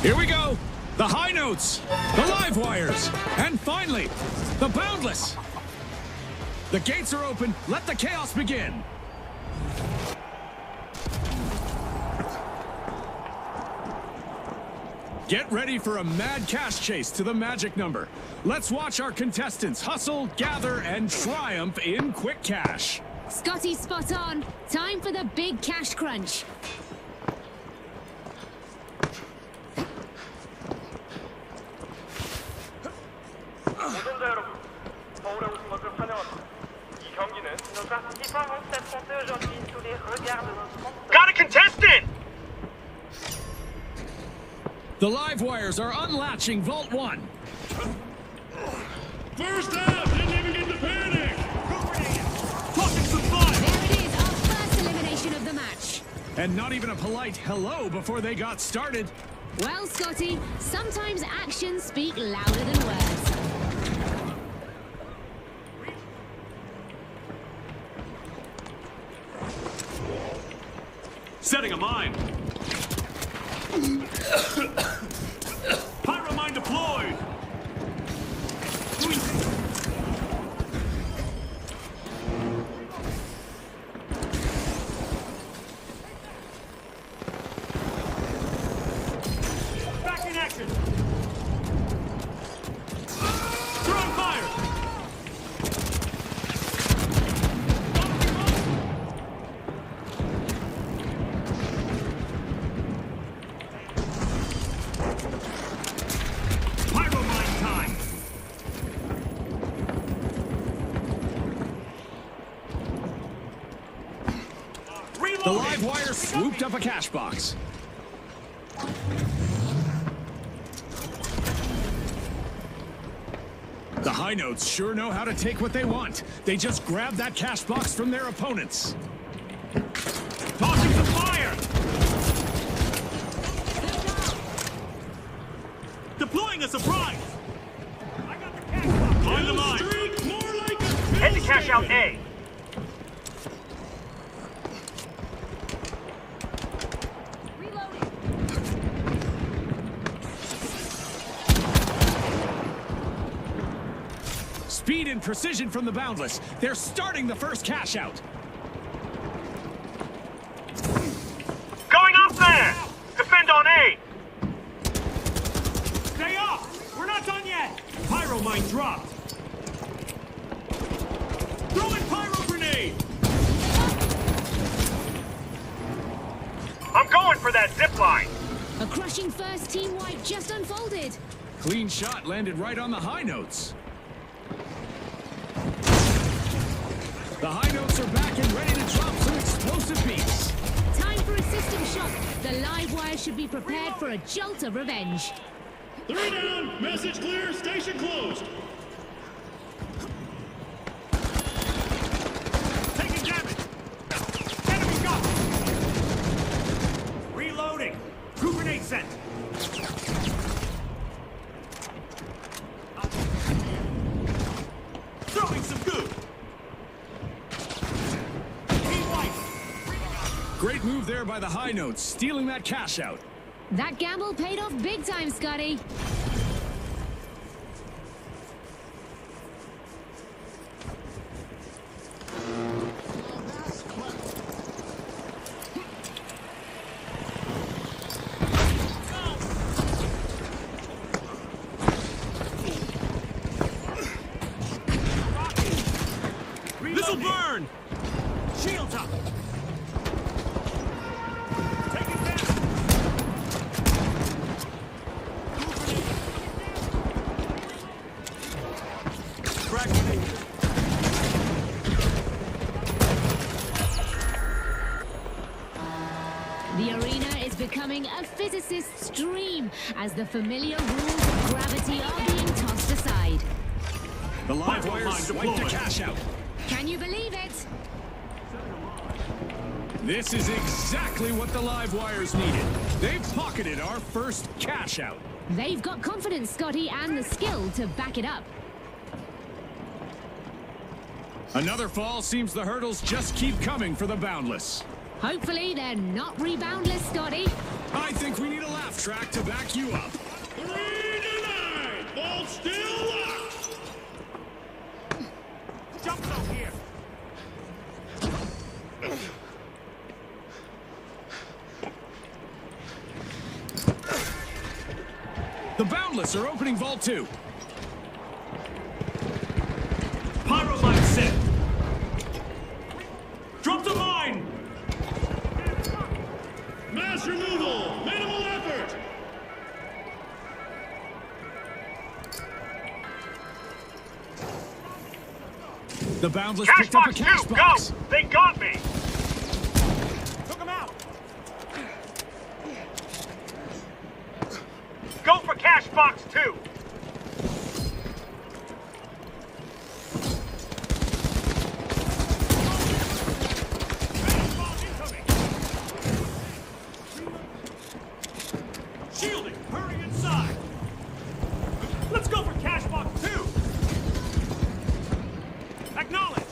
Here we go. The high notes, the live wires, and finally, the boundless. The gates are open. Let the chaos begin. Get ready for a mad cash chase to the magic number. Let's watch our contestants hustle, gather, and triumph in quick cash.
Scotty, spot on. Time for the big cash crunch.
우승자 여러분, 서울의 우승만큼 환영합니다. 이 경기는 Got a contestant!
The live wires are unlatching Vault 1.
First half, didn't even get the panic.
Talking some fun.
There it is, our first elimination of the match.
And not even a polite hello before they got started.
Well, Scotty, sometimes actions speak louder than words.
Setting a mine. Pyromine deployed. Back in action. Throwing fire. Pyromine time.
The live wire swooped up a cash box. The high notes sure know how to take what they want. They just grab that cash box from their opponents.
Tossing some fire. Deploying a surprise. I got the cash box. Find the mine. More like a
Head to cash out A.
Speed and precision from the boundless. They're starting the first cash out.
Going up there! Defend on A!
Stay up! We're not done yet! Pyromine dropped! Throwing pyro grenade!
I'm going for that zip line!
A crushing first team wipe just unfolded.
Clean shot landed right on the high notes. The high notes are back and ready to drop some explosive beats.
Time for a system shock. The live wire should be prepared for a jolt of revenge.
3 down! Message clear! Station closed! Taking damage! Enemy got! Reloading! Group grenade sent! Throwing some goo!
Great move there by the high notes, stealing that cash out.
That gamble paid off big time, Scotty.
This'll burn! Shields up! Taking damage! Frag grenade.
The arena is becoming a physicist's dream as the familiar rules of gravity are being tossed aside.
The live wires
Pyromine
swiped the
deployed.
cash out.
Can you believe it?
This is exactly what the live wires needed. They've pocketed our first cash out.
They've got confidence, Scotty, and the skill to back it up.
Another fall seems the hurdles just keep coming for the boundless.
Hopefully they're not reboundless, Scotty.
I think we need a laugh track to back you up.
3-9. Vault still locked.
Jump zone here.
The Boundless are opening Vault 2.
Pyro mine set. Drop the mine.
Mass removal. Minimal effort.
The Boundless
Cash
picked up a
box
cash
2,
box.
go! They got me.
Took him out.
Go for cash box 2. Shielding, hurry inside. Let's go for cash box 2. Acknowledge.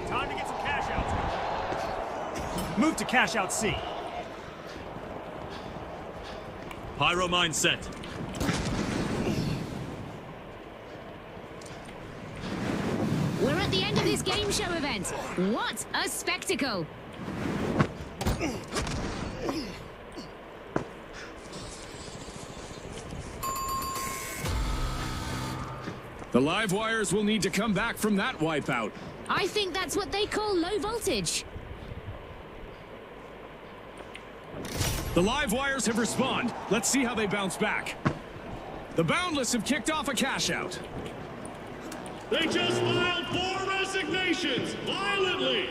Time to get some cash outs. Move to cash out C. Pyro mine set.
We're at the end of this game show event. What a spectacle!
The live wires will need to come back from that wipeout.
I think that's what they call low voltage.
The live wires have respawned. Let's see how they bounce back. The Boundless have kicked off a cash out.
They just filed 4 resignations violently.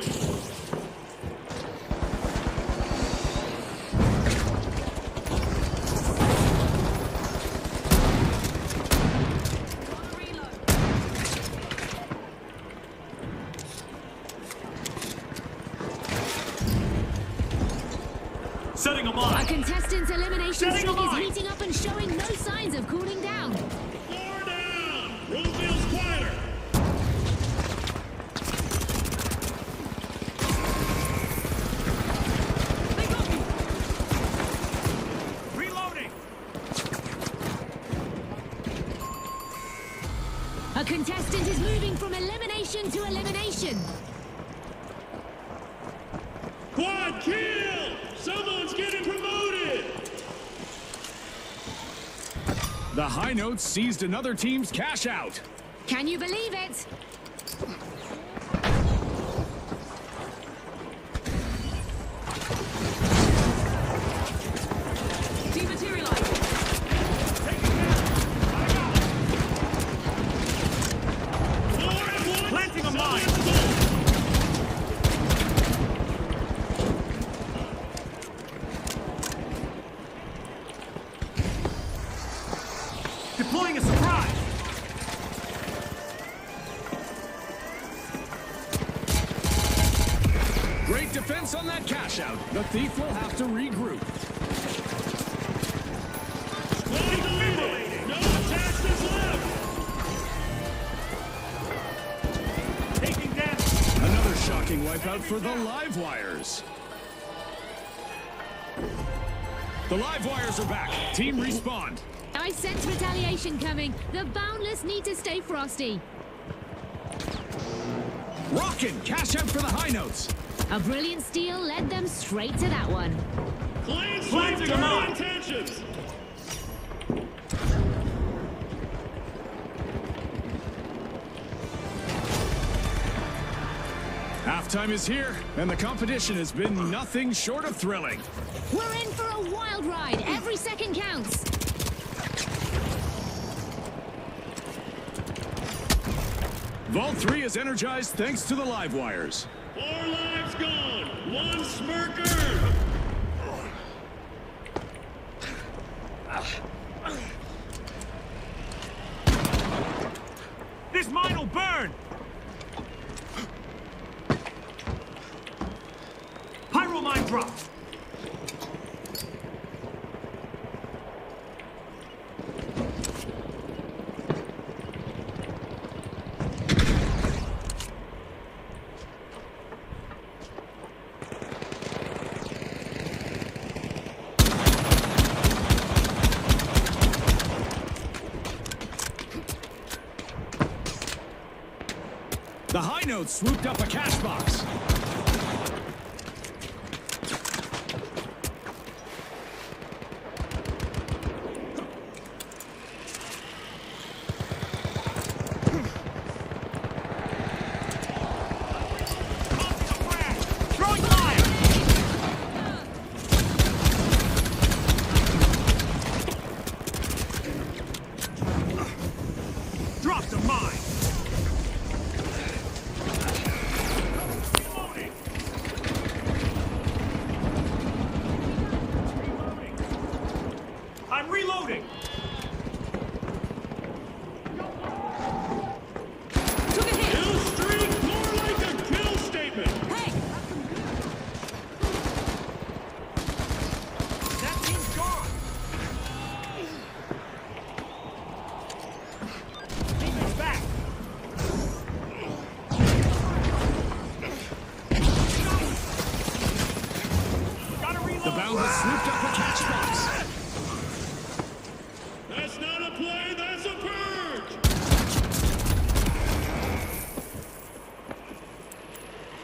Setting a
Our
mine.
contestants' elimination
Setting
streak
a
is
mine.
heating up and showing no signs of cooling down.
4 down. Room feels quieter.
They got me. Reloading.
A contestant is moving from elimination to elimination.
Quad kill. Someone's getting promoted.
The High Notes seized another team's cash out.
Can you believe it?
Dematerializing.
Planting a mine. Deploying a surprise.
Great defense on that cash out. The thief will have to regroup.
No taxes left.
Taking damage.
Another shocking wipeout for the live wires. The live wires are back. Team respawned.
I sense retaliation coming. The Boundless need to stay frosty.
Rockin' cash out for the High Notes.
A brilliant steal led them straight to that one.
Clean sweep
Planting a mine.
dirty intentions.
Halftime is here, and the competition has been nothing short of thrilling.
We're in for a wild ride. Every second counts.
Vault 3 is energized thanks to the live wires.
4 lives gone. 1 smirker.
This mine will burn. Pyro mine dropped.
The high notes swooped up a cash box.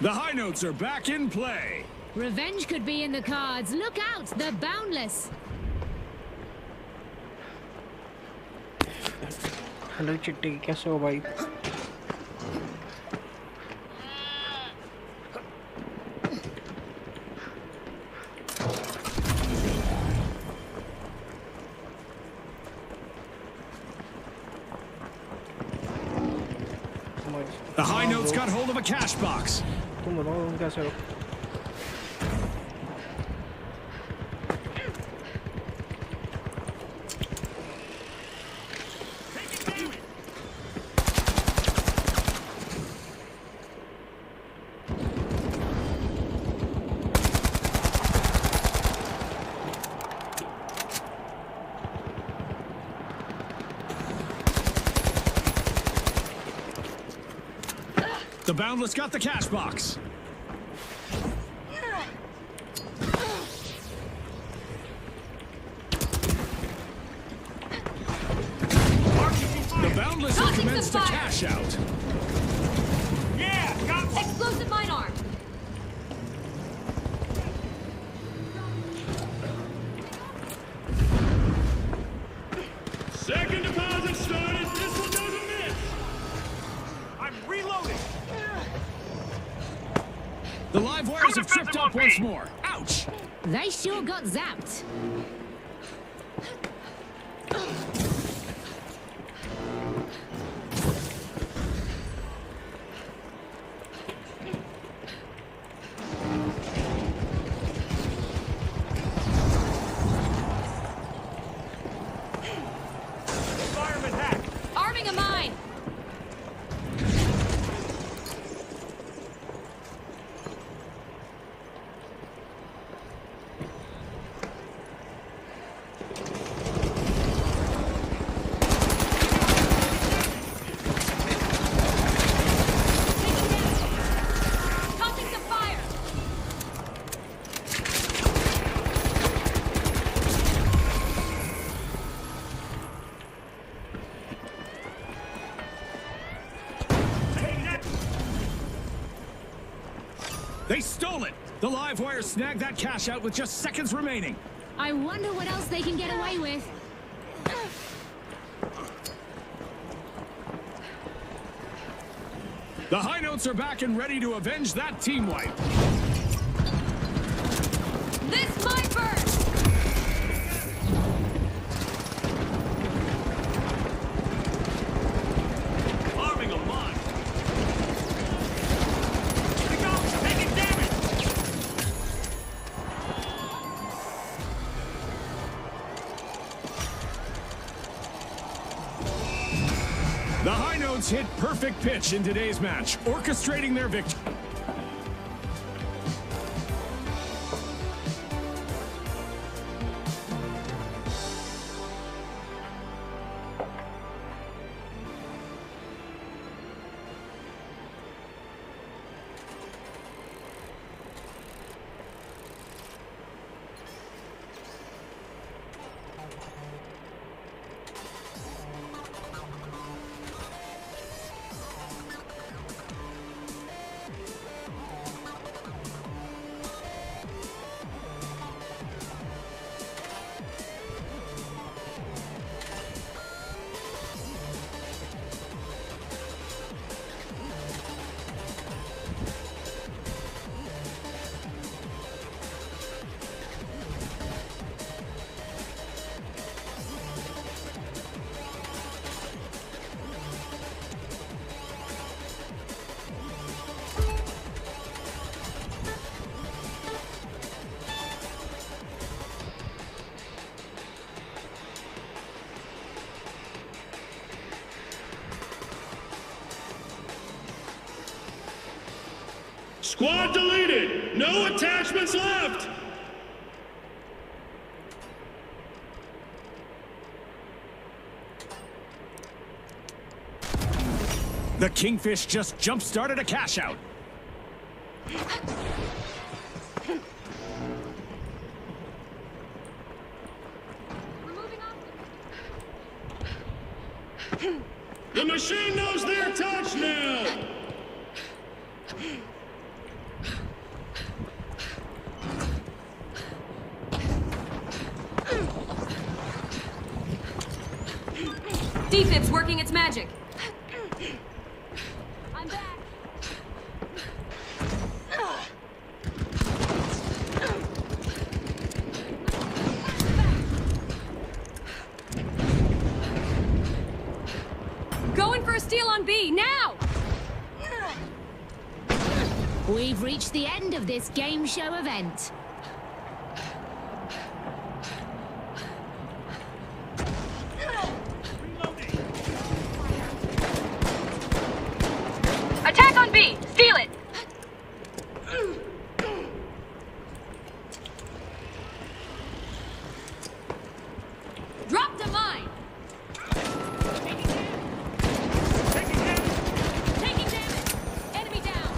The high notes are back in play.
Revenge could be in the cards. Look out, the boundless.
Hello चिट्टी, कैसे हो भाई?
The high notes got hold of a cash box.
तुम बताओ तुम कैसे हो?
The boundless got the cash box. The boundless have commenced to cash out.
Yeah, got explosive mine arm.
Second deposit started. This one doesn't miss.
I'm reloading.
The live wires have tripped up once more. Ouch!
They sure got zapped.
Fireman hack.
Arming a mine.
Tossing some fire.
They stole it! The live wire snagged that cash out with just seconds remaining.
I wonder what else they can get away with.
The high notes are back and ready to avenge that team wipe.
This might burn.
Arming a mine. Here we go. Taking damage.
The high notes hit perfect pitch in today's match, orchestrating their victory.
Squad deleted. No attachments left.
The Kingfish just jump-started a cash out.
The machine knows their touch now.
Defib's working its magic.
I'm back.
Going for a steal on B, now!
We've reached the end of this game show event.
Attack on B! Steal it! Drop the mine! Taking damage! Enemy down!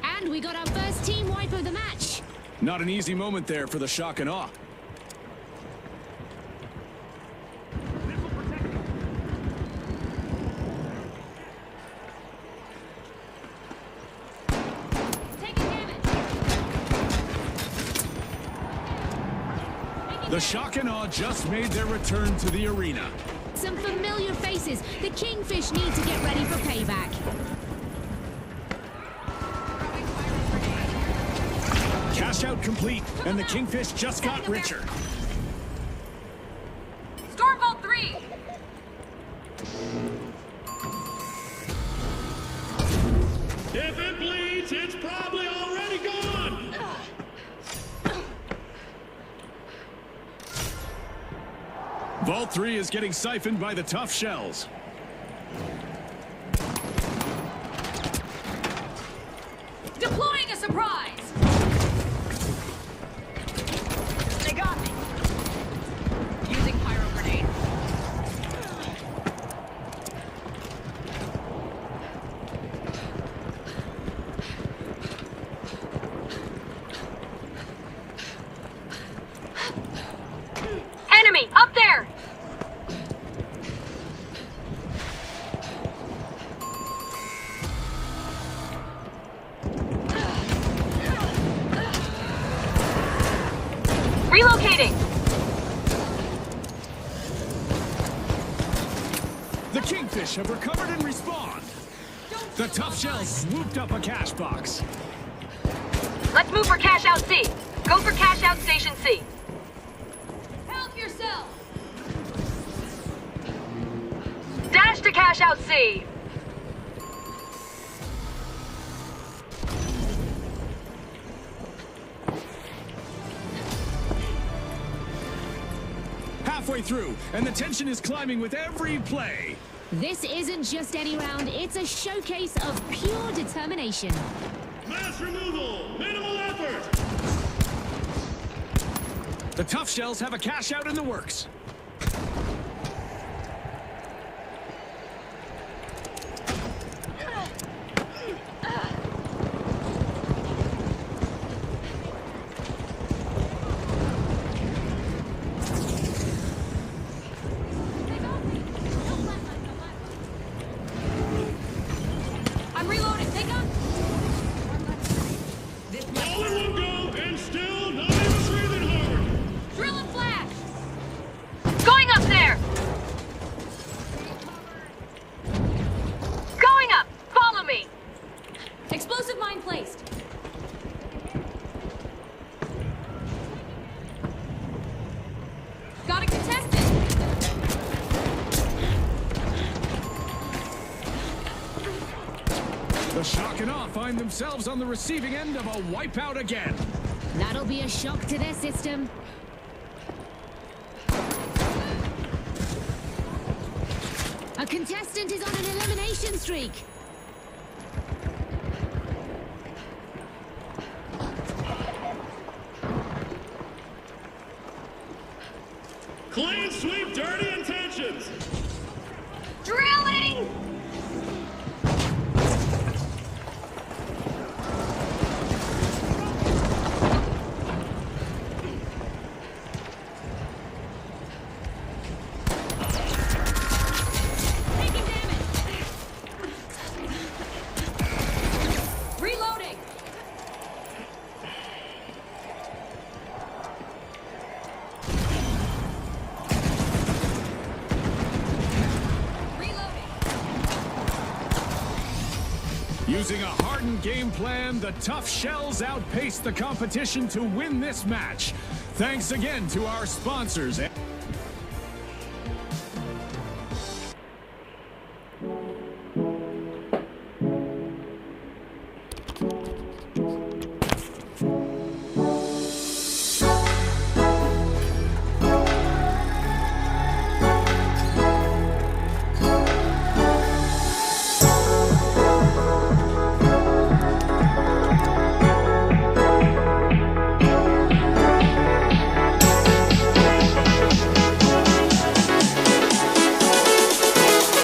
And we got our first team wipe of the match.
Not an easy moment there for the shock and awe.
Taking damage.
The shock and awe just made their return to the arena.
Some familiar faces. The Kingfish need to get ready for payback.
Cash out complete, and the Kingfish just got richer.
Storm Vault 3!
If it bleeds, it's probably already gone.
Vault 3 is getting siphoned by the tough shells.
Deploying a surprise! They got me! Using pyro grenade. Enemy! Up there! Relocating!
The Kingfish have recovered and respawned. The tough shells swooped up a cash box.
Let's move for cash out C. Go for cash out station C. Help yourself! Dash to cash out C.
Halfway through, and the tension is climbing with every play.
This isn't just any round, it's a showcase of pure determination.
Mass removal. Minimal effort.
The tough shells have a cash out in the works.
I'm reloading. Take on.
All in one go, and still not even breathing hard.
Drill and flash. Going up there. Going up. Follow me. Explosive mine placed. Got a contestant.
The shock and awe find themselves on the receiving end of a wipeout again.
That'll be a shock to their system. A contestant is on an elimination streak.
Clean sweep, dirty intentions.
Drilling! Taking damage. Reloading.
Using a hardened game plan, the tough shells outpaced the competition to win this match. Thanks again to our sponsors.